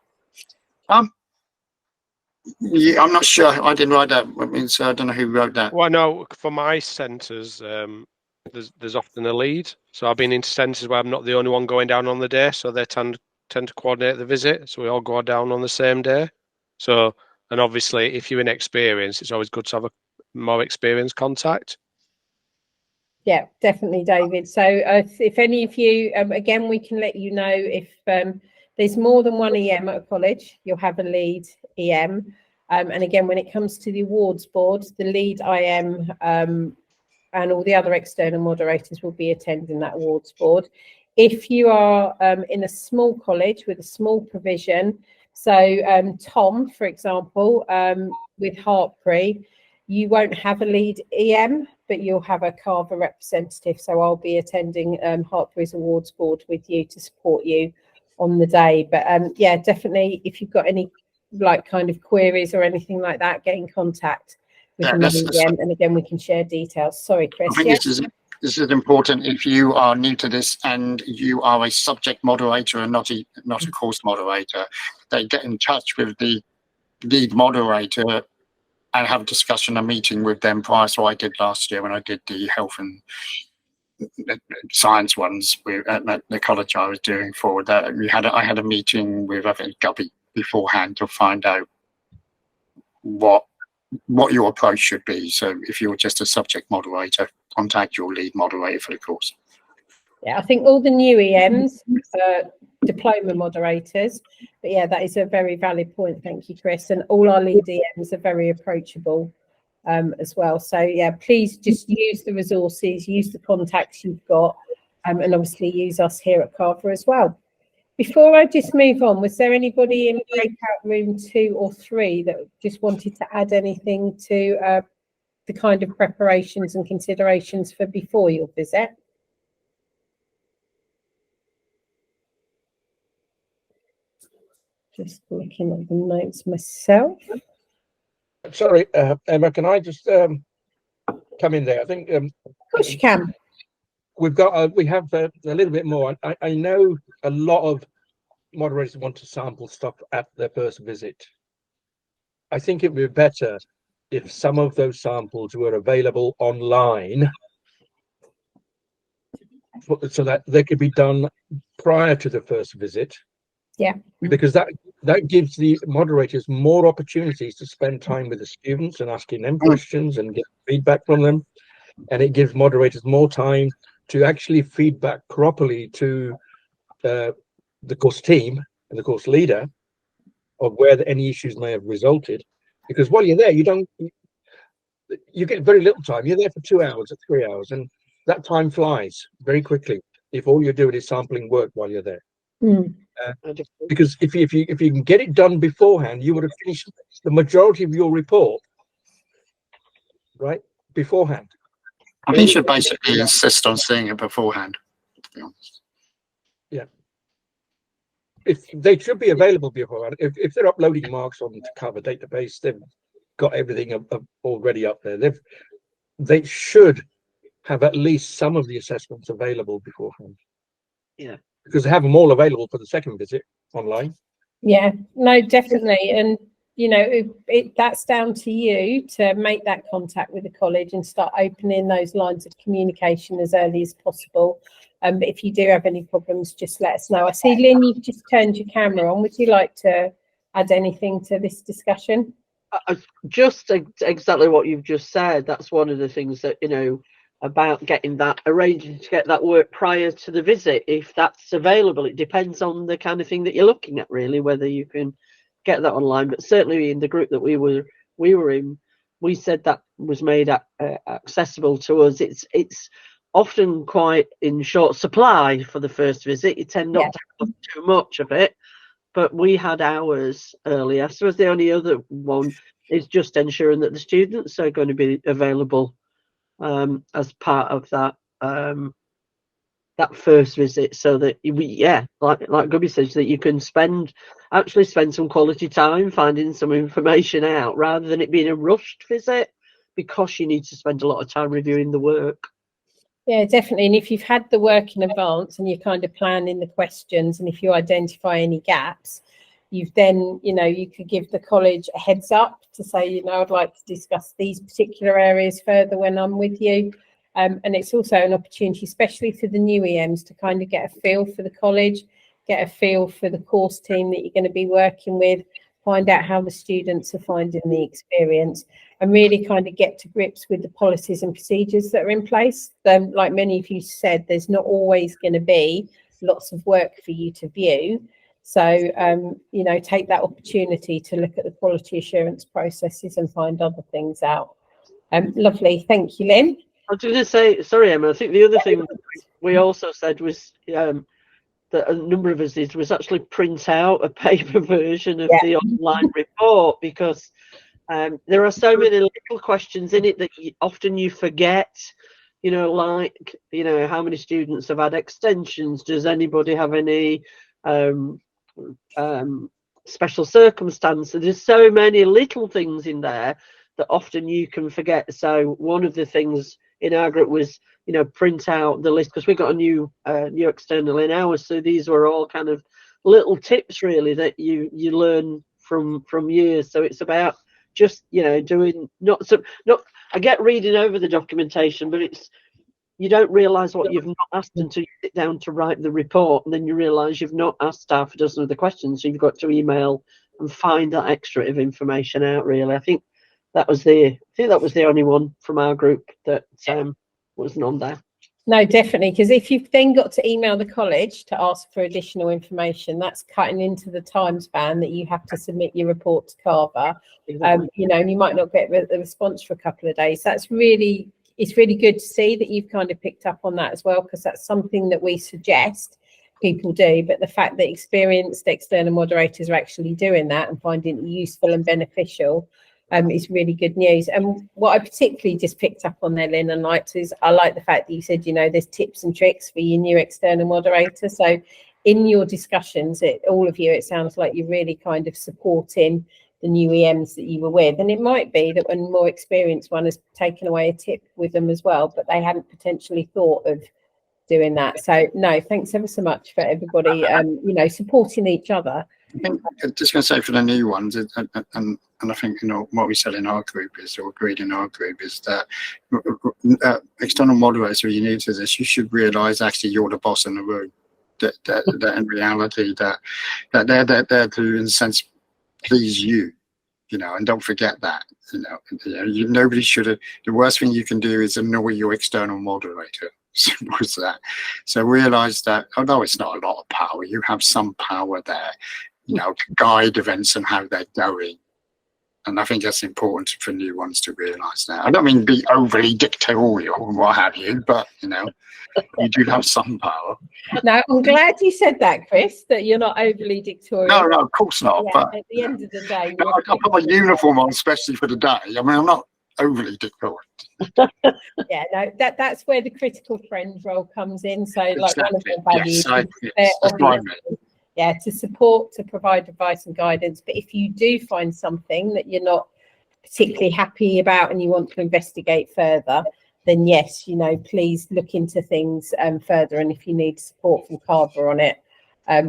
Yeah, I'm not sure. I didn't write that. I mean, so I don't know who wrote that. Well, no, for my centres, there's often a lead. So I've been into centres where I'm not the only one going down on the day, so they tend to coordinate the visit. So we all go down on the same day. So, and obviously, if you're inexperienced, it's always good to have a more experienced contact. Yeah, definitely, David. So if any of you, again, we can let you know if there's more than one EM at a college, you'll have a lead EM. And again, when it comes to the awards board, the lead IM and all the other external moderators will be attending that awards board. If you are in a small college with a small provision, so Tom, for example, with Hartpury, you won't have a lead EM, but you'll have a CAVA representative. So I'll be attending Hartpury's awards board with you to support you on the day. But yeah, definitely, if you've got any like kind of queries or anything like that, get in contact with the main EM, and again, we can share details. Sorry, Chris. I think this is important if you are new to this and you are a subject moderator and not a course moderator. They get in touch with the lead moderator and have a discussion, a meeting with them prior. So I did last year when I did the health and science ones at the college I was doing for that. I had a meeting with, I think, Gubby beforehand to find out what your approach should be. So if you're just a subject moderator, contact your lead moderator for the course. Yeah, I think all the new EMs are diploma moderators, but yeah, that is a very valid point. Thank you, Chris. And all our lead EMs are very approachable as well. So yeah, please just use the resources, use the contacts you've got, and obviously use us here at CAVA as well. Before I just move on, was there anybody in breakout room 2 or 3 that just wanted to add anything to the kind of preparations and considerations for before your visit? Just looking at the notes myself. Sorry, Emma, can I just come in there? I think of course you can. We have a little bit more. I know a lot of moderators want to sample stuff at their first visit. I think it would be better if some of those samples were available online, so that they could be done prior to the first visit. Yeah. Because that gives the moderators more opportunities to spend time with the students and asking them questions and get feedback from them. And it gives moderators more time to actually feedback properly to the course team and the course leader of where any issues may have resulted. Because while you're there, you get very little time. You're there for 2 hours or 3 hours, and that time flies very quickly if all you're doing is sampling work while you're there. Because if you can get it done beforehand, you would have finished the majority of your report right beforehand. I think you should basically insist on seeing it beforehand, to be honest. Yeah. If they should be available beforehand. If they're uploading marks on the CAVA database, they've got everything already up there. They should have at least some of the assessments available beforehand. Yeah. Because they have them all available for the second visit online. Yeah, no, definitely. And, you know, that's down to you to make that contact with the college and start opening those lines of communication as early as possible. But if you do have any problems, just let us know. I see, Lynn, you've just turned your camera on. Would you like to add anything to this discussion? Just exactly what you've just said. That's one of the things that, you know, about getting that, arranging to get that work prior to the visit, if that's available. It depends on the kind of thing that you're looking at, really, whether you can get that online. But certainly in the group that we were in, we said that was made accessible to us. It's often quite in short supply for the first visit. You tend not to have too much of it, but we had ours earlier. So the only other one is just ensuring that the students are going to be available as part of that that first visit, so that like Gubby says, that you can actually spend some quality time finding some information out, rather than it being a rushed visit, because you need to spend a lot of time reviewing the work. Yeah, definitely. And if you've had the work in advance and you're kind of planning the questions, and if you identify any gaps, you've then, you know, you could give the college a heads up to say, you know, I'd like to discuss these particular areas further when I'm with you. And it's also an opportunity, especially for the new EMs, to kind of get a feel for the college, get a feel for the course team that you're going to be working with, find out how the students are finding the experience, and really kind of get to grips with the policies and procedures that are in place. Like many of you said, there's not always going to be lots of work for you to view. So, you know, take that opportunity to look at the quality assurance processes and find other things out. Lovely. Thank you, Lynn. I was going to say, sorry, Emma, I think the other thing we also said was that a number of us did was actually print out a paper version of the online report, because there are so many little questions in it that often you forget, you know, like, you know, how many students have had extensions? Does anybody have any special circumstances? There's so many little things in there that often you can forget. So one of the things in our group was, you know, print out the list, because we got a new external in ours. So these were all kind of little tips, really, that you learn from years. So it's about just, you know, doing not. I get reading over the documentation, but you don't realise what you've not asked until you sit down to write the report, and then you realise you've not asked half a dozen of the questions. So you've got to email and find that extra of information out. Really, I think that was the only one from our group that wasn't on there. No, definitely, because if you've then got to email the college to ask for additional information, that's cutting into the time span that you have to submit your report to CAVA. Exactly. You know, and you might not get the response for a couple of days. It's really good to see that you've kind of picked up on that as well, because that's something that we suggest people do. But the fact that experienced external moderators are actually doing that and finding it useful and beneficial is really good news. And what I particularly just picked up on there, Lynn, and liked is I like the fact that you said, you know, there's tips and tricks for your new external moderator. So in your discussions, all of you, it sounds like you're really kind of supporting the new EMs that you were with. And it might be that when more experienced one has taken away a tip with them as well, but they hadn't potentially thought of doing that. So no, thanks ever so much for everybody, you know, supporting each other. I think I'm just going to say for the new ones, and I think, you know, what we said in our group is, or agreed in our group, is that external moderators who are new to this, you should realise actually you're the boss in the room. That in reality that they're there to, in a sense, please you, you know, and don't forget that, you know, nobody should have. The worst thing you can do is annoy your external moderator. Simple as that. So realise that although it's not a lot of power, you have some power there, you know, to guide events and how they're going. And I think that's important for new ones to realise that. I don't mean be overly dictatorial or what have you, but you know, you do have some power. No, I'm glad you said that, Chris, that you're not overly dictatorial. No, of course not. Yeah, but at the end of the day, I put my uniform on, especially for the day. I mean, I'm not overly dictatorial. Yeah, no, that's where the critical friend role comes in. So, like one of the values, yeah, to support, to provide advice and guidance. But if you do find something that you're not particularly happy about and you want to investigate further, then yes, you know, please look into things further. And if you need support from CAVA on it,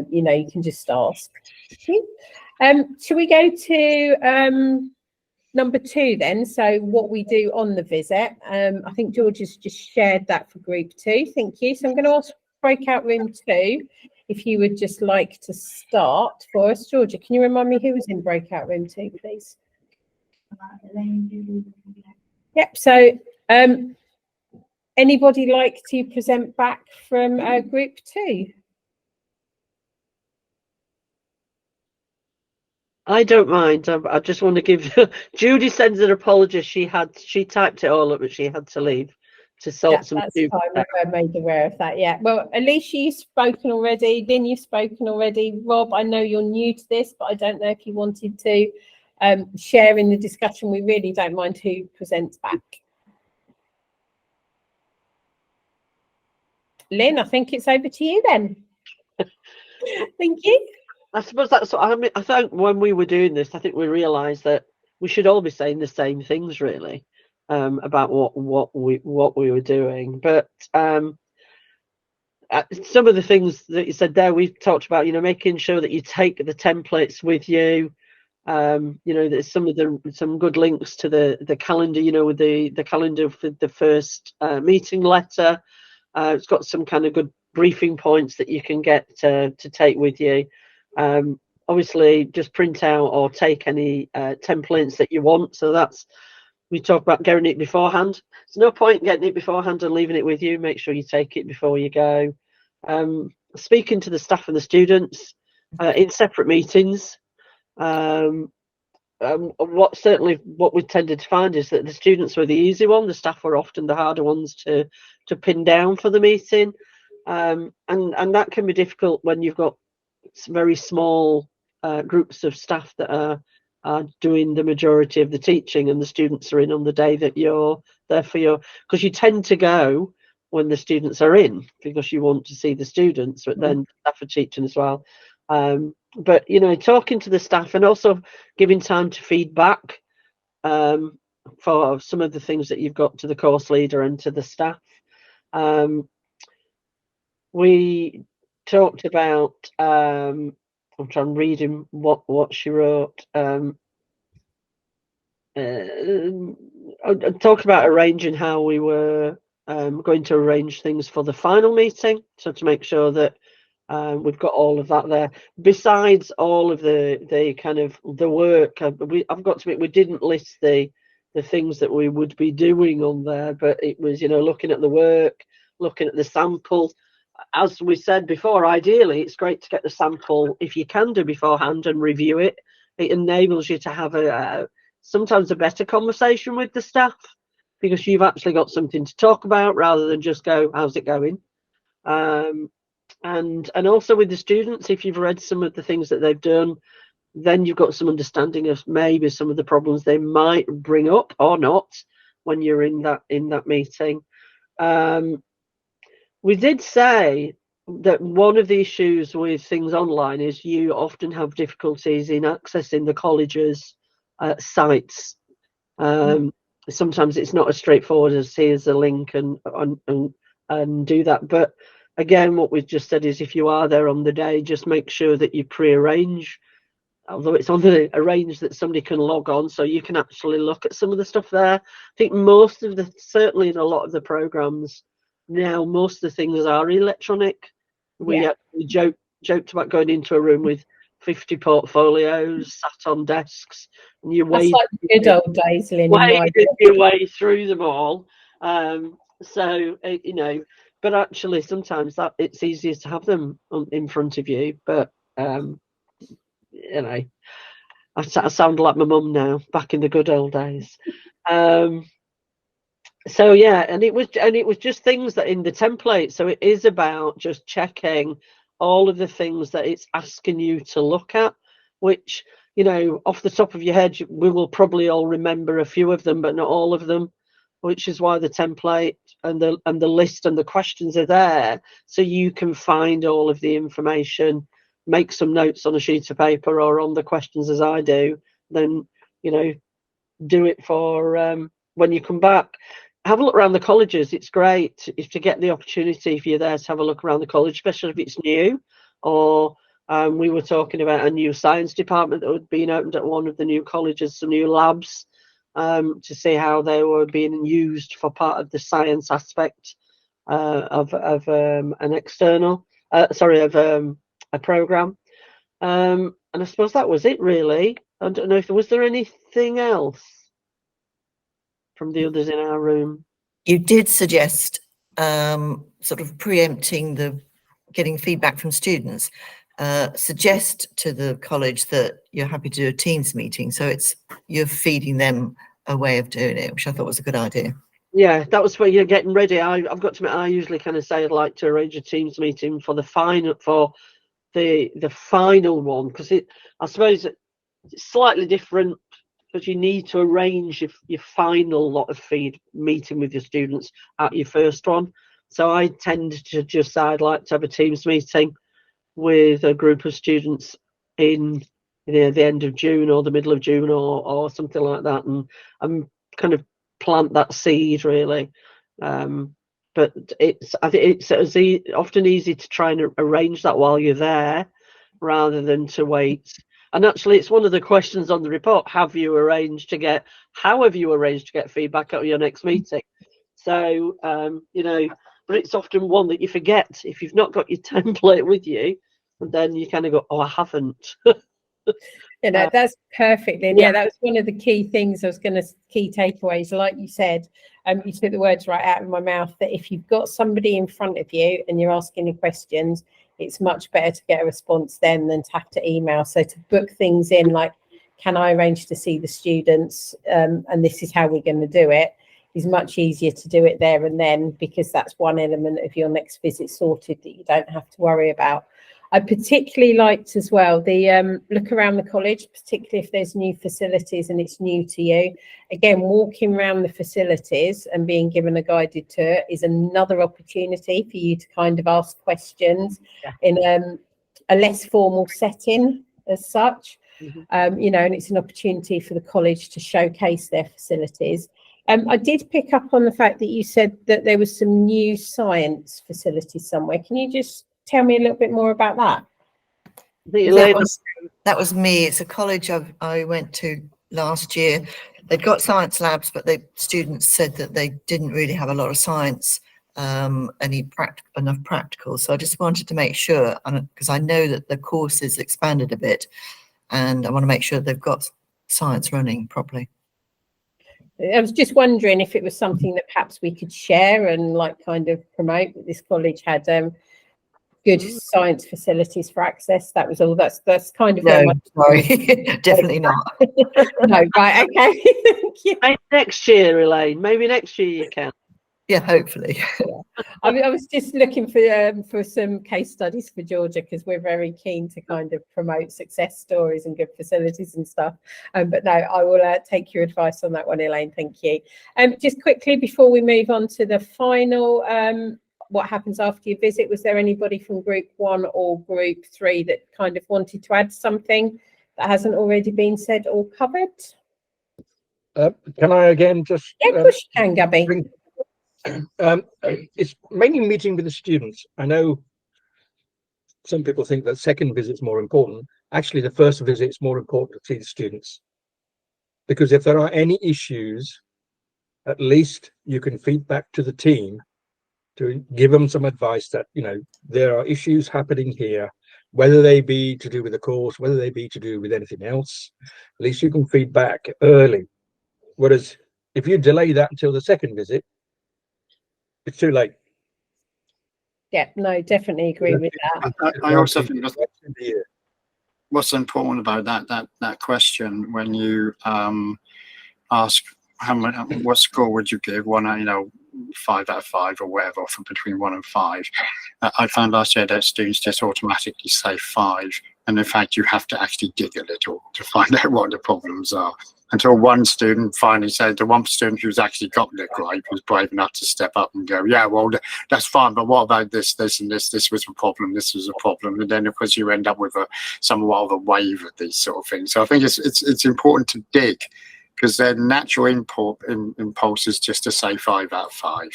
you know, you can just ask. Shall we go to number 2 then? So what we do on the visit. I think George has just shared that for group 2. Thank you. So I'm going to ask breakout room 2 if you would just like to start for us. Georgia, can you remind me who was in breakout room 2, please? Yep. So anybody like to present back from group 2? I don't mind. I just want to give Judy sends an apology. She typed it all up, but she had to leave to sort some. That's fine. We're made aware of that. Yeah. Well, Alicia, you've spoken already. Lynn, you've spoken already. Rob, I know you're new to this, but I don't know if you wanted to share in the discussion. We really don't mind who presents back. Lynn, I think it's over to you then. Thank you. I suppose that's what I mean. I think when we were doing this, I think we realised that we should all be saying the same things, really, about what we were doing. But some of the things that you said there, we've talked about, you know, making sure that you take the templates with you. You know, there's some good links to the calendar. You know, with the calendar for the first meeting letter. It's got some kind of good briefing points that you can get to take with you. Obviously, just print out or take any templates that you want. So we talk about getting it beforehand. There's no point getting it beforehand and leaving it with you. Make sure you take it before you go. Speaking to the staff and the students in separate meetings. What we tended to find is that the students were the easy one. The staff were often the harder ones to pin down for the meeting, and that can be difficult when you've got very small groups of staff that are doing the majority of the teaching, and the students are in on the day that you're there because you tend to go when the students are in because you want to see the students, but then staff are teaching as well. But you know, talking to the staff and also giving time to feedback for some of the things that you've got to the course leader and to the staff. We talked about I'm trying reading what she wrote. I talked about arranging how we were going to arrange things for the final meeting, so to make sure that we've got all of that there. Besides all of the kind of the work, I've got to admit we didn't list the things that we would be doing on there, but it was, you know, looking at the work, looking at the sample. As we said before, ideally it's great to get the sample if you can do beforehand and review it. It enables you to have sometimes a better conversation with the staff because you've actually got something to talk about rather than just go, how's it going? And also with the students, if you've read some of the things that they've done, then you've got some understanding of maybe some of the problems they might bring up or not when you're in that meeting. We did say that one of the issues with things online is you often have difficulties in accessing the college's sites. Sometimes it's not as straightforward as here's a link and and do that. But again, what we've just said is if you are there on the day, just make sure that you pre-arrange, although it's on the arrange that somebody can log on so you can actually look at some of the stuff there. I think most of the, certainly in a lot of the programs now, most of the things are electronic. We joked about going into a room with 50 portfolios sat on desks, and you That's like the good old days, Lynn. waded your way through them all. So you know, but actually sometimes that it's easier to have them in front of you. But you know, I sound like my mum now, back in the good old days. So yeah, and it was just things that in the template. So it is about just checking all of the things that it's asking you to look at, which, you know, off the top of your head, we will probably all remember a few of them, but not all of them, which is why the template and the list and the questions are there, so you can find all of the information, make some notes on a sheet of paper or on the questions as I do, then, you know, do it for when you come back. Have a look around the colleges. It's great if to get the opportunity, if you're there, to have a look around the college, especially if it's new. Or we were talking about a new science department that had been opened at one of the new colleges, some new labs, to see how they were being used for part of the science aspect of an external, a program. And I suppose that was it, really. I don't know if was there anything else from the others in our room. You did suggest sort of preempting the getting feedback from students. Suggest to the college that you're happy to do a Teams meeting, so you're feeding them a way of doing it, which I thought was a good idea. Yeah, that was where you're getting ready. I've got to admit, I usually kind of say I'd like to arrange a Teams meeting for the final one, because I suppose it's slightly different, because you need to arrange your final lot of meeting with your students at your first one. So I tend to just say I'd like to have a Teams meeting with a group of students in the end of June or the middle of June or something like that, and kind of plant that seed, really. But I think it's often easy to try and arrange that while you're there rather than to wait. And actually, it's one of the questions on the report: how have you arranged to get feedback at your next meeting? So you know, but it's often one that you forget if you've not got your template with you, and then you kind of go, "Oh, I haven't." You know, that's perfect. And yeah, that was one of the key things key takeaways. Like you said, you took the words right out of my mouth, that if you've got somebody in front of you and you're asking the questions, it's much better to get a response then than to have to email. So to book things in, like, can I arrange to see the students, and this is how we're going to do it, is much easier to do it there and then, because that's one element of your next visit sorted that you don't have to worry about. I particularly liked as well the look around the college, particularly if there's new facilities and it's new to you. Again, walking around the facilities and being given a guided tour is another opportunity for you to kind of ask questions in a less formal setting as such. You know, and it's an opportunity for the college to showcase their facilities. I did pick up on the fact that you said that there was some new science facilities somewhere. Can you just tell me a little bit more about that? That was me. It's a college I went to last year. They'd got science labs, but the students said that they didn't really have a lot of science, enough practical. So I just wanted to make sure, because I know that the course is expanded a bit, and I want to make sure they've got science running properly. I was just wondering if it was something that perhaps we could share and like kind of promote, that this college had good science facilities for access. That was all. That's kind of no, sorry, definitely not. No, right, okay. Thank you. Maybe next year, Elaine. Maybe next year you can. Yeah, hopefully. I was just looking for some case studies for Georgia, because we're very keen to kind of promote success stories and good facilities and stuff. But no, I will take your advice on that one, Elaine. Thank you. Just quickly before we move on to the final, what happens after your visit, was there anybody from group 1 or group 3 that kind of wanted to add something that hasn't already been said or covered? Can I again just of course you can, Gabby. It's mainly meeting with the students. I know some people think that second visit's more important. Actually, the first visit is more important to see the students, because if there are any issues, at least you can feed back to the team to give them some advice that, you know, there are issues happening here, whether they be to do with the course, whether they be to do with anything else. At least you can feed back early. Whereas if you delay that until the second visit, it's too late. Yeah, no, definitely agree with that. I also think what's important about that question, when you ask what score would you give, 5 out of 5 or whatever, from between 1 and 5. I found last year that students just automatically say 5, and in fact you have to actually dig a little to find out what the problems are, until one student finally said, the one student who's actually got the gripe was brave enough to step up and go, yeah, well, that's fine, but what about this and this was a problem, this was a problem. And then of course you end up with somewhat of a wave of these sort of things. So I think it's important to dig, because their natural impulse is just to say 5 out of 5.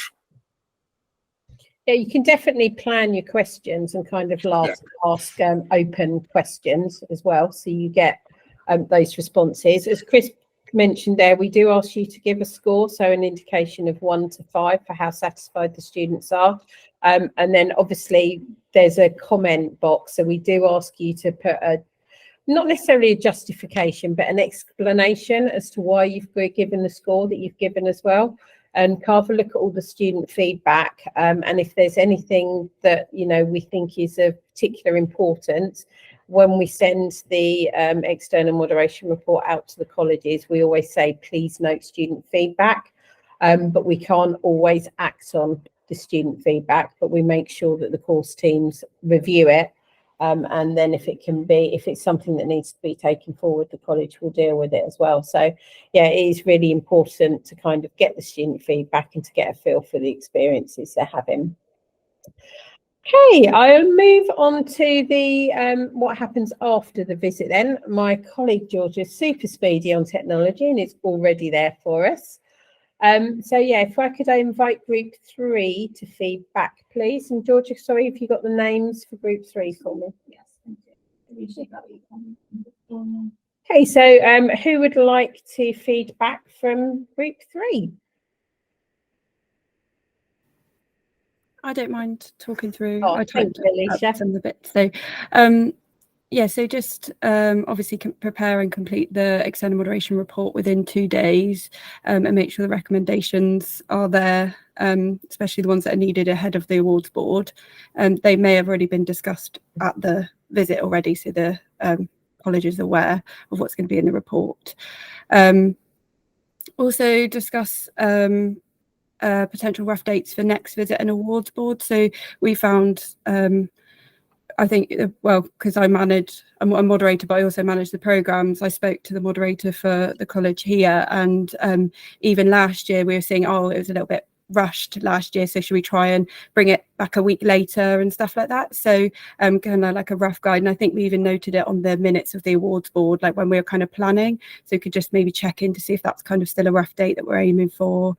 Yeah, you can definitely plan your questions and kind of ask open questions as well, so you get those responses. As Chris mentioned there, we do ask you to give a score, so an indication of 1 to 5 for how satisfied the students are. And then obviously there's a comment box, so we do ask you to put not necessarily a justification, but an explanation as to why you've given the score that you've given as well. And CAVA look at all the student feedback, and if there's anything that, you know, we think is of particular importance, when we send the external moderation report out to the colleges, we always say, please note student feedback, but we can't always act on the student feedback, but we make sure that the course teams review it. And then if it's something that needs to be taken forward, the college will deal with it as well. So yeah, it is really important to kind of get the student feedback and to get a feel for the experiences they're having. Okay, I'll move on to the what happens after the visit then. My colleague Georgia is super speedy on technology and is already there for us. So yeah, if I could invite group 3 to feedback, please. And Georgia, sorry if you got the names for group 3 for me. Yes, thank you. Okay, so who would like to feedback from group 3? I don't mind talking through. Oh, I thank you, Alicia. some of the bits. So yeah, so just obviously prepare and complete the external moderation report within 2 days, and make sure the recommendations are there, especially the ones that are needed ahead of the awards board. They may have already been discussed at the visit already, so the college is aware of what's going to be in the report. Also discuss potential rough dates for next visit and awards board. So we found I think, well, because I'm a moderator, but I also manage the programs. I spoke to the moderator for the college here, and even last year we were saying, oh, it was a little bit rushed last year, so should we try and bring it back a week later and stuff like that? So kind of like a rough guide, and I think we even noted it on the minutes of the awards board, like when we were kind of planning, so we could just maybe check in to see if that's kind of still a rough date that we're aiming for.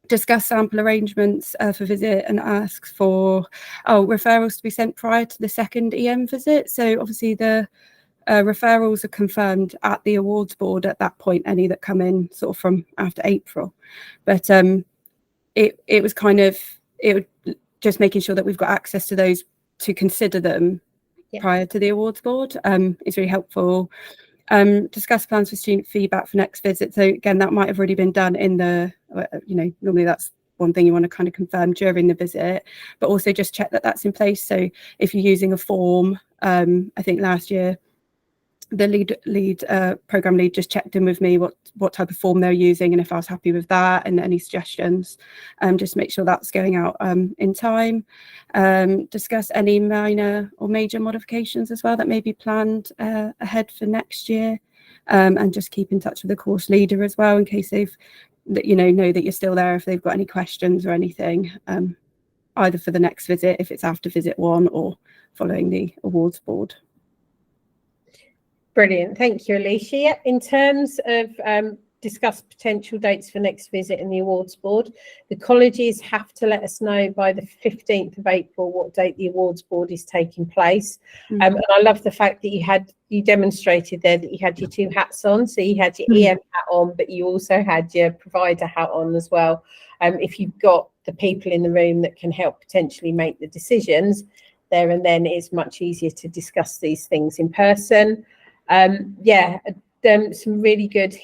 Discuss sample arrangements for visit and ask for referrals to be sent prior to the second EM visit. So obviously the referrals are confirmed at the awards board at that point, any that come in sort of from after April. But it was kind of just making sure that we've got access to those to consider them prior to the awards board is really helpful. Discuss plans for student feedback for next visit. So again, that might have already been done in the, normally that's one thing you want to kind of confirm during the visit, but also just check that that's in place. So if you're using a form, I think last year, the program lead just checked in with me what type of form they're using and if I was happy with that and any suggestions. Just make sure that's going out in time. Discuss any minor or major modifications as well that may be planned ahead for next year, and just keep in touch with the course leader as well in case they've know that you're still there if they've got any questions or anything, either for the next visit if it's after visit 1 or following the awards board. Brilliant, thank you, Alicia. In terms of discuss potential dates for next visit in the awards board. The colleges have to let us know by the 15th of April what date the awards board is taking place. And I love the fact that you demonstrated there that you had your two hats on. So you had your EM hat on, but you also had your provider hat on as well. If you've got the people in the room that can help potentially make the decisions, there and then it's much easier to discuss these things in person. Some really good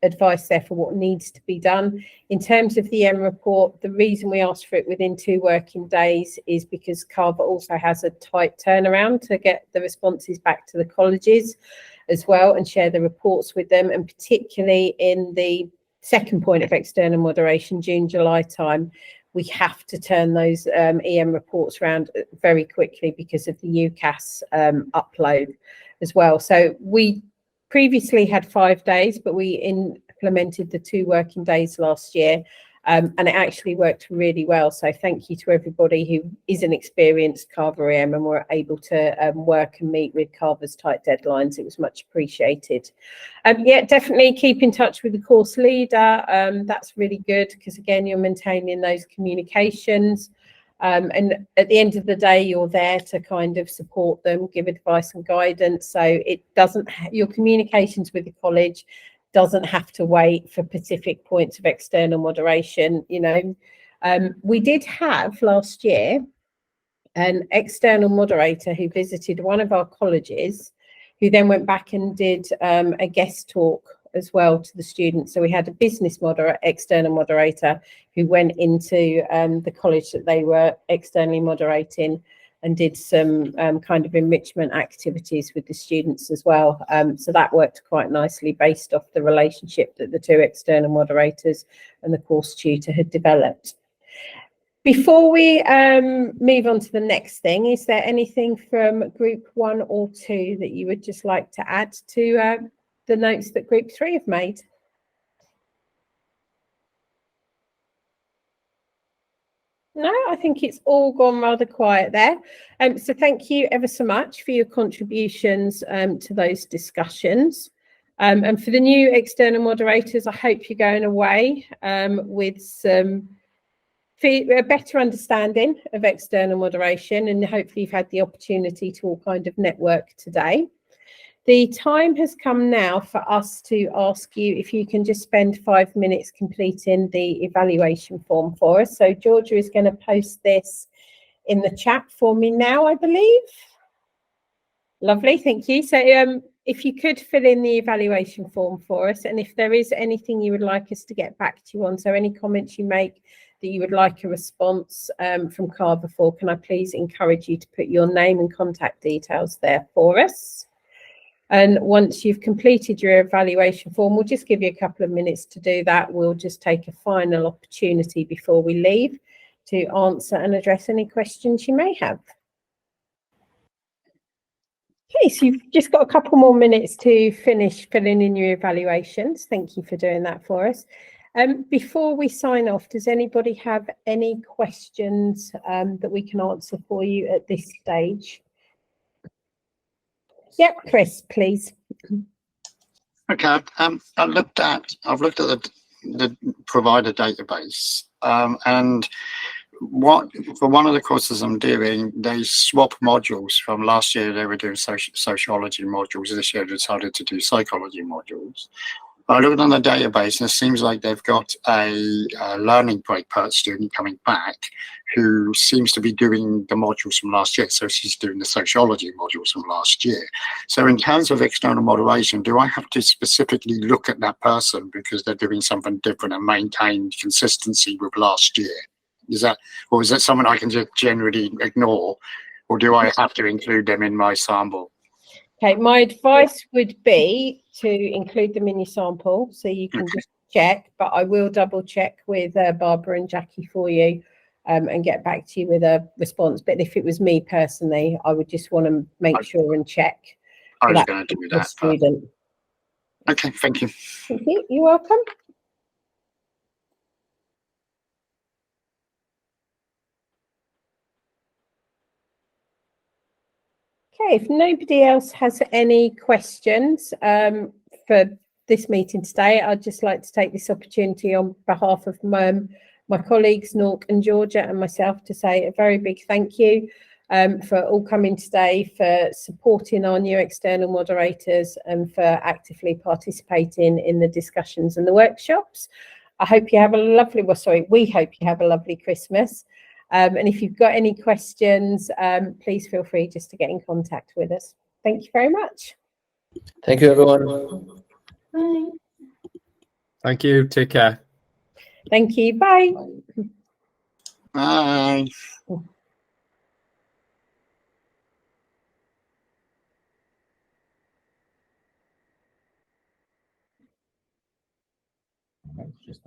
advice there for what needs to be done. In terms of the EM report, the reason we asked for it within 2 working days is because CAVA also has a tight turnaround to get the responses back to the colleges as well and share the reports with them, and particularly in the second point of external moderation, June, July time, we have to turn those EM reports around very quickly because of the UCAS upload as well. So we previously had 5 days, but we implemented the 2 working days last year, and it actually worked really well. So thank you to everybody who is an experienced CAVA EM and were able to work and meet with CAVA's tight deadlines. It was much appreciated. Definitely keep in touch with the course leader. That's really good because, again, you're maintaining those communications. And at the end of the day, you're there to kind of support them, give advice and guidance. So it doesn't, your communications with the college doesn't have to wait for specific points of external moderation. We did have last year an external moderator who visited one of our colleges, who then went back and did a guest talk as well to the students. So we had a business external moderator who went into the college that they were externally moderating and did some kind of enrichment activities with the students as well. So that worked quite nicely based off the relationship that the 2 external moderators and the course tutor had developed. Before we move on to the next thing, is there anything from group 1 or 2 that you would just like to add to the notes that group 3 have made? No, I think it's all gone rather quiet there. So thank you ever so much for your contributions to those discussions. And for the new external moderators, I hope you're going away with a better understanding of external moderation, and hopefully you've had the opportunity to all kind of network today. The time has come now for us to ask you if you can just spend 5 minutes completing the evaluation form for us. So Georgia is going to post this in the chat for me now, I believe. Lovely, thank you. So if you could fill in the evaluation form for us, and if there is anything you would like us to get back to you on, so any comments you make that you would like a response from CAVA for, can I please encourage you to put your name and contact details there for us. And once you've completed your evaluation form, we'll just give you a couple of minutes to do that. We'll just take a final opportunity before we leave to answer and address any questions you may have. Okay, so you've just got a couple more minutes to finish filling in your evaluations. Thank you for doing that for us. Before we sign off, does anybody have any questions that we can answer for you at this stage? Yep, Chris, please. Okay, I've looked at the provider database, and for one of the courses I'm doing, they swap modules. From last year they were doing sociology modules. This year they decided to do psychology modules. I looked on the database and it seems like they've got a learning break student coming back who seems to be doing the modules from last year. So she's doing the sociology modules from last year. So in terms of external moderation, do I have to specifically look at that person because they're doing something different and maintain consistency with last year? Is that something I can just generally ignore, or do I have to include them in my sample? Okay, my advice would be to include them in your sample so you can just check, but I will double check with Barbara and Jackie for you and get back to you with a response. But if it was me personally, I would just want to make sure and check. I was going to do that. Student. Okay, thank you. Thank you. You're welcome. Okay, if nobody else has any questions for this meeting today, I'd just like to take this opportunity on behalf of my colleagues, Nork and Georgia, and myself to say a very big thank you for all coming today, for supporting our new external moderators, and for actively participating in the discussions and the workshops. I hope you have a lovely, we hope you have a lovely Christmas. And if you've got any questions, please feel free just to get in contact with us. Thank you very much. Thank you, everyone. Bye. Thank you. Take care. Thank you. Bye. Bye. Just